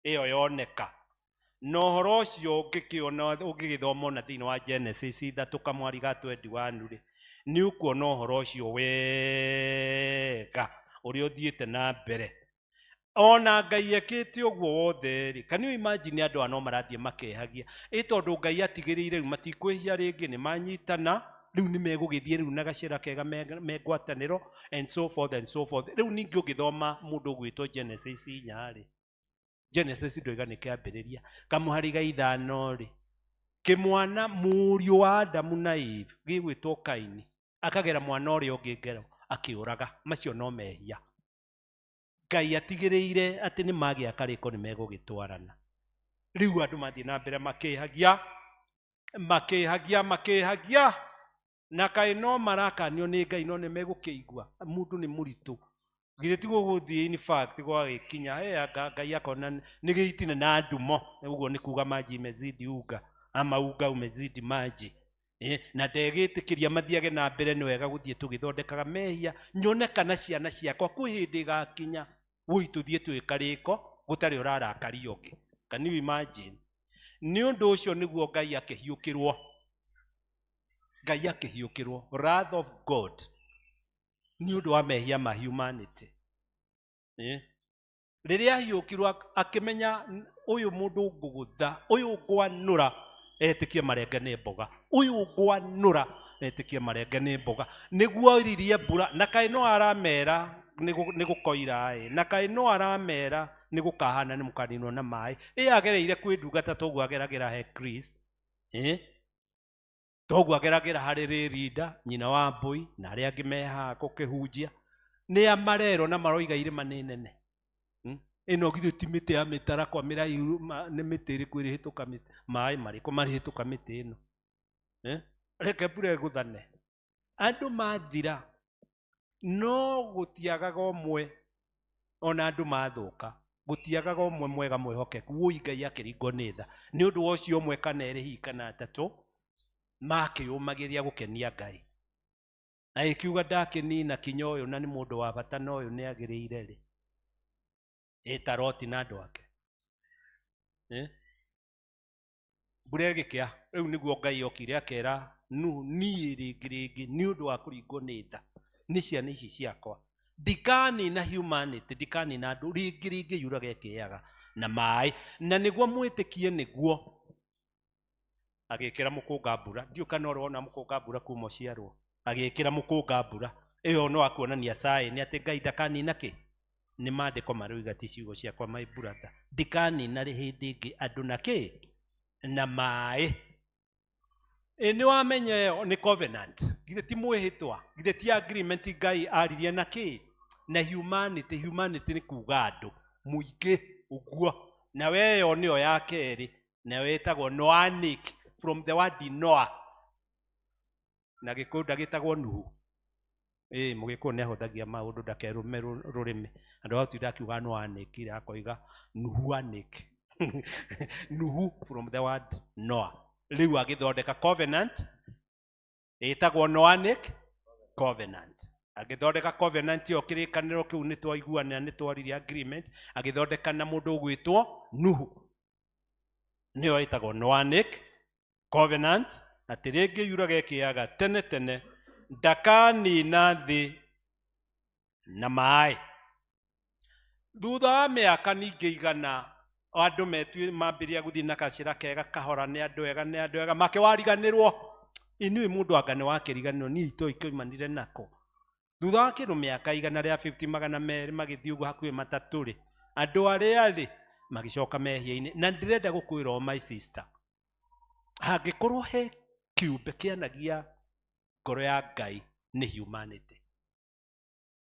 [SPEAKER 10] ĩyo yoneka no ũhoro ũcio ũngĩgĩthoma na thĩinĩ wa Genesis 3:21 rĩ nĩ ũkuona ũhoro ũcio wega ũrĩa ũthiĩte na mbere ona Ngai ekĩte ũguo wothe rĩ, can you imagine andũ ano marathiĩ makehagia tondũ Ngai atigĩrĩire rĩu matikwĩhia rĩngĩ nĩ manyitana rĩu nĩ megũgĩthiĩ rĩu na gacĩra kega megwatanĩro and so forth and so forth. Rĩu ningĩ ũngĩthoma mũndũ ũgwĩtwo Genesis 4 rĩ, Genesis ndoiga nĩ kĩambĩrĩria kamũhari ga 5 rĩ, kĩmwana mũriũ wa Adamu na Eve gĩgwĩtwo Kaini akagera mwana ũrĩa ũngĩ ngero akĩũraga. Macio no mehia. Ngai atigĩrĩire atĩ nĩ magĩa karĩko nĩ megũgĩtwarana. Rĩu andũ mathiĩ na mbere makĩhagia na kaĩ no marakanio nĩ Ngai no nĩ megũkĩigua. Mũndũ nĩ mũritũ githĩ ti gũgũthiĩ in fact gwagĩkinya Ngai akona nĩ gĩitine na ndumo, ũguo nĩ kuga maji imezidi unga ama unga umezidi maji. Na ndegĩtĩkĩria mathiage na mbere nĩ wega gũthiĩ tũgĩthondekaga mehia nyone kana ciana ciakwa kwĩ hĩndĩ gakinya wũi tũthiĩ twĩkarĩko gũtarĩ ũrarakaria ũngĩ. Can you imagine? Nĩ ũndũ ũcio nĩguo Ngai akĩhiũkĩrwo wrath of God nĩ ũndũ wa mehia ma humanity. Rĩrĩa ahiũkirwo akĩmenya ũyũ mũndũ ngũgũtha, ũyũ ngwanũra etĩkie marenge nĩ mboga, ũyũ ngwanũra etĩkie marenge nĩ mboga, nĩguo oiririe mbura. Na kaĩ no aramera nĩ gũkoira na kaĩ no aramera nĩ gũkahana nĩ mũkaninwo na maĩ. Agereire kwĩndungata toguo ageragĩra he Chris, toguo ageragĩra harĩ Rĩrinda nyina wa Mbũi na arĩa angĩ mehaha gũkĩhunjia. Nĩ amarero na maroiga irĩma nĩ nene. Ĩno githĩ ti mĩtĩ ya mĩtarakwa mĩraihu nĩ mĩtĩ ĩrĩkũ ĩrĩhĩtũka maĩ marĩkũ marĩhĩtũka mĩtĩ ĩno? Reke mbura ĩgũthane. Andũ mathira no gũtiagaga ũmwe, ona andũ mathũka gũtiagaga ũmwe mwega mwĩhokeku wũi Ngai akĩringwo nĩ tha. Nĩ ũndũ wa ũcio ũmwe kana erĩ hihi kana atatũ makĩyũmagĩria gũkenia Ngai. Agĩkiuga ndakĩnina kinya ũyũ na nĩ mũndũ wa bata na ũyũ nĩ agĩrĩire rĩ, ta Loti na andũ ake. Mbura ĩgĩkĩa rĩu nĩguo Ngai okire akera Nuhu niĩ rĩngĩ nĩ ũndũ wa kũringwo nĩ tha nĩ ciana ici ciakwa ndikanina humanity, ndikanina andũ rĩngĩ yuraga ĩkĩaga na maĩ, na nĩguo mwĩtĩkie nĩguo agĩkĩra mũkũnga mbura. Ndiũ kana ũrona mũkũnga mbura kuma ũciarwo, agĩkĩra mũkũnga mbura. Ĩyo no akuonania nĩ atĩ Ngai ndakanina kĩ? Nĩ maandĩko maroiga ti ciugo ciakwa my brother. Ndikanina rĩ hĩndĩ ĩngĩ andũ na kĩ? Na maĩ. Nĩ wamenya ĩyo nĩ covenant, githĩ ti mwĩhĩtwa, githĩ ti agreement Ngai aririe na kĩ? Na humanity. Humanity nĩ kuga andũ mũingĩ ũguo. Na we ĩyo nĩyo ya kerĩ nayo ĩtagwo Noanic from the word Noah, na Gĩkũyũ ndagĩtagwo Nuhu. Mũgĩkũyũ nĩ ahũthagia maũndũ ndakerũme rũrĩmĩ. Andũ ao tinda akiuga Noanic ira akoiga Nuhuanic. Nuhu from the word Noah. Rĩu agĩthondeka covenant ĩtagwo Noanic covenant. Agĩthondeka covenant ĩyo kĩrĩkanĩro kĩu nĩ twaiguana nĩ twaririe agreement. Agĩthondeka na mũndũ ũgwĩtwo Nuhu, nĩyo ĩtagwo Noanic covenant. Atĩ rĩngĩ yuraga ĩkĩaga tene ndakanina thĩ na maĩ. Thutha wa mĩaka ningĩ igana andũ mambĩrĩria gũthiĩ na gacĩra kega kahora, nĩ andũ ega makĩwariganĩrwo. Inyuĩ mũndũ anga nĩ wakĩriganĩrwo, niĩ itoĩ kĩoimanire nako. Thutha wa kĩndũ mĩaka igana rĩa 50 magana merĩ magĩthiĩ ũguo hakuhĩ matatũ rĩ, andũ arĩa rĩ magĩcoka mehia-inĩ. Na ndĩrenda gũkwĩra my sister, hangĩkorwo he kĩũmbe kĩanagia ngoro ya Ngai nĩ humanity.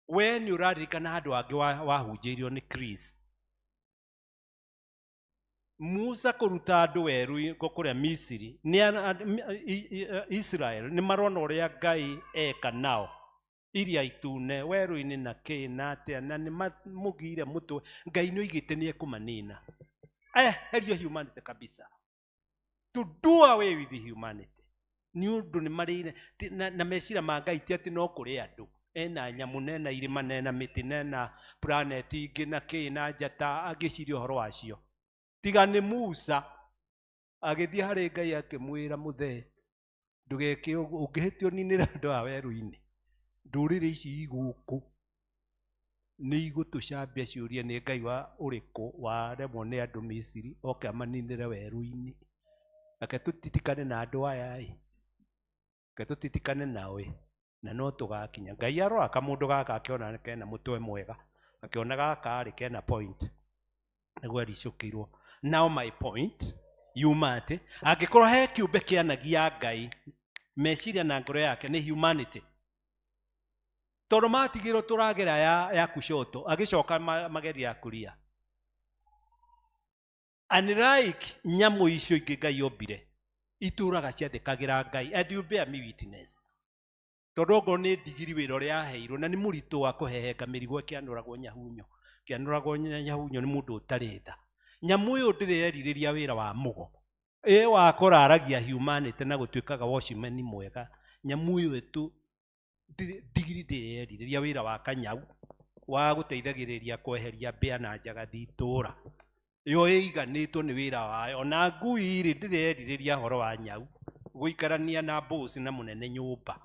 [SPEAKER 10] We nĩ ũraririkana andũ angĩ wahunjĩirio nĩ Chris, Musa kũruta andũ werũ kũrĩa Misiri, Israel nĩ marona ũrĩa Ngai eka nao iria itune werũ-inĩ na kĩ na atĩa, na nĩ mũgire mũtwe. Ngai nĩ oigĩte nĩ ekũmanina. Herio humanity kabisa, to do away with the humanity. Nĩ ũndũ nĩ marĩ na meciria ma Ngai ti atĩ no kũrĩ andũ, ena nyamũ, nena irĩma, nena mĩtĩ, nena planet ingĩ na kĩ na njata, agĩciria ũhoro wacio. Tiga nĩ Musa agĩthiĩ harĩ Ngai akĩmwĩra mũthee ndũgeke ũguo, ũngĩhĩtio ninĩra andũ a werũ-inĩ, ndũrĩrĩ ici igũkũ nĩ igũtũcambia ciũria nĩ Ngai wa ũrĩkũ waremwo nĩ andũ Misiri oke amaninĩre werũ-inĩ. Reke tũtitikane na andũ aya ĩ, reke tũtitikane nao ĩ, na no tũgakinya. Ngai arora kamũndũ gaka akĩona kena mũtwe mwega, akĩona gaka rĩ kena point, nĩguo aricũkĩirwo. Now my point yuma atĩ angĩkorwo he kĩũmbe kĩanagia Ngai, meciria na ngoro yake nĩ humanity. Tondũ matigĩrwo tũragera ya kushoto, agĩcoka mageria ya kulia. Unlike nyamũ icio ingĩ Ngai ombire, itũraga ciathĩkagĩra Ngai, and you bear me witness. Tondũ ngoro nĩ ndigiri wĩra ũrĩa yaheirwo, na nĩ mũritũ wa kũhehenga mĩrigo ĩkĩanũragwo nyahunyo. Kĩanũragwo nyahunyo nĩ mũndũ ũtarĩ tha. Nyamũ ĩyo ndĩrerirĩria wĩra wa mũgo, wa kũraragia humanity na gũtuĩkaga watchman mwega. Nyamũ ĩyo tu ndigiri ndĩrerirĩria wĩra wa kanyau wa gũteithagĩrĩria kweheria mbĩa na njagathi itũra. Yo ĩiganĩtwo nĩ wĩra wayo. Na ngui rĩ ndĩrerirĩria horo wa nyau gũikarania na boss na mũnene nyũmba.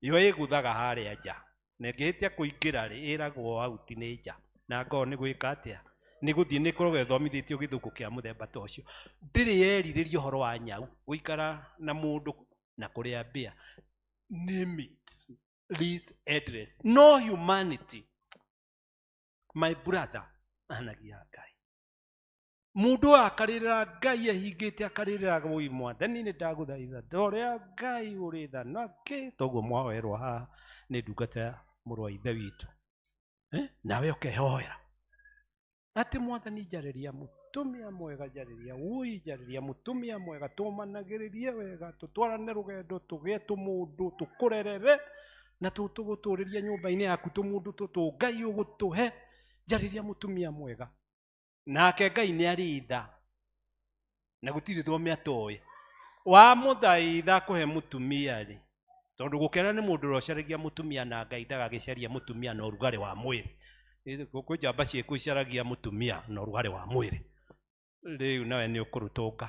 [SPEAKER 10] Yo ĩgũthaga harĩa nja, na ĩngĩhĩtia kũingĩra rĩ ĩragwo out nĩ nja. Na ngoo nĩ gwĩka atĩa? Nĩ gũthiĩ nĩ korwo gĩthomithĩtio gĩthũngũ kĩa mũthemba ta ũcio. Ndĩrĩ yerirĩria horo wa nyau gũikara na mũndũ na kũrĩa mbĩa. Name it, least address, no humanity. My brother anagia Ngai. Mũndũ akarĩrĩra Ngai ehingĩte akarĩrĩra gũi Mwathani nĩ ndagũthaitha ndorĩa Ngai ũrĩ tha nake. Toguo mwahoerwo haha nĩ ndungata ya mũrũ wa ithe witũ, nawe ũkehoera atĩ Mwathani njarĩria mũtumia mwega, njarĩria wui, njarĩria mũtumia mwega, tũmanagĩrĩrie wega, tũtwarane rũgendo, tũgĩe tũmũndũ, tũkũrerere na tũgũtũrĩria nyũmba-inĩ yaku tũmũndũ tũtũ Ngai ũgũtũhe. Njarĩria mũtumia mwega. Nake Ngai nĩ arĩ tha na gũtirĩ thome atoĩ. Wa mũthaitha kũhe mũtumia rĩ, tondũ gũkena nĩ mũndũ ũrocaragia mũtumia na Ngai ndagagĩcaria mũtumia na ũrugarĩ wa mwĩrĩ. Kwĩ njamba ciĩkwĩcaragia mũtumia na ũrugarĩ wa mwĩrĩ. Rĩu nawe nĩ ũkũrũtũnga.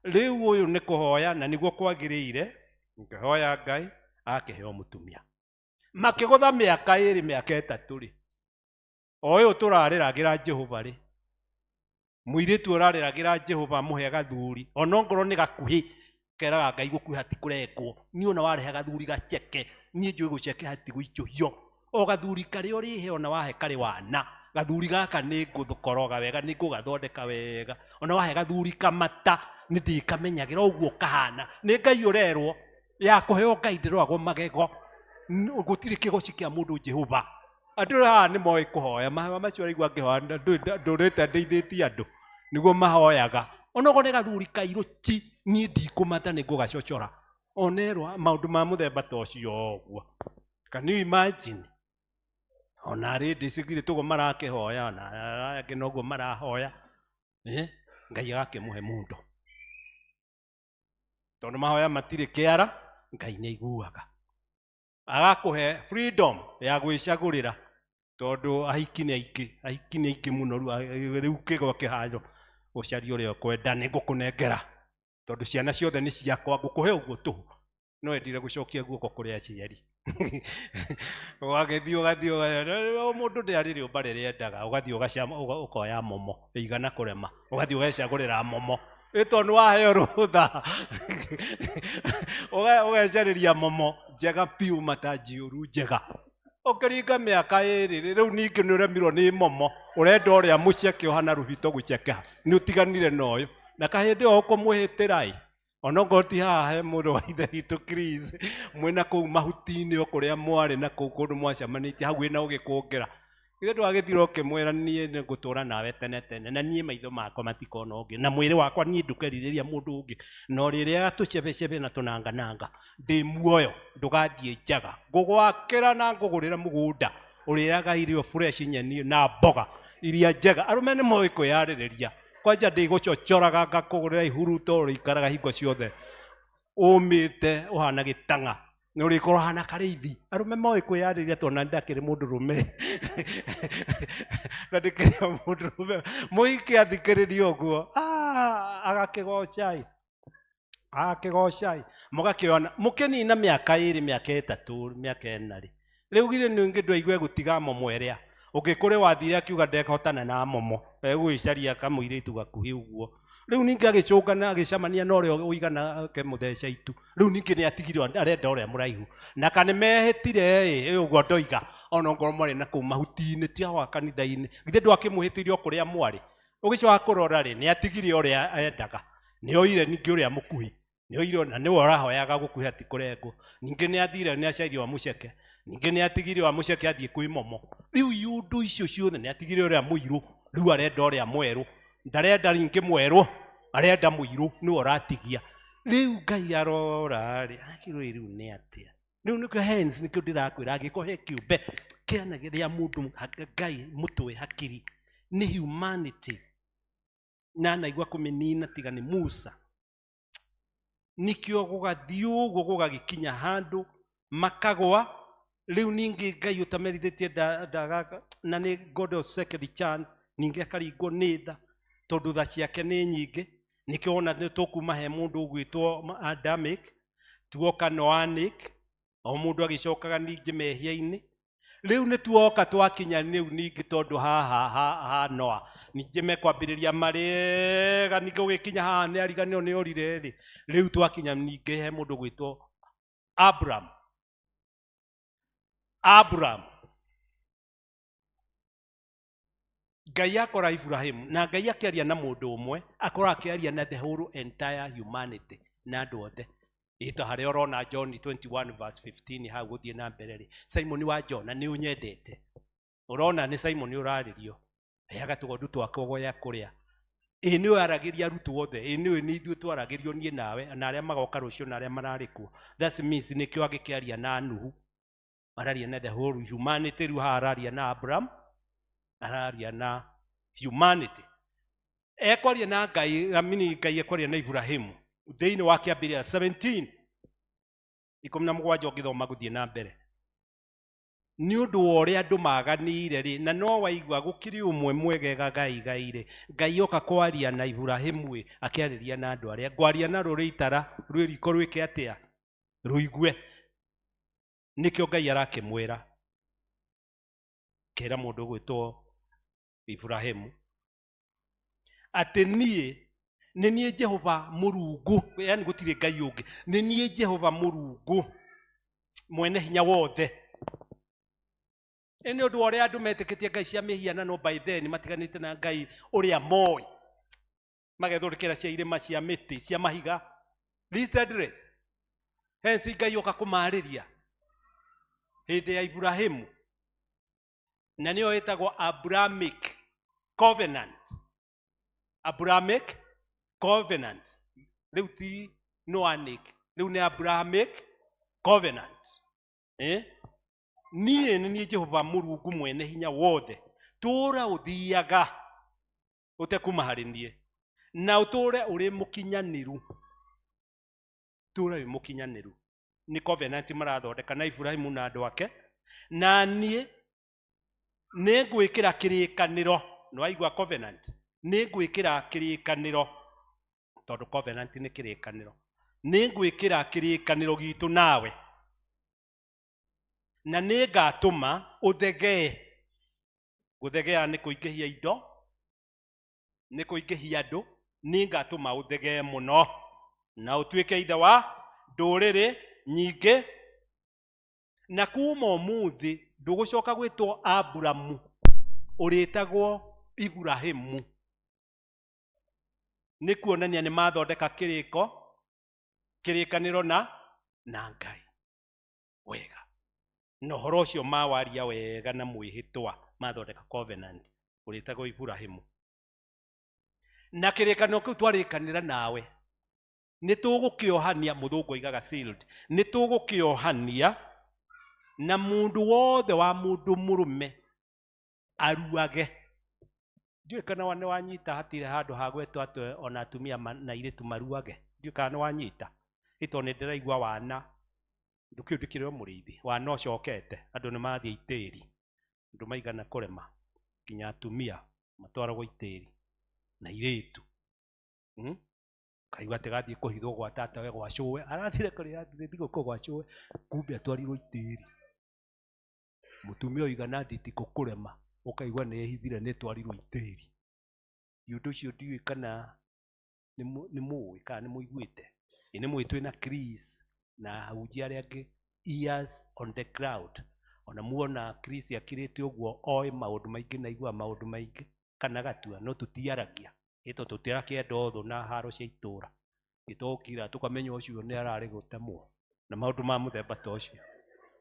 [SPEAKER 10] Rĩu ũyũ nĩ kũhoya na nĩguo kwagĩrĩire, ngĩhoya Ngai akĩheo mũtumia. Makĩgũtha mĩaka 2 mĩaka 3 rĩ, o ũyũ tũrarĩragĩra Jehova rĩ, mũirĩtu ũrarĩragĩra Jehova mũhe gathuri, onongorwo nĩ gakuhĩ, keraga Ngai gũkuhĩ hatikũrengwo. Niĩ ona warehe gathuri gaceke, niĩ njũĩ gũceke hatigũicũhio. O gathuri karĩ ũrĩhe ona wahe karĩ wana. Gathuri gaka nĩ ngũthukoroga wega, nĩ ngũgathondeka wega. Ona wahe gathuri kamata nĩ ndĩkamenyagĩra ũguo kahana. Nĩ Ngai ũrerwo ya kũheo Ngai ndĩroragwo magego. Gũtirĩ kĩgoci kĩa mũndũ Jehova. Andũ haha nĩ moĩ kũhoya. Mahama macio araigua ngĩhoya ndũrĩte ndeithĩtie andũ nĩguo mahoyaga. Onogo nĩ gathuri kairũ ti, niĩ ndikũmata nĩ ngũgacocora. Onerwa maũndũ ma mũthemba ta ũcio ũguo. Can you imagine? Ona rĩ ndĩcigire tũgo marakĩhoya na angĩ noguo marahoya. Ngai agakĩmũhe mũndũ. Tondũ mahoya matirĩ kĩara, Ngai nĩ aiguaga. Agakũhe freedom ya gwĩcagũrĩra. Tondũ ahiki nĩ aingĩ mũno rĩu kĩgo kĩhayo ũcaria ũrĩa ũkwenda nĩ ngũkũnengera. Tondũ ciana ciothe nĩ ciakwa, ngũkũhe ũguo tũhũ. No endire gũcokia guoko kũrĩ aciari. Ũgathiĩ mũndũ ndĩarĩ rĩũmba rĩrĩa endaga, ũgathiĩ ũkoya momo ĩigana kũrema, ũgathiĩ ũgecagũrĩra momo. Ĩtwo nĩ waheo rũtha ũgecarĩria momo njega piũ matanjiũru njega. Ũkĩringa mĩaka 2 rĩu ningĩ nĩ ũremirwo nĩ momo, ũrenda ũrĩa mũceke ũhana rũhito gũcekeha, nĩ ũtiganire na ũyũ. Na kahĩndĩ o ũkũmũhĩtĩra onogo ti haha he mũndũ wa ithe witũ Chris mwĩna kũu mahuti-inĩ o kũrĩa mwarĩ na kũu kũndũ mwacemanĩtie hau wĩna ũgĩkũngĩra. Githĩ ndwagĩthira ũkĩmwĩra niĩ nĩ ngũtũra nawe tene tene, na niĩ maitho makwa matikona ũngĩ, na mwĩrĩ wakwa niĩ ndũkerirĩria mũndũ ũngĩ, no rĩrĩa tũcebecebe na tũnangananga ndĩ muoyo ndũgathiĩ njaga, ngũgwakĩra na ngũgũrĩra mũgũnda ũrĩaga irio fresh nyeni na mboga iria njega. Arũme nĩ moĩ kwĩyarĩrĩria. Kwanja ndĩgũcocoraga ngakũgũrĩra ihuruto ũrĩikaraga hingo ciothe ũmĩte ũhana gĩtanga, nĩ ũrĩkorwo hana karĩithi. Arũme moĩ kwĩyarĩrĩria tondũ na ndakĩrĩ mũndũrũme na ndĩkĩrĩ mũndũrũme mũhiki athikĩrĩria ũguo agakĩgocai mũgakĩona mũkĩnina mĩaka 2 mĩaka 3 mĩaka 4 rĩ. Rĩu githĩ nĩ ngĩ ndwaigua gũtiga momo ĩrĩa Ũngĩkũrĩ wathire akiuga ndekahotana na momo egwĩcaria kamũirĩtu gakuhĩ ũguo. Rĩu ningĩ agĩcũngana agĩcamania na ũrĩa ũigana ke mũthece itu. Rĩu ningĩ nĩ atigire arenda ũrĩa mũraihu. Na kana mehĩtire ũguo ndoiga ona ngoro marĩ na kũu mahuti-inĩ tia wa kanitha-inĩ. Githĩ ndwakĩmũhĩtĩire kũrĩa mwarĩ. Ũgĩcoka kũrora rĩ nĩ atigire ũrĩa endaga. Nĩ oire ningĩ ũrĩa mũkuhĩ. Nĩ oire na nĩwe ũrahoyaga gũkuhĩ ati kũrengwo. Ningĩ nĩ athire nĩ acairie wa mũceke. Ningĩ nĩ atigire wa mũceke athiĩ kwĩ momo. Rĩu iũndũ icio ciothe nĩ atigire ũrĩa mũirũ. Rĩu arenda ũrĩa mwerũ. Ndarenda rĩngĩ mwerũ. Arenda mũirũ nĩwe ũratigia. Rĩu Ngai arora rĩ akĩrĩ rĩu nĩ atĩa. Rĩu nĩkĩo hence nĩkĩo ndĩrakwĩra angĩkorwo kĩũmbe kĩana gĩa mũndũ Ngai mũtwe hakiri nĩ humanity. Na naigua kũmĩnina tiga nĩ Musa. Nikĩo gũgathiĩ ũguo gũgagĩkinya handũ makagwa. Rĩu ningĩ Ngai ũtamerithĩtie ndagaga na nĩ God of second chance ningĩ akaringwo nĩ tha tondũ tha ciake nĩ nyingĩ. Nikĩo ona nĩ tũkuma he mũndũ ũgwĩtwo Adamic tuoka Noanic o mũndũ agĩcokaga ningĩ mehia-inĩ. Rĩu nĩ tuoka twakinya rĩu ningĩ tondũ haha Noa ningĩ mekwambĩrĩria marĩega ningĩ ũgĩkinya haha nĩ ariganĩrwo nĩ orire rĩ. Rĩu twakinya ningĩ he mũndũ gwĩtwo Abraham. Ngai akora Ibrahim na Ngai akĩaria na mũndũ ũmwe akora akĩaria na the whole entire humanity na andũ othe. Ito harĩa ũrona John 21 verse 15 hau gũthiĩ na mbere rĩ. Simon wa Jona nĩ ũnyendete. Ũrona nĩ Simon ũrarĩrio. Heaga tũgondu twakwa gwa kũrĩa. Ĩ nĩ aragĩria arutwo othe. Ĩ nĩ ithuĩ twaragĩrio niĩ nawe na arĩa magoka rũciũ na arĩa mararĩkuo. That means nĩkĩo agĩkĩaria na Nuhu. Araria na the whole humanity. Rĩu haha araria na Abraham. Araria na humanity. Ekwaria na Ngai, amini Ngai ekwaria na Ibrahimu. Thĩinĩ wa kĩambĩrĩria 17 17 ũngĩthoma gũthiĩ na mbere. Nĩ ũndũ wa ũrĩa andũ maganire rĩ na no waigua gũkĩrĩ ũmwe mwegega Ngai gaire. Ngai oka kwaria na Ibrahimu akĩarĩria na andũ arĩa ngwaria na rũrĩ itara rwĩriko rwĩke atĩa rũigue. Nĩkĩo Ngai arakĩmwĩra kĩra mũndũ gwĩtwo Ibrahimu atĩ nĩ niĩ Jehova Mũrungu. Yani gũtirĩ Ngai ũngĩ. Nĩ niĩ Jehova Mũrungu mwene hinya wothe. Nĩ ũndũ wa ũrĩa andũ metĩkĩtie ngai cia mĩhianano by then matiganĩte na Ngai ũrĩa moĩ. Magethũrĩkĩra cia irĩma cia mĩtĩ cia mahiga. Listed hence Ngai oka kũmarĩria hĩndĩ ya Ibrahimu. Na nĩyo ĩtagwo Abrahamic covenant. Abrahamic covenant. Rĩu ti Noanic. Rĩu nĩ Abrahamic covenant. Niĩ nĩ niĩ Jehova Mũrungu mwene hinya wothe. Tũra ũthiaga ũtekuma harĩ niĩ. Na ũtũre ũrĩ mũkinyanĩru. Tũra wĩ mũkinyanĩru. Nĩ covenant marathondeka na Ibrahimu na andũ ake. Na niĩ nĩ ngwĩkĩra kĩrĩkanĩro. Nĩ waigua covenant. Nĩ ngwĩkĩra kĩrĩkanĩro. Tondũ covenant nĩ kĩrĩkanĩro. Nĩ ngwĩkĩra kĩrĩkanĩro gitũ nawe. Na nĩ ngatũma ũthegee. Gũthegea nĩ kũingĩhia indo. Nĩ kũingĩhia andũ. Nĩ ngatũma ũthegee mũno. Na ũtuĩke ithe wa ndũrĩrĩ nyingĩ. Na kuma ũmũthĩ ndũgũcoka gwĩtwo Aburamu. Ũrĩtagwo Ibrahimu. Nĩ kuonania nĩ mathondeka kĩrĩkanĩro na Ngai. Wega. Na ũhoro ũcio mawaria wega na mwĩhĩtwa mathondeka covenant. Ũrĩtagwo Ibrahimu. Na kĩrĩkanĩro kĩu twarĩkanĩra nawe. Nĩ tũgũkĩohania mũthũngũ oigaga sealed. Nĩ tũgũkĩohania na mũndũ wothe wa mũndũ mũrũme aruage. Ndiũĩ kana nĩ wanyita hatirĩ handũ hagwetwo atĩ ona atumia na airĩtu maruage. Ndiũĩ kana nĩ wanyita. Ĩto nĩ ndĩraigua wana. Ndũkĩu ndĩkĩrĩ mũrĩithi. Wana ũcokete. Andũ nĩ mathiĩ itĩri. Andũ maigana kũrema. Nginya atumia matwaragwo itĩri. Na airĩtu. Kaigua atĩ gathiĩ kũhithwo gwa tata we gwa cũwe. Arathire kũrĩa thigũkũ gwa cũwe. Kumbe atwarirwo itĩri. Mũtumia oigana nditi kũrema. ukaigua nĩ ehithire nĩ twarirwo itĩri. Ũndũ ũcio ndiũĩ kana nĩ mũĩ kana nĩ mũiguĩte. Nĩ mũĩ twĩna Chris na ahunjia arĩa angĩ ears on the ground. Ona muona Chris akirĩte ũguo oĩ maũndũ maingĩ na igua maũndũ maingĩ kana gatua no tutiaragia. Ĩto tutiarakĩenda ũthũ na haro cia itũra. Gĩtokira tukamenya ũcio nĩ ararĩ gũtemwo na maũndũ ma mũthemba ta ũcio.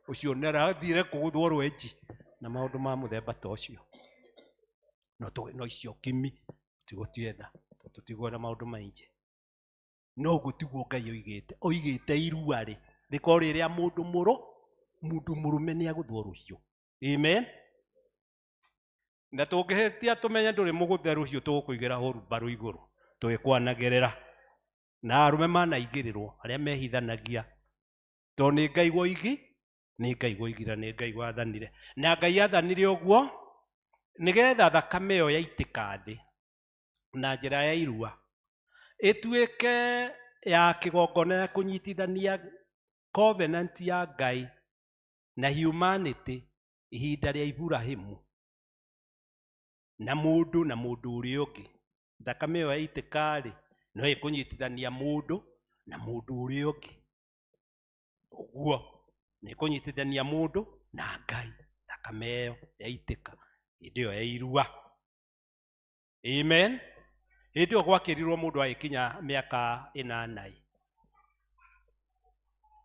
[SPEAKER 10] Ũcio nĩ arathire kũgũthwo rwenji na maũndũ ma mũthemba ta ũcio. No icio kimi tigũtienda tũtigwo na maũndũ maingĩ. No gũtigwo Ngai oigĩte irua rĩkorwo rĩrĩa mũndũ mũrũme nĩ agũthwo rũhiũ. Amen. Na tũngĩhĩtia tũmenye ndũrĩ mũgũthe rũhiũ tũgũkũigĩra hũrumbarũ igũrũ tũgĩkwanagĩrĩra. Na arũme manaingĩrĩrwo arĩa mehithanagia. Tondũ nĩ Ngai woigire, nĩ Ngai wathanire. Na Ngai athanire ũguo nĩgetha thakame ĩyo yaitĩka thĩ na njĩra ya irua ĩtuĩke ya kĩgongona ya kũnyitithania covenant ya Ngai na humanity ihinda rĩa Iburahĩmu na mũndũ ũrĩa ũngĩ. Thakame ĩyo yaitĩka no ĩkũnyitithania mũndũ na mũndũ ũrĩa ũngĩ. Ũguo nĩ ĩkũnyitithania mũndũ na Ngai. Thakame ĩyo yaitĩka hĩndĩ ĩyo ya irua. Amen. Hĩndĩ ĩyo gwakĩrirwo mũndũ agĩkinya mĩaka 8.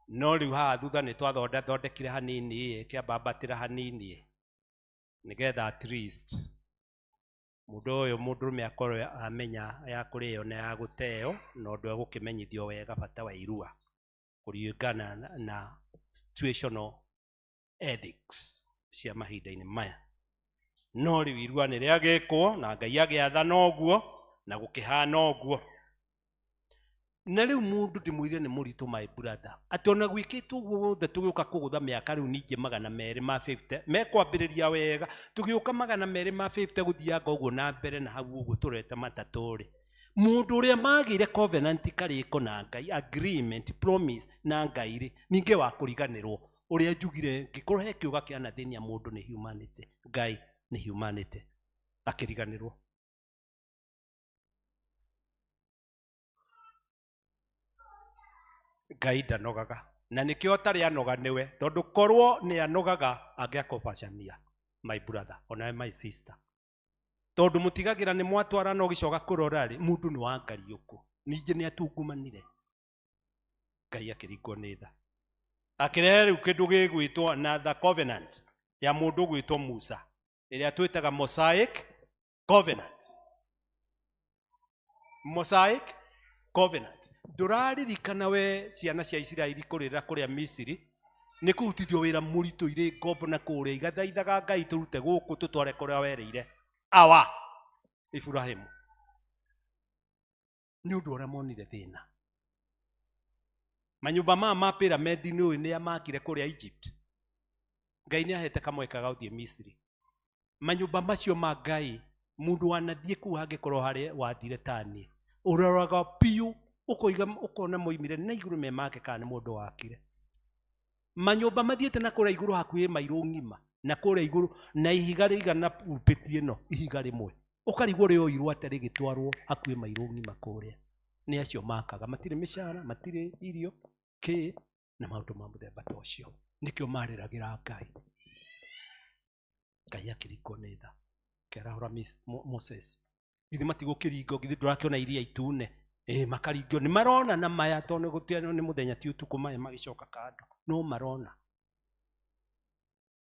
[SPEAKER 10] No rĩu haha thutha nĩ twathondekire hanini kĩambambatĩra hanini nĩgetha at least mũndũ mũndũrũme akorwo amenya ya kũrĩo na ya gũteo na ũndũ egũkĩmenyithio wega bata wa irua kũringana na situational ethics cia mahinda-inĩ maya. No rĩu irua nĩ rĩagĩkwo na Ngai agĩathana ũguo na gũkĩhana ũguo. Na rĩu mũndũ ndĩmwĩre nĩ mũritũ my brother. Atĩ ona gwĩkĩtwo ũguo wothe tũgĩũka kũgũtha mĩaka rĩu ningĩ 250 mekwambĩrĩria wega tũgĩũka 250 gũthianga ũguo na mbere na hau ũguo tũrete matatũ-rĩ. Mũndũ ũrĩa magĩire covenant karĩko na Ngai, agreement, promise na Ngai-rĩ, ningĩ wa kũriganĩrwo. Ũrĩa njugire ngĩkorwo he kĩũga kĩanathĩnia mũndũ nĩ humanity, Ngai nĩ humanity, akĩriganĩrwo. Ngai ndanogaga na nĩkĩo atarĩ anoga nĩwe, tondũ korwo nĩ anogaga angĩakũbacania my brother ona my sister. Tondũ mũtigagĩra nĩ mwatwarana ũgĩcoka kũrora-rĩ, mũndũ nĩ wa Ngariũkũ, ningĩ nĩ atungumanire. Ngai akĩringwo nĩ tha akĩrehe rĩu kĩndũ gĩgwĩtwo another covenant ya mũndũ gwĩtwo Musa ĩrĩa twĩtaga Mosaic covenant. Mosaic covenant. Ndũraririkana we ciana cia Isiraeli kũrĩra kũrĩa Misiri nĩ kũrutithio wĩra mũritũ irĩ ngombo na kũrĩa igathaithaga Ngai tũrute gũkũ tũtware kũrĩa werĩire awa Iburahĩmu nĩ ũndũ ũrĩa monire thĩna. Manyũmba maya ma pyramid-inĩ ũyũ nĩ amakire kũrĩa Egypt. Ngai nĩ ahete kamweka ga gũthiĩ Misiri. Manyũmba macio ma Ngai mũndũ wanathiĩ kũu hangĩkorwo harĩ wathire tani ũroraga piũ ũkona moimire na igũrũ me make kana nĩ mũndũ wakire. Manyũmba mathiĩte na kũrĩa igũrũ hakuhĩ mairũ ng'ima na kũrĩa igũrũ na ihiga rĩigana pulpit ĩno ihiga rĩmwe ũkarigwo rĩoirwo atĩ rĩgĩtwarwo hakuhĩ mairũ ng'ima kũrĩa. Nĩ acio makaga, matirĩ mĩcara, matirĩ irio na maũndũ ma mũthemba ta ũcio. Nĩkĩo marĩragĩra Ngai. Ngai akĩringwo nĩ tha kĩarahũra Moses. Githĩ matigũkĩringo, githĩ ndũrakĩona iria itune makaringio. Nĩ marona na maya tondũ gũtiarĩ nĩ mũthenya ti ũtukũ maya magĩcoka kando, no marona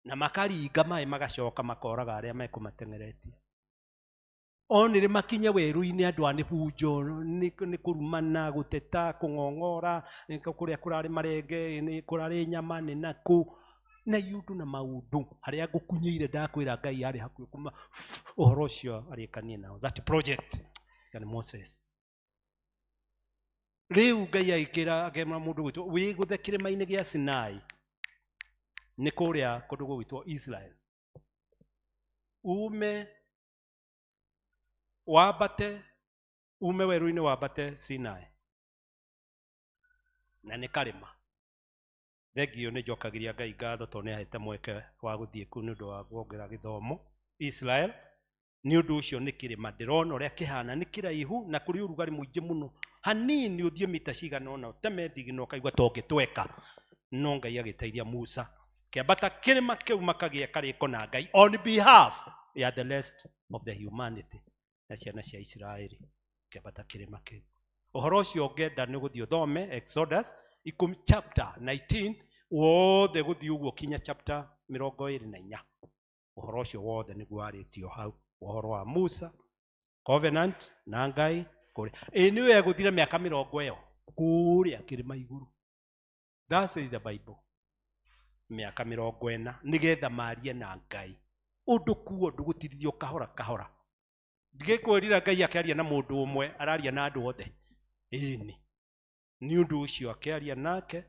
[SPEAKER 10] na makaringa maĩ magacoka makoraga arĩa mekũmatengeretie. Onire makinye werũ-inĩ andũ a nĩbunjo nĩ kũrumana gũteta kũng'ong'ora kũrĩa kũrarĩ marenge nĩ kũrarĩ nyama nĩ nakũ na iũndũ na maũndũ harĩa ngũkunyĩire ndakwĩra Ngai arĩ hakuhĩ kuma ũhoro ũcio arĩkanie nao that project kana Moses. Rĩu Ngai agĩkĩra akĩmera mũndũ gwĩtwo wĩgũthe kĩrĩma-inĩ gĩa Sinai nĩ kũrĩa kũndũ gwĩtwo Israel, wambate ume werũ-inĩ wambate Sinai na nĩ karĩma. Thengio nĩ njokagĩria Ngai ngatho tondũ nĩ ahete mweke wa gũthiĩ kũu nĩ ũndũ wa kuongerera gĩthomo Israel nĩ ũndũ ũcio nĩ kĩrĩma ndĩrona ũrĩa kĩhana nĩ kĩraihu na kũrĩ ũrugarĩ mũingĩ mũno hanini ũthiĩ mita cigana ũna ũteme thigino ũkaigua ta ũngĩtweka no Ngai agĩteithia Musa kĩambata kĩrĩma kĩu makagĩa karĩko na Ngai on behalf ya the rest of the humanity na ciana cia Israeli kĩambata kĩrĩma kĩu ũhoro ũcio ũngĩenda nĩ gũthiĩ ũthome Exodus 10 chapter 19 wothe gũthiĩ ũguo kinya chapter 24 ũhoro ũcio wothe nĩguo warĩtio hau ũhoro wa Musa covenant na Ngai kũrĩa nĩ we gũthira mĩaka 40 kũrĩa kĩrĩma igũrũ. That is the Bible. Mĩaka 40 nĩgetha marie na Ngai ũndũ kuo ũndũ gũtirithio kahora kahora. Ndĩgĩkwĩrira Ngai akĩaria na mũndũ ũmwe araria na andũ othe ĩni nĩ ũndũ ũcio akĩaria nake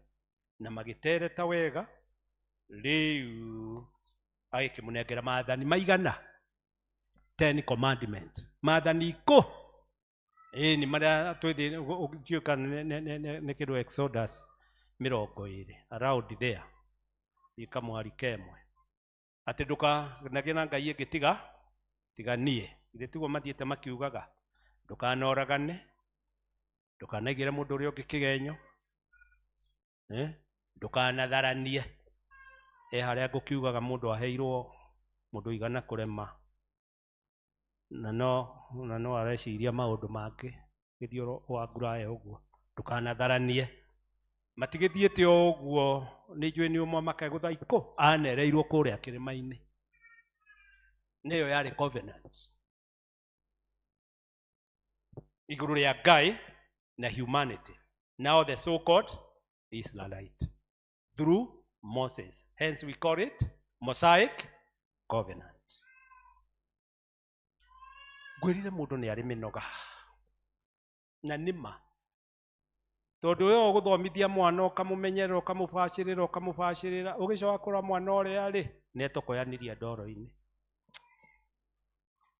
[SPEAKER 10] na magĩtereta wega rĩu agĩkĩmũnengera maathani maigana 10 commandments maathani ko ni marĩa twĩthĩka nĩ kĩndũ Exodus 20 around there ikamwari kemwe atĩ ndũkanagĩe na Ngai ĩngĩ tiga niĩ ithe tiguo mathiĩte makiugaga ndũkanoragane ndũkanaigĩre mũndũ ũrĩa ũngĩ kĩgenyo ndũkanatharanie harĩa ngũkiugaga mũndũ aheirwo mũndũ igana kũrema na no areciria maũndũ mangĩ gĩthiũrũ wa ngurae ũguo ndũkanatharanie matigĩthiĩte ũguo nĩ njũĩ nĩ ũmwe makegũtha iko anereirwo kũrĩa kĩrĩma-inĩ nĩyo yarĩ covenant igũrũ rĩa Ngai na humanity now the so called Israelite through Moses, hence we call it Mosaic covenant. Gwĩrire mũndũ nĩ arĩ mĩnoga na nĩma tondũ we ũgũthomithia mwana ũkamũmenyerera ũkamũbacĩrĩra ũgĩcoka kũra mwana ũrĩa arĩ netokoyaniria ndoro-inĩ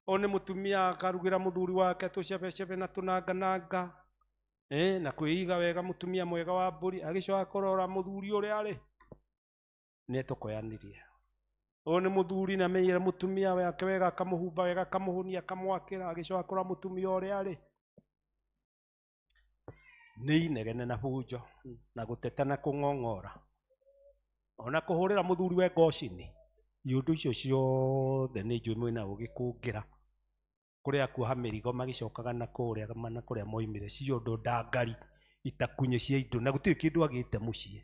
[SPEAKER 10] one mũtumia akarugĩra mũthuri wake tũcebecebe na tũnangananga na kwĩiga wega mũtumia mwega wa mbũri agĩcoka kũrora mũthuri ũrĩa arĩ netokoyaniria one mũthuri na menyera mũtumia wake wega akamũhumba wega akamũhunia akamwakĩra agĩcoka kũra mũtumia ũrĩa arĩ nĩ inegene na bunjo na gũteta na kũng'ong'ora ona kũhũrĩra mũthuri we ngoci-inĩ iũndũ icio ciothe nĩ njũĩ mwĩna ũgĩkũngĩra kũrĩa kuoha mĩrigo magĩcokaga na kũrĩa moimire ciũndũ ndangari itakunye cia indo na gũtirĩ kĩndũ agĩte mũciĩ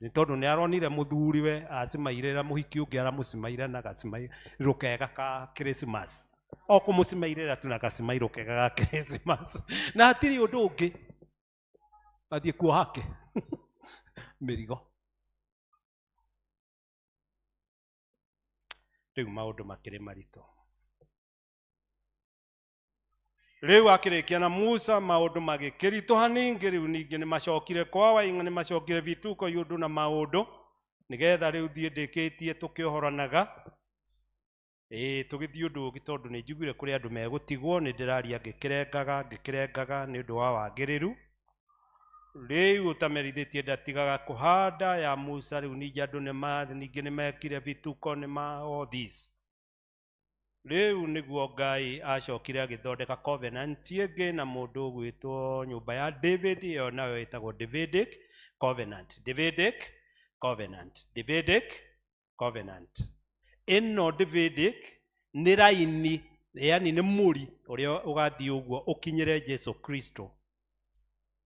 [SPEAKER 10] nĩ tondũ nĩ aronire mũthuri we acimairĩra mũhiki ũngĩ aramũcimaire na gacimairũ kega ka Christmas o kũmũcimairĩra tu na gacimairũ kega ga Christmas na hatirĩ ũndũ ũngĩ athiĩ kuohake mĩrigo rĩu maũndũ makĩrĩ maritũ rĩu akĩrĩkia na Musa maũndũ magĩkĩritũha ningĩ rĩu ningĩ nĩ macokire kwa Waing'a nĩ macokire vituko iũndũ na maũndũ nĩgetha rĩu thiĩ ndĩkĩtie tũkĩohoranaga tũgĩthiĩ ũndũ ũngĩ tondũ nĩ njiguire kũrĩ andũ megũtigwo nĩ ndĩraria ngĩkĩrengaga nĩ ũndũ wa wagĩrĩru rĩu ũtamerithĩtie ndatigaga kũhanda ya Musa rĩu ningĩ andũ ningĩ nĩ mekire vituko nĩ all this rĩu nĩguo Ngai acokire agĩthondeka covenant ĩngĩ na mũndũ ũgwĩtwo nyũmba ya David ĩyo nayo ĩtagwo Davidic covenant ĩno Davidic nĩ raini yani nĩ mũri ũrĩa ũgathiĩ ũguo ũkinyĩre Jesu Kristo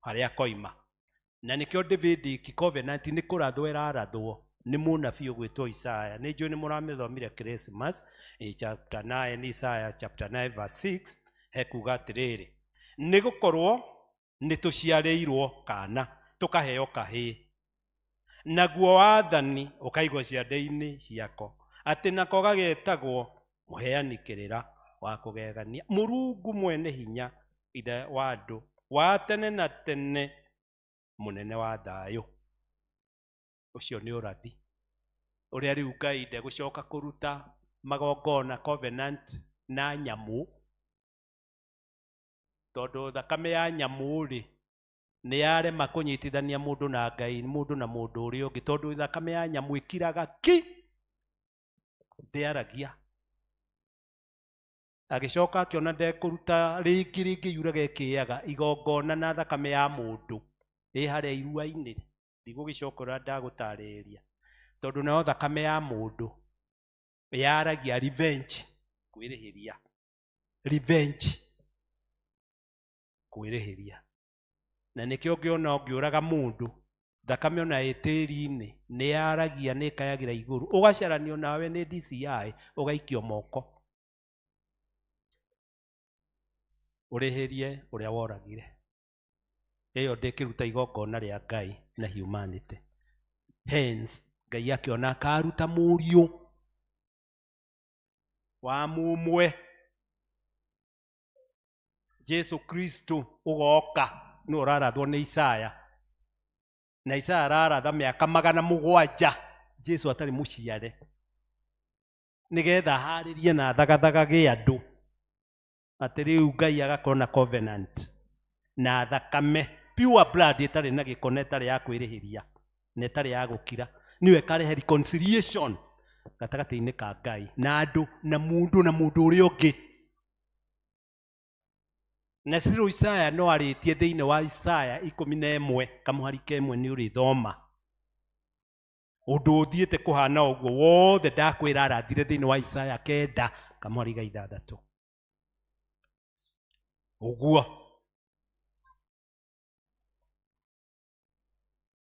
[SPEAKER 10] harĩa koima na nĩkĩo Davidic covenant nĩ kũrathwo ĩrarathwo nĩ mũnabii ũgwĩtwo Isaya nĩ njũĩ nĩ mũramĩthomire Christmas chapter 9 Isaya chapter 9 verse 6 hekuga atĩrĩrĩ nĩ gũkorwo nĩ tũciarĩirwo kana tũkaheo kahĩĩ naguo wathani ũkaigwo ciande-inĩ ciako atĩ nako gagetagwo mũheani kĩrĩra wa kũgegania Mũrungu mwene hinya ithe wa andũ wa tene na tene mũnene wa thayũ ũcio nĩ ũrathi ũrĩa rĩu Ngai ndegũcoka kũruta magongona covenant na nyamũ tondũ thakame ya nyamũ-rĩ nĩ yarema kũnyitithania mũndũ na Ngai mũndũ na mũndũ ũrĩa ũngĩ tondũ thakame ya nyamũ ĩkiraga ki ndĩaragia agicoka akiona ndekuruta rĩngĩ yura gekĩaga igongona na thakame ya mũndũ ĩ harĩa irua-inĩ ndigũgĩcokora ndagũtarĩria tondũ nayo thakame ya mũndũ yaragia revenge kwĩrĩhĩria na nĩkĩo ũngĩona ũngĩũraga mũndũ thakame ona ĩ tĩri-inĩ nĩ yaragia nĩ ĩkayagĩra igũrũ ũgacaranio nawe nĩ DCI ũgaikio moko ũrĩhĩrie ũrĩa woragire ĩyo ndĩkĩruta igongona rĩa Ngai na humanity. Hence Ngai akĩona akaruta mũriũ wa mũmwe Jesu Kristo ũgoka nĩ ũrarathwo nĩ Isaya na Isaya araratha mĩaka 700 Jesu atarĩ mũciare nĩgetha harĩrie na thagathaga gĩ andũ atĩ rĩu Ngai agakorwo na covenant na thakame pure blood ĩtarĩ na gĩko ĩtarĩ ya kwĩrĩhĩria na ĩtarĩ ya gũkira nĩwe karehe reconciliation gatagatĩ-inĩ ka Ngai na andũ na mũndũ ũrĩa ũngĩ. Na rĩu Isaya no arĩtie thĩinĩ wa Isaya 11 kamũhari kemwe nĩ ũrĩthoma ũndũ ũthiĩte kũhana ũguo wothe ndakwĩra arathire thĩinĩ wa Isaya 9 kamũhari ga 6 ũguo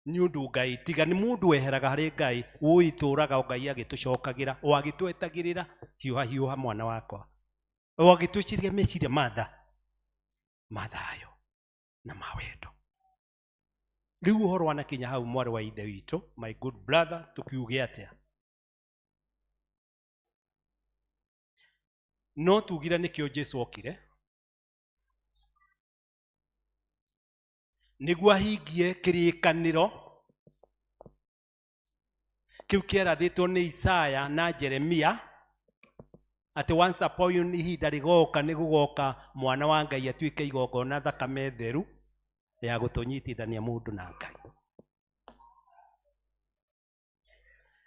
[SPEAKER 10] nĩ ũndũ Ngai tiga nĩ mũndũ weheraga harĩ Ngai ũitũraga Ngai agĩtũcokagĩra o agĩtwetagĩrĩra hiũha mwana wakwa o agĩtwĩciria meciria mathayo na mawendo. Rĩu ũhoro wanakinya hau mwarĩ wa ithe witũ my good brother tukiuge atĩa no tugire nĩkĩo Jesu okire nĩguo ahingie kĩrĩkanĩro kĩu kĩarathĩtwo nĩ Isaya na Jeremia atĩ once upon ihinda rĩgoka nĩ gũgoka mwana wa Ngai atuĩke igongona thakame theru ya gũtũnyitithania mũndũ na Ngai.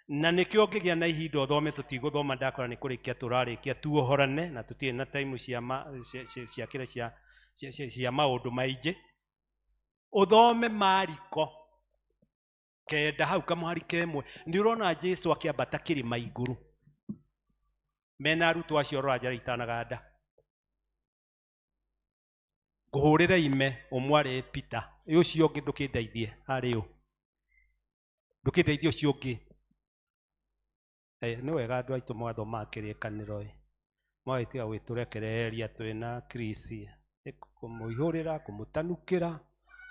[SPEAKER 10] Na nĩkĩo ngĩgĩa na ihinda ũthome tũtigũthoma ndakora nĩ kũrĩkia tũrarĩkia tuohorane na tũtirĩ na time cia maũndũ maingĩ. Uthome Mariko 9 hau kamũhari kemwe nĩ ũrona Jesu akĩambata kĩrĩma igũrũ mena arutwo acio rwanja itanaganda ngũhũrĩra ime ũmwarĩ Peter ũcio ũngĩ ndũkĩndeithie harĩ ũ ndũkĩndeithie ũcio ũngĩ nĩ wega andũ aitũ mwathoma kĩrĩkanĩro mwagĩtiga gwĩtũrekereria twĩna Krisi kũmũihũrĩra kũmũtanukĩra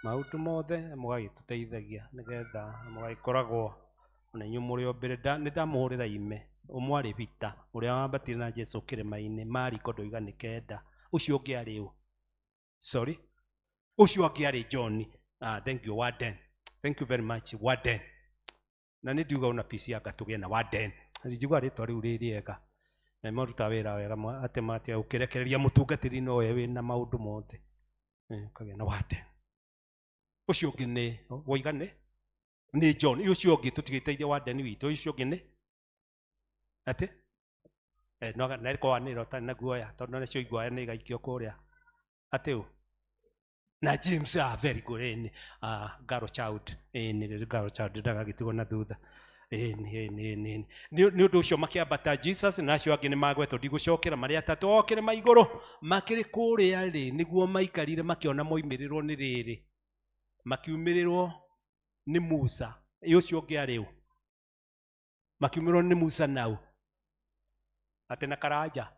[SPEAKER 10] maũndũ mothe mũgagĩtũteithagia nĩgetha mũgagĩkoragwo na inyuĩ mũrĩ o mbere nĩ ndamũhũrĩra ime ũmwarĩ Peter ũrĩa wambatire na Jesu kĩrĩma-inĩ Mariko 9 ũcio ũngĩ arĩ ũ sorry ũcio ũngĩ arĩ John thank you Warden thank you very much Warden na nĩ ndiuga una PC anga tũgĩe na Warden njigua rĩtwa rĩu rĩ rĩega na maruta wĩra wega atĩ matia ũkĩrekereria mũtungatĩri no we wĩna maũndũ mothe kagĩa na Warden ũcio ũngĩ nĩ woigane nĩ John ũcio ũngĩ tũtigĩteithia Warden witũ ũcio ũngĩ nĩ atĩ no na kwa nĩ rota na guoya tondũ nĩcio iguoya nĩ igaikio kũrĩa atĩ ũ na James very good Garo Child nĩ Garo Child ndagagĩtigwo na thutha nĩ ũndũ ũcio makĩambata Jesus na acio angĩ nĩ magwetwo ndigũcokera marĩa atatũ okĩre maigũrũ makĩrĩ kũrĩa rĩ nĩguo maikarire makĩona moimĩrĩrwo nĩ rĩrĩ makiumĩrĩrwo nĩ Musa ũcio ũngĩ arĩ ũ makiumĩrwo nĩ Musa nau atĩ na karanja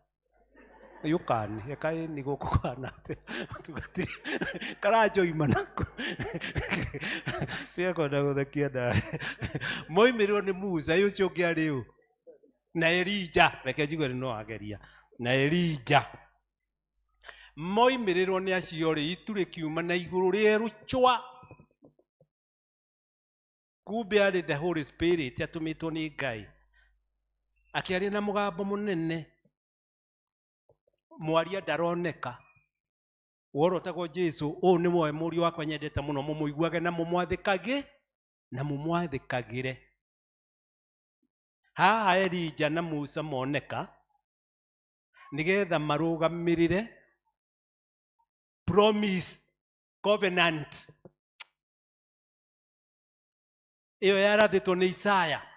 [SPEAKER 10] yukani ekaĩ nĩ gũkũ kana atĩ tugatiri karanja oima nako tiakwenda gũthekia nda moimĩrĩrwo nĩ Musa ũcio ũngĩ arĩ ũ na Elija reke njigue no ageria na Elija moimĩrĩrwo nĩ acio rĩ itu rĩkiuma na igũrũ rĩerũ chwa kumbe arĩ the Holy Spirit atũmĩtwo nĩ Ngai akĩaria na mũgambo mũnene mwaria ndaroneka worotagwo Jesu ũũ nĩ woe mũriũ wakwa nyendete mũno mũmũiguage na mũmwathĩkagĩre. Haha Elija na Musa moneka nigetha marugamirire promise covenant iyo yarathitwo ni Isaya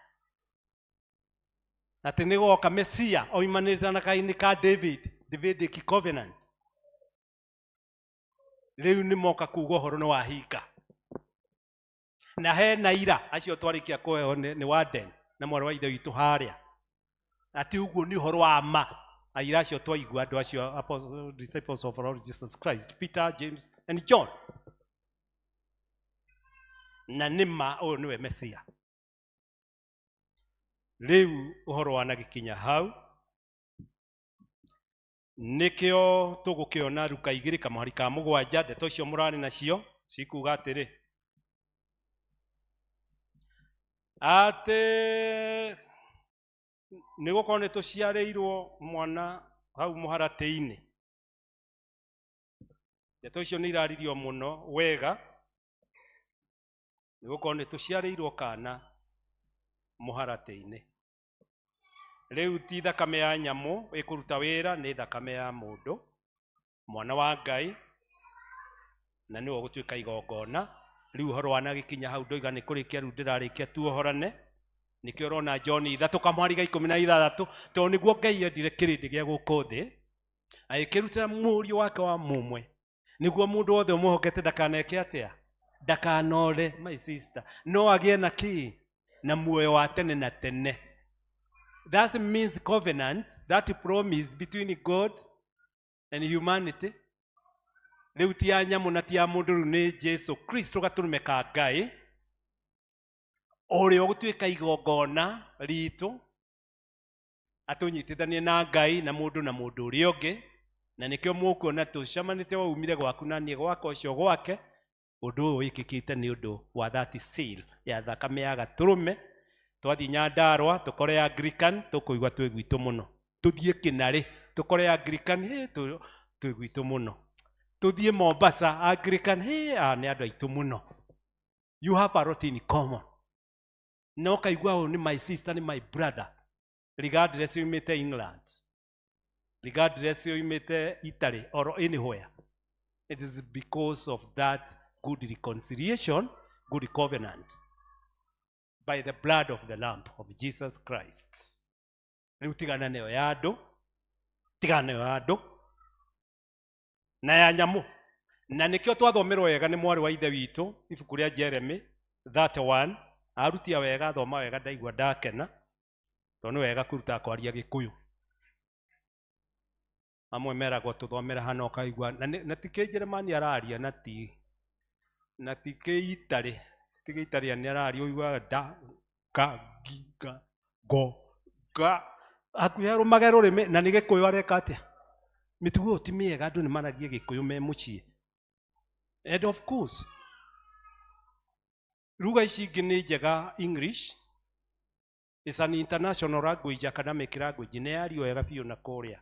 [SPEAKER 10] ati nigoka Mesia oimanite na kaini ka Davidic covenant. Riu ni moka kuga horo ni wahinga na he na ira acio twarikia kuheo ni Warden na mwari wa ithe witu haria ati uguo ni horo wa ma aira acio twaigua andu acio disciples of our Lord Jesus Christ, Peter, James and John, na nima uyu niwe Mesia. Riu uhoro wanagikinya hau nikio tugukiona Luka 2:7 ndeto icio murari nacio cikuga atiri ate nigukorwo ni tuciarirwo mwana hau muharati-ini. Ndeto icio ni iraririo muno wega nigukorwo ni tuciarirwo kana muharati-ini. Riu ti thakame ya nyamu ikuruta wira, ni thakame ya mundu mwana wa Ngai na niwe gutuika igongona. Riu horo wanagikinya hau ndoiga ni kurikia riu ndirarikia tuohorane nikio rona John 3:16 to niguo Ngai endire kirindi gia guku thi agikirutira murio wake wa mumwe niguo mundu wothe umuhokete ndakaneke atia ndakanore. My sister, no agie na ki na muoyo wa tene na tene. That means covenant, that promise between God and humanity. Riu ti ya nyamu na ti ya mundu, riu ni Jesu Kristo gaturume ka Ngai uria ugutuika igongona ritu atunyitithanie na Ngai na mundu uria ungi. Na nikio mukuona tucamanite waumire gwaku na nie gwaka ucio gwake. Undu uyu wikikite ni undu wa that seal ya thakame ya gaturume. Twathi Nyandarua tukore Anglican tukuigwa twi gwitu muno. Tuthie Kinari tukore Anglican twi gwitu muno. Tuthie Mombasa Anglican ni andu aitu muno. You have a lot in common. No kaigwa ni my sister, ni my brother, regardless you umite England, regardless you umite Italy or anywhere. It is because of that good reconciliation, good covenant by the blood of the Lamb of Jesus Christ. Riu tigana neo ya andu, tigana neo ya andu na ya nyamu. Na nikio twathomerwo wega ni mwari wa ithe witu ibuku ria Jeremy 31. Arutia wega, thoma wega, ndaigua ndakena tondu wega kuruta kwaria Gikuyu. Amwe meragwo tuthomera hano kaigua na ti Kijerumani araria na ti Kiitali, ti Kiitalian araria uigua da ga giga go ga akuya magero rime na ni Gikuyu areka atia mitugo ti miega, andu ni maragia Gikuyu me mucii. And of course lugha ici ingĩ nĩ njega. English is an international language, academic language, nĩ yario wega biũ na kũrĩa.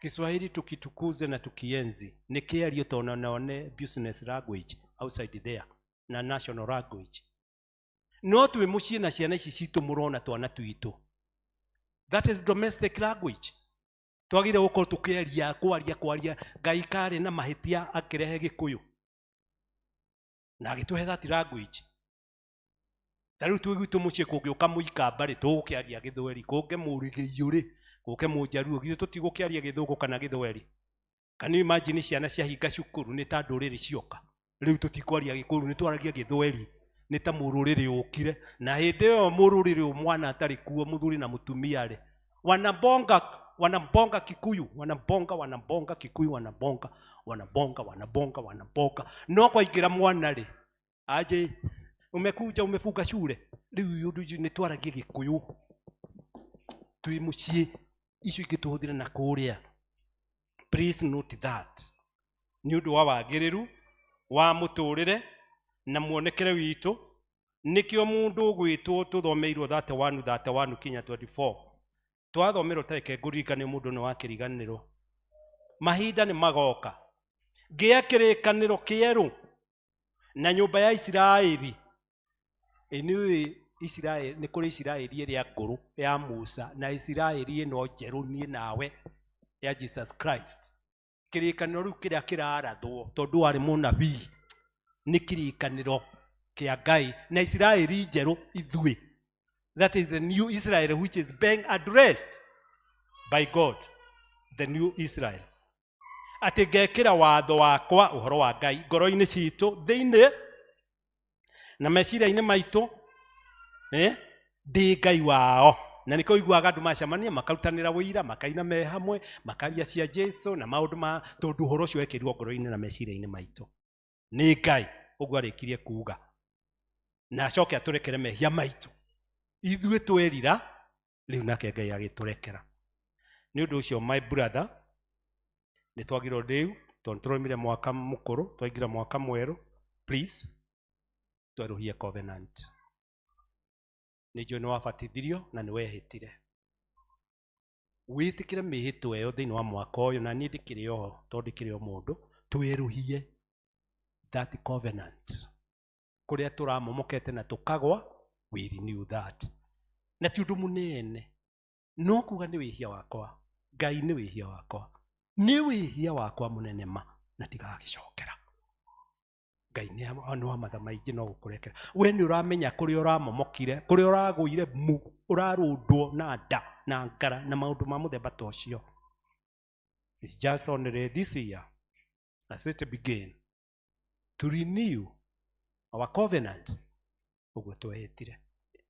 [SPEAKER 10] Kiswahili tukitukuze na tukienzi nĩ kĩario tondũ naone business language outside there na national language. No twĩ mũciĩ na ciana ici citũ mũrona twana twitũ, that is domestic language. Twagire gũkorwo tukĩaria kwaria Ngai karĩ na mahĩtia akĩrehe Gĩkũyũ na agituhe that language. Tariu twi gwitu mucii kungĩũka mũikamba rĩ tũgũkĩaria Gĩthweri, kũnge Mũrĩgĩiyũ rĩ kũnge Mũnjaruo, githĩ tũtigũkĩaria Gĩthũngũ kana Gĩthweri? Can you imagine ciana ciahinga cukuru nĩ ta ndũrĩrĩ cioka rĩu tũtikwaria Gĩkũyũ, nĩ twaragia Gĩthweri nĩ ta mũrũrĩrĩ ũkire. Na hĩndĩ ĩyo mũrũrĩrĩ mwana atarĩ kuo mũthuri na mũtumia rĩ wanabonga Kikuyu, wanabonga Kikuyu, wanabonga. No kwaingĩra mwana rĩ aje umekuja umefunga shule riu nĩ twaragia Gĩkũyũ twi muciĩ icio ingĩ tũhũthĩre na kũrĩa. Please note that nĩ ũndũ wa wagĩrĩru wa mũtũrĩre na muonekere witũ nikio mundu gwitwo tuthomeirwo 31 kinya 24. Twathomerwo tareke ngũririkane mundu nĩ wa kĩriganĩro. Mahinda nĩ magoka gĩa kĩrĩkanĩro kĩerũ na nyũmba ya Isiraeli. Anyway, Israeli nĩ kũrĩ Israeli ĩrĩa ngũrũ ya Musa na Israeli ĩno njerũ niĩ nawe ya Jesus Christ. Kĩrĩkanĩro rĩu kĩrĩa kĩrarathwo tondũ warĩ mũnabii nĩ kĩrĩkanĩro kĩa Ngai na Israeli njerũ ithuĩ. That is the new Israel which is being addressed by God, the new Israel. Atĩ ngekĩra watho wakwa ũhoro wa Ngai ngoro-inĩ citũ thĩinĩ na meciria-inĩ maitũ ndĩ Ngai wao. Na nĩkĩo ũiguaga andũ macemania makarutanĩra wĩira makaina me hamwe makaria cia Jesu na maũndũ ma tondũ ũhoro ũcio wekĩrirwo ngoro-inĩ na meciria-inĩ maitũ. Nĩ Ngai ũguo arĩkirie kuuga na acoke atũrekere mehia maitũ. Ithuĩ twerira rĩu nake Ngai agĩtũrekera. Nĩ ũndũ ũcio my brother nĩ twagĩrĩirwo rĩu tondũ tũraumire mwaka mũkũrũ twaingĩra mwaka mwerũ, please twerũhie covenant. Nĩ njũĩ nĩ wabatithirio na nĩ wehĩtire. Wĩtĩkĩre mĩhĩtwa ĩyo thĩinĩ wa mwaka ũyũ na niĩ ndĩkĩrĩ o tondũ ndĩkĩrĩ o mũndũ twerũhie that covenant. Kũrĩa tũramomokete na tũkagwa we renew that. Na ti ũndũ mũnene no kuga nĩ wĩhia wakwa. Ngai nĩ wĩhia wakwa. Nĩ wĩhia wakwa mũnene ma na ndigagĩcokera. Ngai nĩ wa matha maingĩ no gũkũrekera. We nĩ ũramenya kũrĩa ũramomokire, kũrĩa ũragũire mu, ũrarũndwo na nda na ngara na maũndũ ma mũthemba ta ũcio. It's just only this year as it begin to renew our covenant. Ũguo twehĩtire.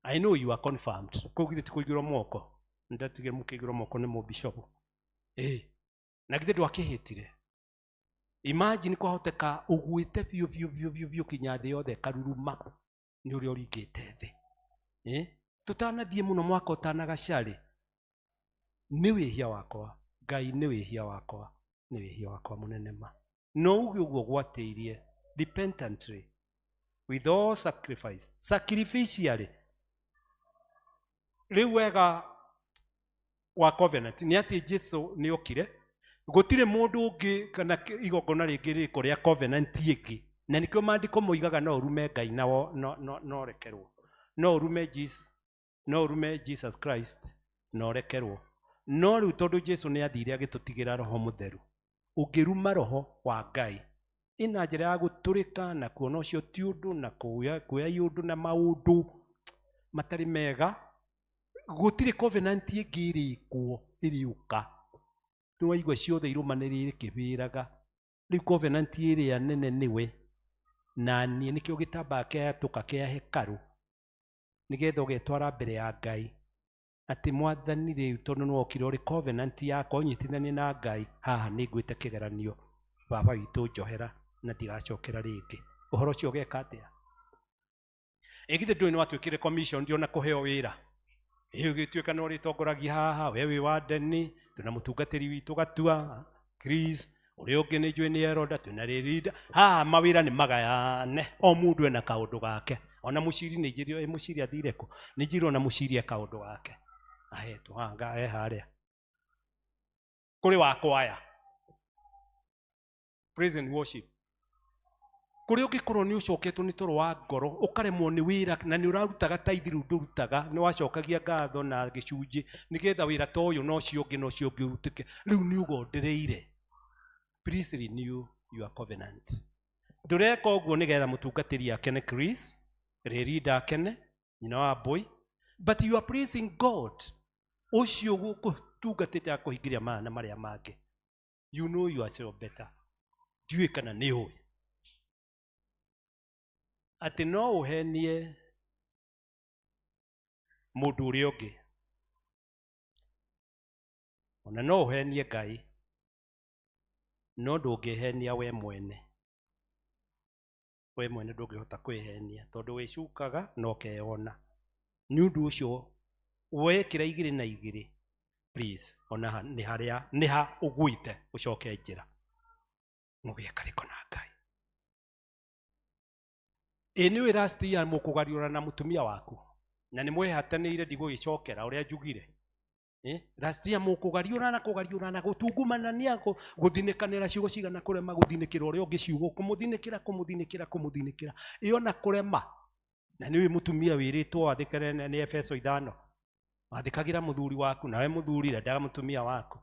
[SPEAKER 10] I know you are confirmed. Kũgire ti kũigĩrwo moko. Ndatigire mũkĩigĩrwo moko nĩ mũbishopu. Na githĩ ndwakĩhĩtire. Imagine kwahoteka ũgwĩte biũ kinya thĩ yothe karuruma nĩ ũrĩa ũringĩte thĩ. Tũtanathiĩ mũno mwaka ũtanagacarĩ. Nĩ wĩhia wakwa. Ngai nĩ wĩhia wakwa. Nĩ wĩhia wakwa mũnene ma. No uge ũguo gwatĩirie repentantly with all sacrifice, sacrificially. Rĩu wega wa covenant nĩ atĩ Jesu nĩ okire. Gũtirĩ mũndũ ũngĩ kana igongona rĩngĩ rĩko rĩa covenant ĩngĩ. Na nĩkĩo maandĩko moigaga no ũrume Ngai no rekerwo. No ũrume Jesus Christ no rekerwo. No rĩu tondũ Jesu nĩ athire agĩtũtigĩra Roho Mũtheru. Ũngĩruma Roho wa Ngai ina njĩra ya gũtũrĩka na kuona ũcio ti ũndũ na kuoya iũndũ na maũndũ matarĩ mega. Gũtirĩ covenant ĩngĩ ĩrĩkwo ĩrĩũka. Nĩ waigua ciothe irũmanĩrĩire kĩbĩraga. Rĩu covenant ĩrĩa nene nĩwe na niĩ nĩkĩo gĩtambaga kĩahĩtũka kĩa hekarũ nĩgetha ũgetwara mbere ya Ngai atĩ Mwathani rĩu tondũ nĩ wokire ũrĩ covenant yakwa ũnyitithanie na Ngai haha nĩ ngwĩte kĩgeranio baba witũ njohera na ndigacokera rĩngĩ. Ũhoro ũcio ũgeka atĩa? Githĩ ndũĩ nĩ watuĩkire commission ndio na kũheo wĩra. Ũgĩtuĩka nĩ ũrĩtongoragia haha we wĩ wa Deni twĩna mũtungatĩri witũ Gatua Chris ũrĩa ũngĩ nĩ njũĩ nĩ Eroda twĩna Rĩrinda. Haha mawĩra nĩ magayane o mũndũ ena kaũndũ gake. Ona mũciri nĩ njĩrĩo mũciri athire kũ nĩ njĩrĩo na mũciri kaũndũ gake ahetwo harĩa kũrĩ wa kwaya praise and worship. Kũrĩ ũngĩkorwo nĩ ũcoketwo nĩ toro wa ngoro ũkaremwo nĩ wĩra na nĩ ũrarutaga taithi rĩu ndũrutaga nĩ wacokagia ngatho na gĩcunjĩ nĩgetha wĩra ta ũyũ no ũcio ũngĩ ũrutĩke rĩu nĩ ũgondereire. Please renew your covenant. Ndũreka ũguo nĩgetha mũtungatĩri akene Chris Rĩrinda akene nyina wa boy but you are praising God. Ũcio gũtungatĩte akũhingĩria mana marĩa mangĩ. You know yourself better. Ndiũĩ kana nĩ ũĩ atĩ no ũhenie mũndũ ũrĩa ũngĩ ona no ũhenie Ngai no ndũngĩhenia we mwene. We mwene ndũngĩhota kwĩhenia tondũ wĩcukaga no keona. Nĩ ũndũ ũcio wekĩra igĩrĩ na igĩrĩ please ona nĩ ha ũgwĩte ũcoke njĩra mũgĩe karĩko na Ngai. Nĩ wĩ last year mũkũgariũra na mũtumia waku na nĩ mwĩhatanĩire ndigũgĩcokera ũrĩa njugire. Last year mũkũgariũra na gũtungumanania gũthinĩkanĩra ciugo cigana kũrema gũthinĩkĩra ũrĩa ũngĩ ciugo kũmũthinĩkĩra ĩyo na kũrema na nĩ mũtumia wĩrĩtwo wathĩkĩre nĩ Efeso 5 wathĩkagĩra mũthuri waku nawe mũthuri rendaga mũtumia waku.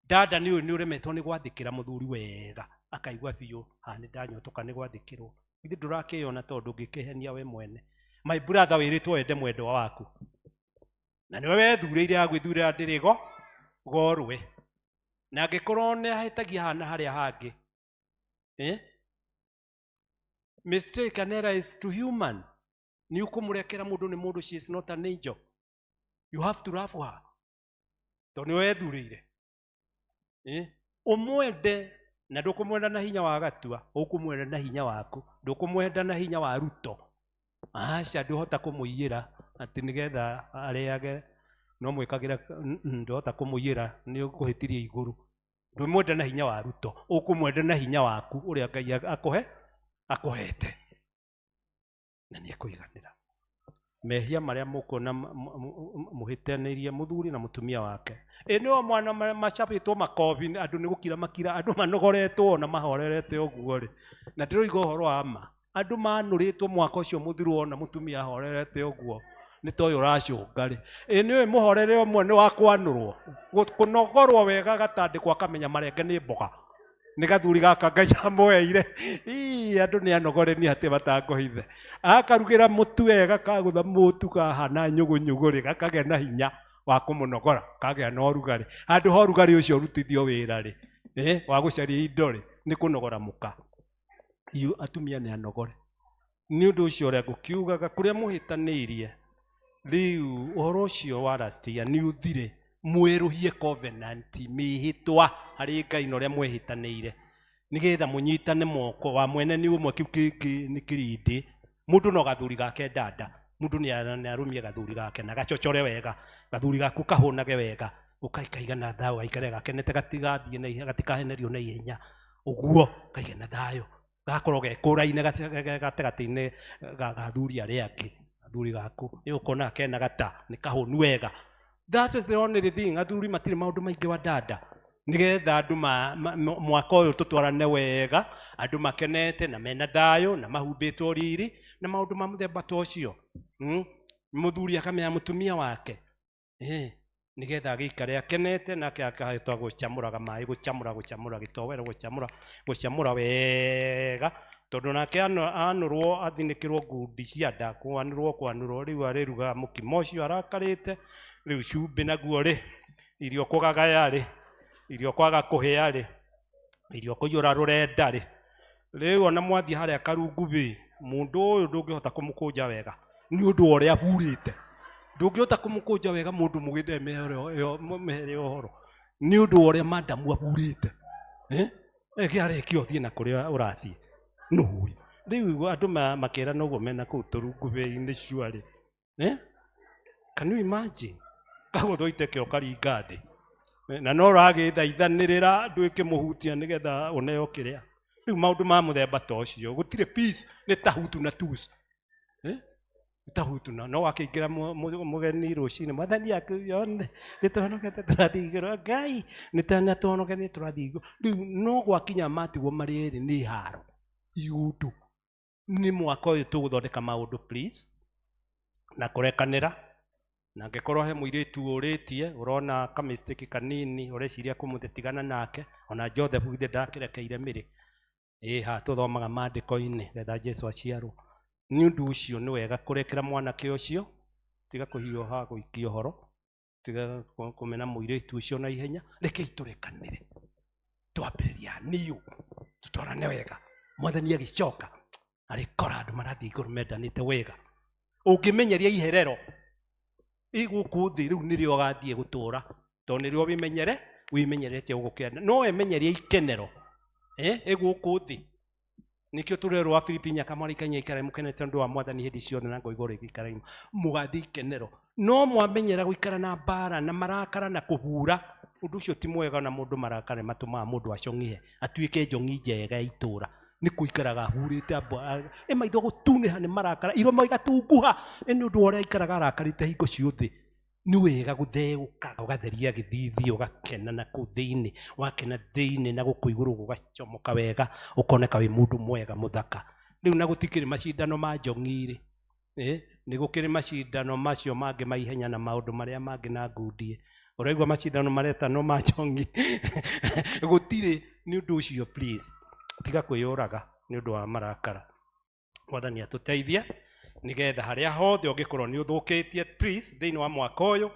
[SPEAKER 10] Dada nĩ ũremetwo nĩ gwathĩkĩra mũthuri wega akaigua biũ nĩ ndanyotoka nĩ gwathĩkĩrwo. Ithe ndũrakĩona tondũ ũngĩkĩhenia we mwene. My brother wĩrĩtwo wende mwendwa waku na nĩwe wethurĩire agwĩthurĩra ndĩrĩgo gorwe na angĩkorwo nĩ ahĩtagia hana harĩa hangĩ mistake and error is to human. Nĩ ũkũmũrekera mũndũ nĩ mũndũ, she is not an angel. You have to love her tondũ nĩwe wethurĩire. Ũmwende na ndũkũmwenda na hinya wa gatua, ũkũmwenda na hinya waku, ndũkũmwenda na hinya wa ruto. Aca ndũhota kũmũiyĩra atĩ nĩgetha arĩage no mwĩkagĩra, ndũhota kũmũiyĩra nĩ ũkũhĩtirie igũrũ. Ndũmwenda na hinya wa ruto, ũkũmwenda na hinya waku ũrĩa Ngai akũhete na nĩ ekũiganĩra. Mehia marĩa mũkuona mũhĩtanĩirie mũthuri na mũtumia wake nĩo mwana macabĩtwo makobi, andũ nĩ gũkira makira, andũ manogoretwo na mahorerete ũguo rĩ, na ndĩroiga ũhoro wa ma. Andũ manũrĩtwo mwaka ũcio mũthuri na mũtumia ahorerete ũguo nĩ toyo ũracũnga rĩ. Nĩũĩ mũhorere ũmwe nĩ wa kwanũrwo, kũnogorwo wega gatandĩkwo akamenya marenge nĩ mboga, nĩ gathuri gaka Ngai amweire. Andũ nĩ anogoreni atĩ matangũhithe, akarugĩra mũtu wega kagũtha mũtu kahana nyũgũnyũgũ rĩ, gakagĩa na hinya wa kũmũnogora, kagĩa na ũrugarĩ. Handũ ha ũrugarĩ ũcio ũrutithio wĩra rĩ, wa gũcaria indo rĩ, nĩ kũnogora mũka. Atumia nĩ anogore. Nĩ ũndũ ũcio ũrĩa ngũkiugaga kũrĩa mũhĩtanĩirie rĩu, ũhoro ũcio wa last year nĩ ũthire. Mwĩrũhie covenant mĩhĩtwa harĩ Ngai na ũrĩa mwĩhĩtanĩire nĩgetha mũnyitane moko. Wa mwene nĩ ũmwe, kĩu kĩngĩ nĩ kĩrindi. Mũndũ no gathuri gake dada, mũndũ nĩ arumie gathuri gake na gacocore wega, gathuri gaku kahũnage wega, ũkaigana thayũ, gaikare gakenete, gatigathiĩ na gatikahenerio na ihenya ũguo, kaige na thayũ, gakorwo gekũraine gatagatĩ-inĩ gathuri arĩa angĩ. Gathuri gaku nĩ ũkona kena gata nĩ kahũnu wega. That is the only thing. Athuri matirĩ maũndũ maingĩ wa dada, nĩgetha andũ mwaka ũyũ tũtwarane wega, andũ makenete na mena thayũ na mahumbĩtwo riri na maũndũ ma mũthemba ta ũcio. Mũthuri akamenya mũtumia wake nĩgetha agĩikare akenete, nake akahĩtwa gũcamũraga maĩ, gũcamũra gĩtowero, gũcamũra wega, tondũ nake anũrwo athinĩkĩrwo ngundi cia nda, kwanũrwo rĩu arĩruga mũkimo ũcio arakarĩte. Rĩu cumbĩ naguo rĩ, irio kũgagaya rĩ, irio kwaga kũhĩa rĩ, irio kũiyũra rũrenda rĩ. Rĩu ona mwathiĩ harĩa karungu bĩ, mũndũ ũyũ ndũngĩhota kũmũkũnja wega nĩ ũndũ ũrĩa aburĩte. Ndũngĩhota kũmũkũnja wega mũndũ mũgĩte mehere ũhoro nĩ ũndũ ũrĩa madamu aburĩte. Arĩkia ũthiĩ na kũrĩa ũrathiĩ nũĩ. Rĩu andũ makera ũguo mena kũu tũrungu bĩ-inĩ cuarĩ. Can you imagine? Kagũthwo iteke ũkaringa thĩ na no ũragĩthaithanĩrĩra ndwĩke mũhutia nĩgetha ũneo kĩrĩa. Rĩu maũndũ ma mũthemba ta ũcio gũtirĩ peace, nĩ tahutu na tusi. Tahutu no wakĩingĩra mũgeni rũcinĩ, mwathani yaku yone nĩtũhonokete tũrathiĩ igũrũ, Ngai nĩtũhonokete tũrathiĩ igũrũ. Rĩu no gwakinya matigwo marĩ erĩ nĩ haro iũndũ. Nĩ mwaka ũyũ tũgũthondeka maũndũ please na kũrekanĩra. Na angĩkorwo he mũirĩtu ũrĩtie ũrona ka mistake kanini ũreciria kũmũtigana nake, ona Joseph githĩ ndakĩrekeire mĩrĩ. Tũthomaga maandĩko-inĩ getha Jesu aciarwo. Nĩ ũndũ ũcio nĩ wega kũrekera mwanake ũcio, tiga kũhiũha gũikia ũhoro, tiga kũmena mũirĩtu ũcio na ihenya. Rekei tũrekanĩre, twambĩrĩria niũ tũtwarane wega. Mwathani agĩcoka arĩkora andũ marathiĩ igũrũ mendanĩte wega. Ũngĩmenyeria iherero igũkũ thĩ rĩu nĩrĩo gathiĩ gũtũra, tondũ nĩrĩo wimenyerete ũgũkenda. No wemenyeria ikenero igũkũ thĩ. Nĩkĩo tũrerwo Afilipi nyakamwari Kenya ikara mũkenete ũndũ wa Mwathani hĩndĩ ciothe na ngoro igũrũ igĩikara mũgathiĩ ikenero. No mwamenyera gũikara na mbara na marakara na kũhura, ũndũ ũcio ti mwega. Na mũndũ marakara matũmaga mũndũ acong'ihe atuĩke njongi njega ya itũra. Nĩ kũikaraga ahurĩte maitho gũtunĩha nĩ marakara, iroma igatunguha. Nĩ ũndũ ũrĩa aikaraga arakarĩte hingo ciothe. Nĩ wega gũtheũka, ũgatheria gĩthithi, ũgakena na kũu thĩinĩ. Wakena thĩinĩ na gũkũ igũrũ gũgacomoka wega, ũkoneka wĩ mũndũ mwega mũthaka. Rĩu na gũtikĩrĩ macindano ma njongi-rĩ, nĩ gũkĩrĩ macindano macio mangĩ ma ihenya na maũndũ marĩa mangĩ na ngundie. Ũraigua macindano maretano ma njongi gũtirĩ. Nĩ ũndũ ũcio please tiga kwĩyũraga nĩ ũndũ wa marakara. Mwathani atũteithie nĩgetha harĩa hothe ũngĩkorwo nĩ ũthũkĩtie please thĩinĩ wa mwaka ũyũ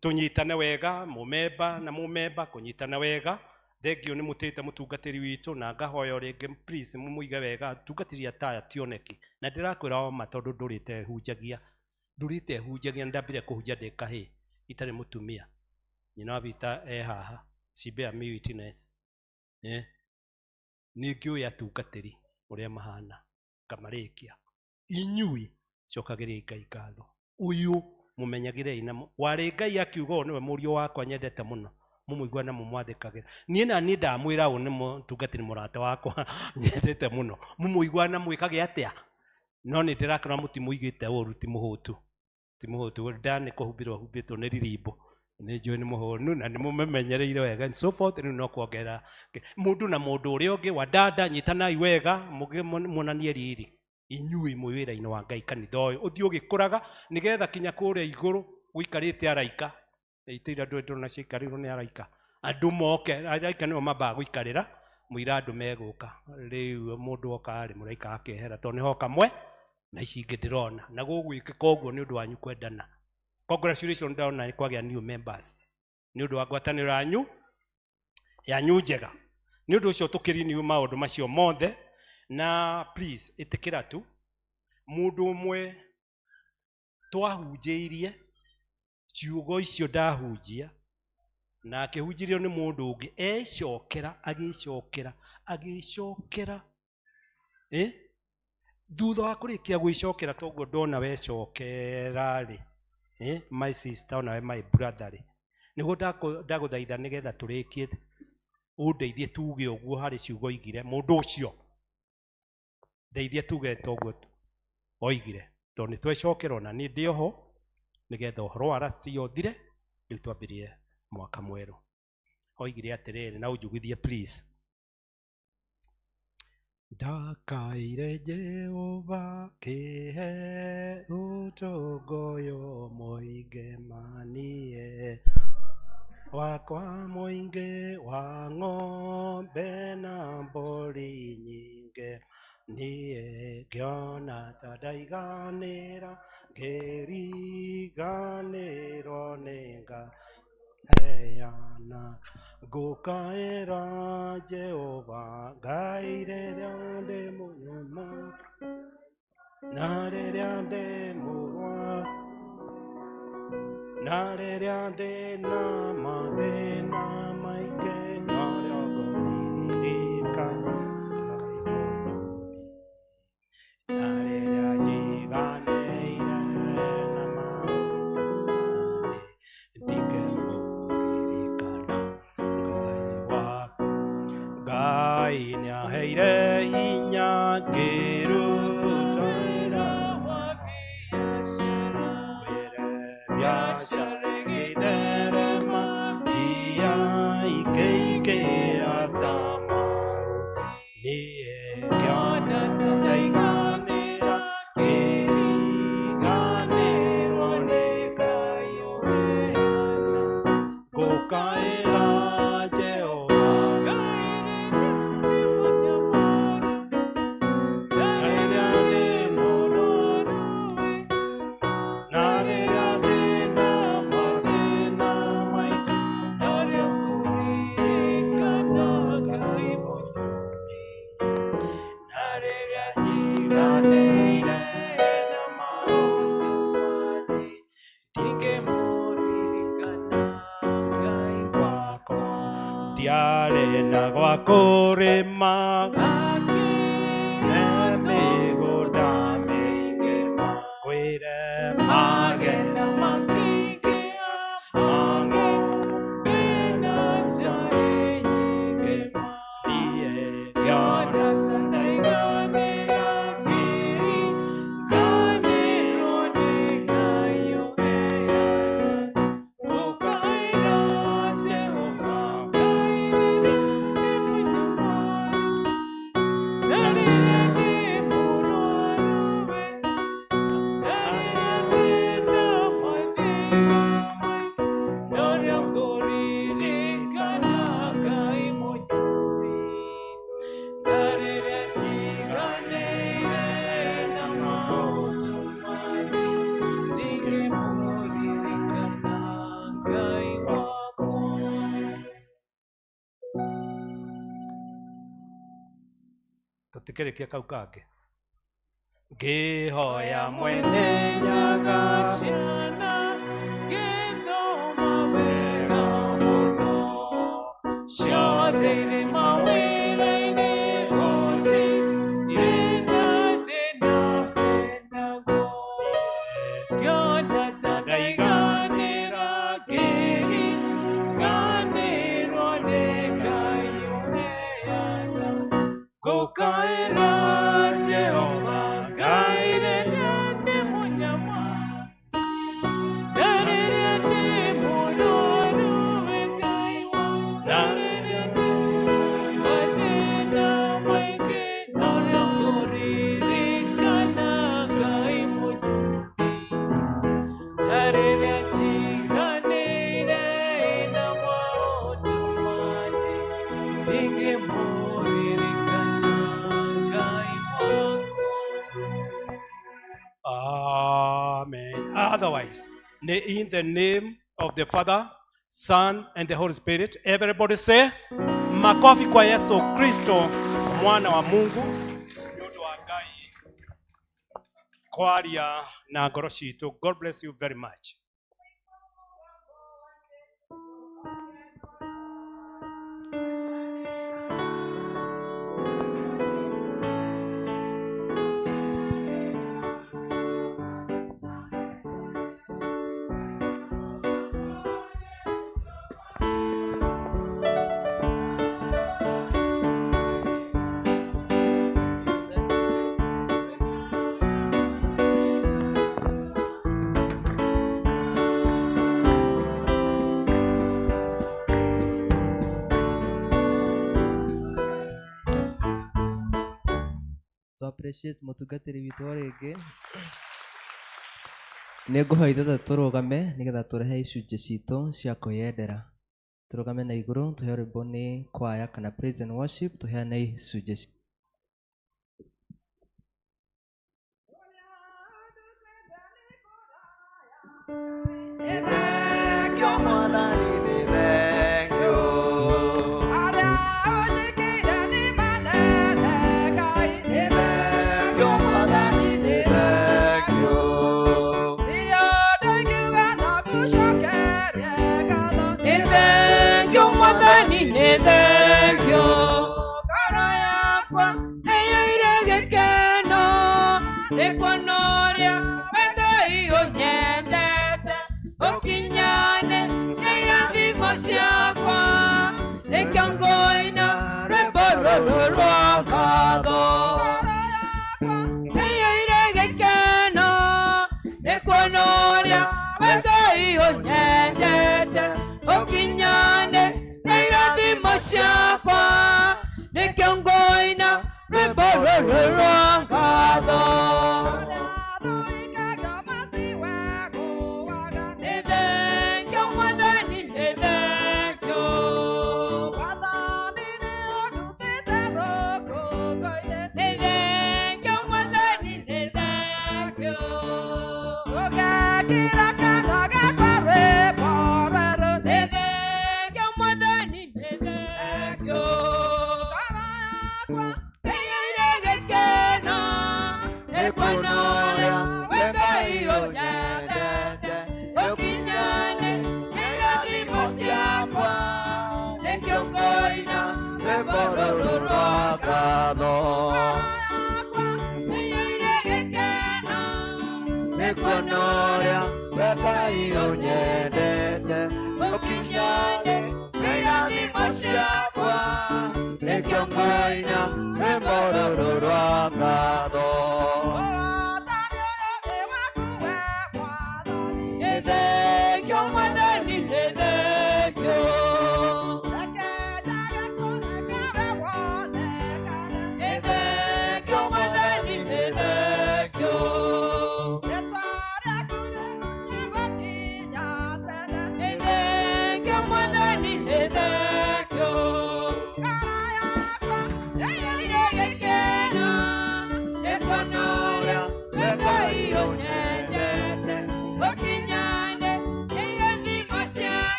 [SPEAKER 10] tũnyitane wega, mũmemba na mũmemba kũnyitana wega. Thengio nĩ mũtĩte mũtungatĩri witũ na ngahoya rĩngĩ please mũmũige wega tungatĩri ataya tioneki. Na ndĩrakwĩra oma tondũ ndũrĩte hunjagia ndambire kũhunja ndĩkahĩ itarĩ mũtumia. Nyina wa Bita haha she bear me witness. Nĩ ngĩũĩ atungatĩri ũrĩa mahana kamarĩkia. Inyui cokagĩrĩrai Ngai ngatho. Ũyũ mũmenyagĩrei na warĩ Ngai akiuga ũũ nĩwe mũriũ wakwa nyendete mũno, mũmũigua na mũmwathĩkagĩra. Niĩ na niĩ ndamwĩra ũũ nĩ mũtungatĩri mũrata wakwa nyendete mũno, mũmũigua na mwĩkage atĩa. No nĩ ndĩrakora mũtimũigĩte ũũru, ti mũhũtu ndanĩ kũhumbĩrwo humbĩtwo nĩ ririmbo. Nĩ njũĩ nĩ mũhũnu na nĩ mũmemenyereire wega and so forth. Rĩu no kuongerera mũndũ na mũndũ ũrĩa ũngĩ wa dada, nyitanai wega mũonanie riri. Inyui mwĩ wĩra-inĩ wa Ngai kanitha ũyũ ũthiĩ ũgĩkũraga nĩgetha kinya kũrĩa igũrũ gũikarĩte araika. Itĩira ndwendwo na cikarĩrwo nĩ araika. Andũ moke, araika nĩo mambaga gũikarĩra mũira andũ megũka. Rĩu mũndũ oka arĩ mũraika akehera tondũ nĩho kamwe na ici ingĩ ndĩrona. Na gũgwĩkĩka ũguo nĩ ũndũ wanyu kwendana. Congratulations ndona nĩ kwagĩa new members. Nĩ ũndũ wa ngwatanĩro yanyu njega. Nĩ ũndũ ũcio tũkĩrini maũndũ macio mothe. Na please ĩtĩkĩra tu mũndũ ũmwe twahunjĩirie ciugo icio ndahunjia na akĩhunjirio nĩ mũndũ ũngĩ agĩcokera thutha wa kũrĩkia gwĩcokera toguo ndona wecokera rĩ my sister onawe my brother rĩ nĩguo ndagũthaitha nĩgetha tũrĩkie ũndeithie tuge ũguo harĩ ciugo igire mũndũ ũcio ndeithie tuge toguo oigire tondũ nĩ twecokera na nĩ ndĩ oho nĩgetha ũhoro wa rasti yothire rĩu twambĩrĩrie mwaka mwerũ. Oigire atĩrĩrĩ na ũnjugithie please. Ndakaire Jehova kĩhe ũtongoyo mũingĩ manie wakwa mũingĩ wa ng'ombe na mbũri nyingĩ niĩ ngĩona ta ndaiganĩra ngĩriganĩrwo nĩ ngaheana ngũkaĩra Jehova Ngai rĩrĩa ndĩ mũnyama na rĩrĩa ndĩ mũrũaru na rĩrĩa ndĩ na mathĩna maingĩ narĩo ngũririkana na rĩrĩa njiganĩire na maũndũ ndingĩmũririkana Ngai nĩaheire hinya ngĩruta wĩra wa biacara igĩtherema mbia ikĩingĩha niĩ ngĩona ta ndaiganĩra ngĩriganĩrwo nĩ Ngai ũheana ngũkaĩra Jehova na rĩrĩa ndĩ mũrũaru na rĩrĩa ndĩ na mathĩna maingĩ narĩo ngũririkana Ngai mũnyonyi na rĩrĩa njiganĩire na maũndũ mathĩ ndingĩmũririkana Ngai wakwa ndiarĩ na gwa kũrĩma mĩgũnda mĩingĩ makwĩre magetha makĩingĩha ng'ombe na njaĩ nyingĩ niĩ ngĩona ta ndaiganĩra ngĩriganĩrwo nĩ Ngai ũheana ngũkaĩra Jehova Ngai rĩrĩa ndĩ mũnyamaru Mũtikĩrĩkia kau kangĩ. Ngĩhoya mwene nyaga ciana gĩthoma wega mũno ciothe irĩ mawĩra-inĩ goti irĩ na thĩna menaguo ngĩona ta ndaiganĩra ngĩriganĩrwo nĩ Ngai ũheana ngũkaĩra Jehova Otherwise, in the name of the Father, Son, and the Holy Spirit, everybody say, makofi kwa Yesu Kristo, mwana wa Mungu, nyodo wa Ngai, kwaria na ngoro ciitũ. God bless you very much.
[SPEAKER 1] To appreciate mũtungatĩri witũ o rĩngĩ. Nĩ ngũhoitha tũrũgame nĩgetha tũrehe icunjĩ citũ cia kwĩyendera. Tũrũgame na igũrũ tũheo rwĩmbo nĩ kwaya kana praise and worship tũheane icunjĩ citũ.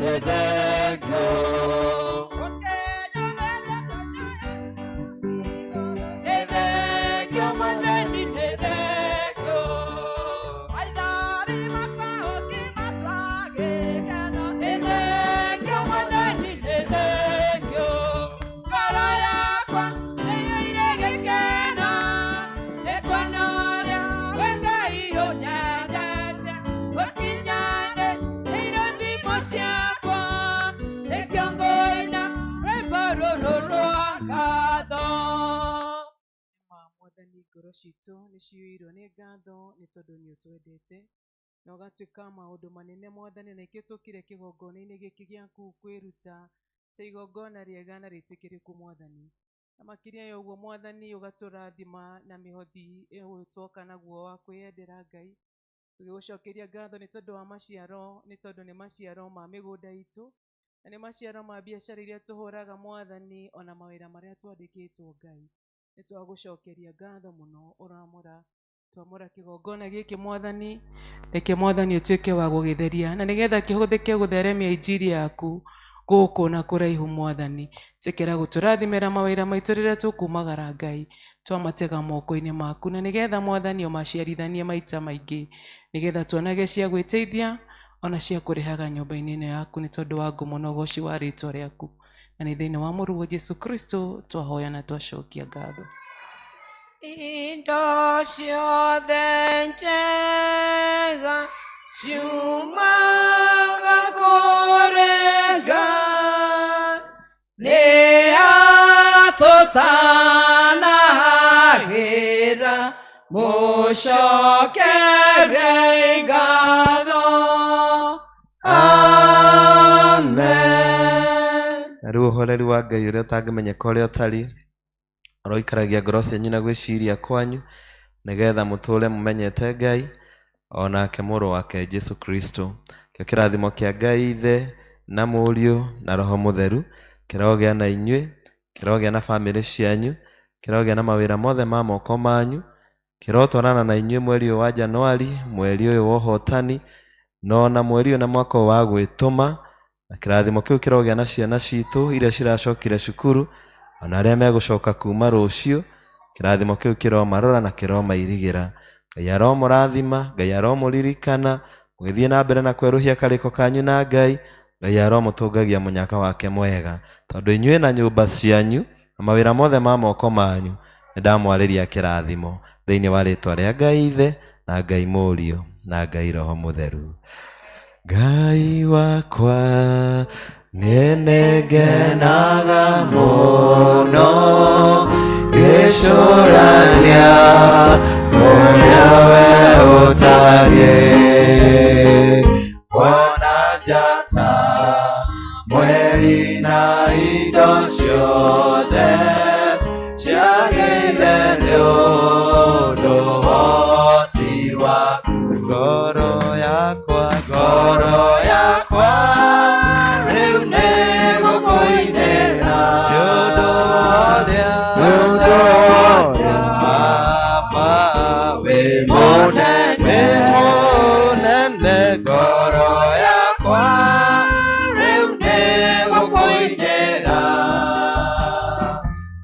[SPEAKER 9] nĩ thengio. Nĩ thengio Mwathani, nĩ thengio. Maithori makwa ũkĩmatwagĩra. Nĩ thengio Mwathani, nĩ thengio. Ngoro yakwa ĩiyũire gĩkeno nĩ kuona ũrĩa we Ngai ũnyendete. Ũkinyane nĩ irathimo ciakwa, nĩkĩo ngũina rwĩmbo rũrũ rwa ngatho.
[SPEAKER 6] Mwathani, ngoro citũ nĩ ciyũirwo nĩ ngatho nĩ tondũ nĩ ũtwendete na ũgatuĩka maũndũ manene Mwathani, na ikĩo tũkire kĩgongona-inĩ gĩkĩ gĩaku kwĩruta ta igongona rĩega na rĩtĩkĩrĩku Mwathani. Na makĩria ya ũguo Mwathani, ũgatũrathima na mĩhothi twoka naguo wa kwĩyendera Ngai, tũgĩgũcokeria ngatho nĩ tondũ wa maciaro, nĩ tondũ nĩ maciaro ma mĩgũnda itũ na nĩ maciaro ma biacara iria tũhũraga Mwathani, ona mawĩra marĩa twandĩkĩtwo Ngai. Nĩ twagũcokeria ngatho mũno. Twamũra kĩgongona gĩkĩ Mwathani, reke Mwathani ũtuĩke wa gũgĩtheria na nĩgetha kĩhũthĩke gũtheremia injiri yaku gũkũ na kũraihu Mwathani. Tekera gũtũrathimĩra mawĩra maitũ rĩrĩa tũkumagara Ngai, twamatega moko-inĩ maku, na nĩgetha Mwathani ũmaciarithanie maita maingĩ, nĩgetha tuonage cia gwĩteithia ona cia kũrĩhaga nyũmba-inĩ ĩno yaku, nĩ tondũ wa ngumo na ũgoci wa rĩtwa rĩaku, na nĩ thĩinĩ wa mũrũ Jesũ Kristo twahoya na twacokia ngatho.
[SPEAKER 9] Indo ciothe njega ciumaga kũrĩ Ngai, nĩ atũtanahagĩra mũcokere ngatho. Amen.
[SPEAKER 2] Na rĩu ũhoreri wa Ngai ũrĩa ũtangĩmenyeka ũrĩa ũtariĩ ũroikaragia ngoro cianyu na gwĩciria kwanyu, nĩgetha mũtũũre mũmenyete Ngai onake mũrũ wake Jesũ Kristo. Kĩo kĩrathimo kĩa Ngai Ithe na Mũriũ na Roho Mũtheru kĩrogĩa na inyuĩ, kĩrogĩa na bamĩrĩ cianyu, kĩrogĩa na mawĩra mothe ma moko manyu, kĩrotwarana na inyuĩ mweri ũyũ wa Januari, mweri ũyũ wa ũhotani, no na mweri ũyũ na mwaka ũyũ wa gwĩtũma. Na kĩrathimo kĩu kĩrogĩa na ciana citũ iria ciracokire cukuru, ona arĩa megũcoka kuma rũciũ. Kĩrathimo kĩu kĩromarora na kĩromairigĩra. Ngai aromũrathima, Ngai aromũririkana, mũgĩthiĩ na mbere na kwerũhia karĩko kanyu na Ngai. Ngai aromũtũngagia mũnyaka wake mwega, tondũ inyuĩ na nyũmba cianyu na mawĩra mothe ma moko manyu nĩ ndamwarĩria kĩrathimo thĩinĩ wa rĩtwa rĩa Ngai Ithe na Ngai Mũriũ na Ngai Roho Mũtheru. Ngai wakwa nĩnengenaga mũno ngĩcũrania ũrĩa we ũtariĩ, wona njata mweri na indo ciothe ciagĩire nĩ ũndũ ũhoti waku. Ngoro yakwa rĩu nĩ gũkũinĩra nĩ ũndũ ũrĩa Baba wĩ mũnene. Ngoro yakwa rĩu nĩ gũkũinĩra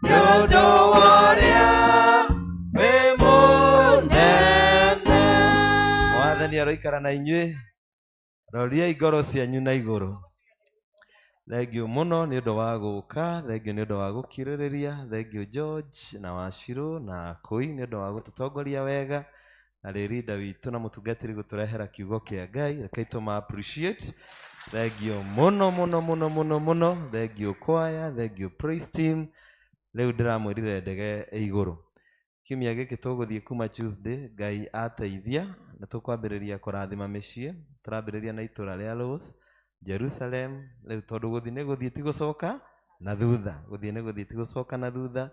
[SPEAKER 2] nĩ ũndũ ũrĩa wĩ mũnene. Mwathani aroikara na inyuĩ, roriai ngoro cianyu na igũrũ. Thengiũ mũno nĩ ũndũ wa gũka, thengiũ nĩ ũndũ wa gũkirĩrĩria, thengiũ George na Wachirũ na Kũi nĩ ũndũ wa gũtũtongoria wega, na rĩrinda witũ na mũtungatĩri gũtũrehera kiugo kĩa Ngai, reke tũma appreciate. Thengiũ mũno mũno mũno mũno mũno, thengiũ kwaya, thengiũ praise team. Rĩu ndĩramwĩrire ndege igũrũ. Kiumia gĩkĩ tũgũthiĩ kuma Tuesday, Ngai ateithia na tũkwambĩrĩria kũrathima mĩciĩ. Tũrambĩrĩria na itũra rĩa Rose, Jerusalem. Rĩu tondũ gũthiĩ nĩ gũthiĩ ti gũcoka na thutha, gũthiĩ nĩ gũthiĩ ti gũcoka na thutha.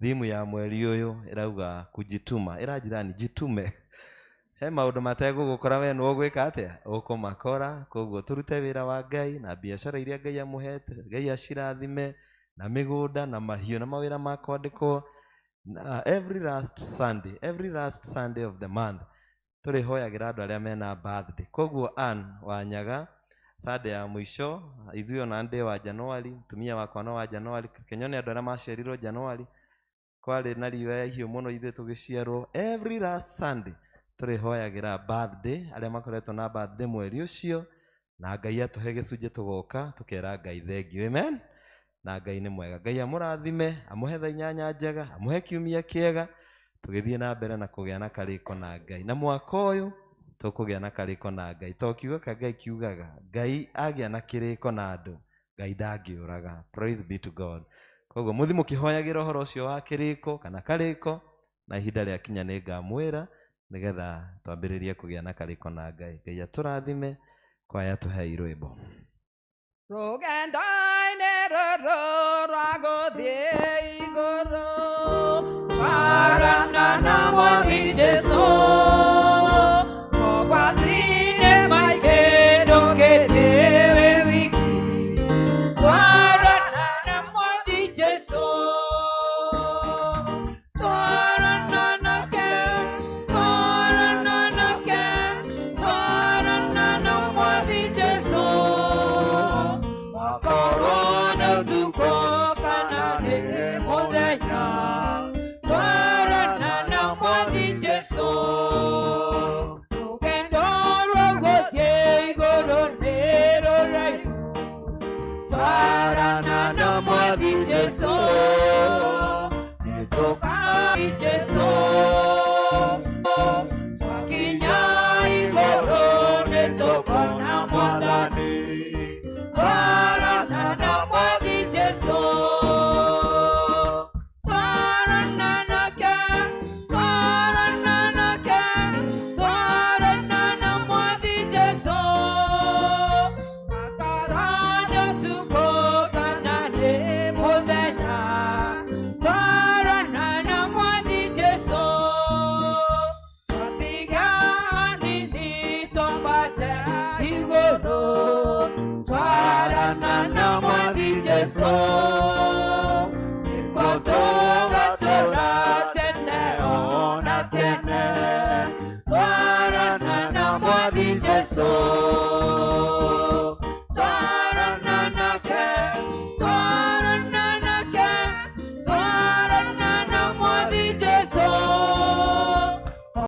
[SPEAKER 2] Thimu ya mweri ũyũ ĩrauga kujituma, ĩranjirani jitume. He maũndũ mategũgũkora we nĩ ũgwĩka atĩa, ũkũmakora. Koguo tũrute wĩra wa Ngai na biacara iria Ngai amũhete, Ngai acirathime, na mĩgũnda na mahiũ na mawĩra ma kwandĩkwo. Every last Sunday of the month tũrĩhoyagĩra andũ arĩa mena birthday. Koguo Ann Wanyaga Sunday ya mwisho ithuĩ ona ndĩ wa January, tumia wakwa no wa January, Kenyone andũ arĩa maciarirwo January, kwarĩ na riũa ihiũ mũno ithuĩ tũgĩciarwo. Every last Sunday tũrĩhoyagĩra birthday arĩa makoretwo na birthday mweri ũcio, na Ngai atũhe gĩcunjĩ tũgoka tũkera Ngai thengiũ. Amen. Na Ngai nĩ mwega. Ngai amũrathime, amũhe tha inyanya njega, amũhe kiumia kĩega, tũgĩthiĩ na mbere na kũgĩa na karĩko na Ngai. Na mwaka ũyũ tũkũgĩa na karĩko na Ngai. To kiugo ka Ngai kiugaga Ngai agĩa na kĩrĩko na andũ, Ngai ndangĩũraga. Praise be to God. Koguo mũthi mũkĩhoyagĩra ũhoro ũcio wa kĩrĩko kana karĩko, na ihinda rĩakinya nĩ ngamwĩra nĩgetha twambĩrĩrie kũgĩa na karĩko na Ngai. Ngai atũrathime, kwaya tũhei rwĩmbo.
[SPEAKER 3] Rũgendo-inĩ rũrũ rwa gũthiĩ igũrũ, twarana na Mwathi Jesũ, mogwati-inĩ maingĩ ndũngĩthiĩ wĩ wiki, twarana na Mwathi Jesũ, twarana nake, twarana nake, twarana na Mwathi Jesũ.
[SPEAKER 9] So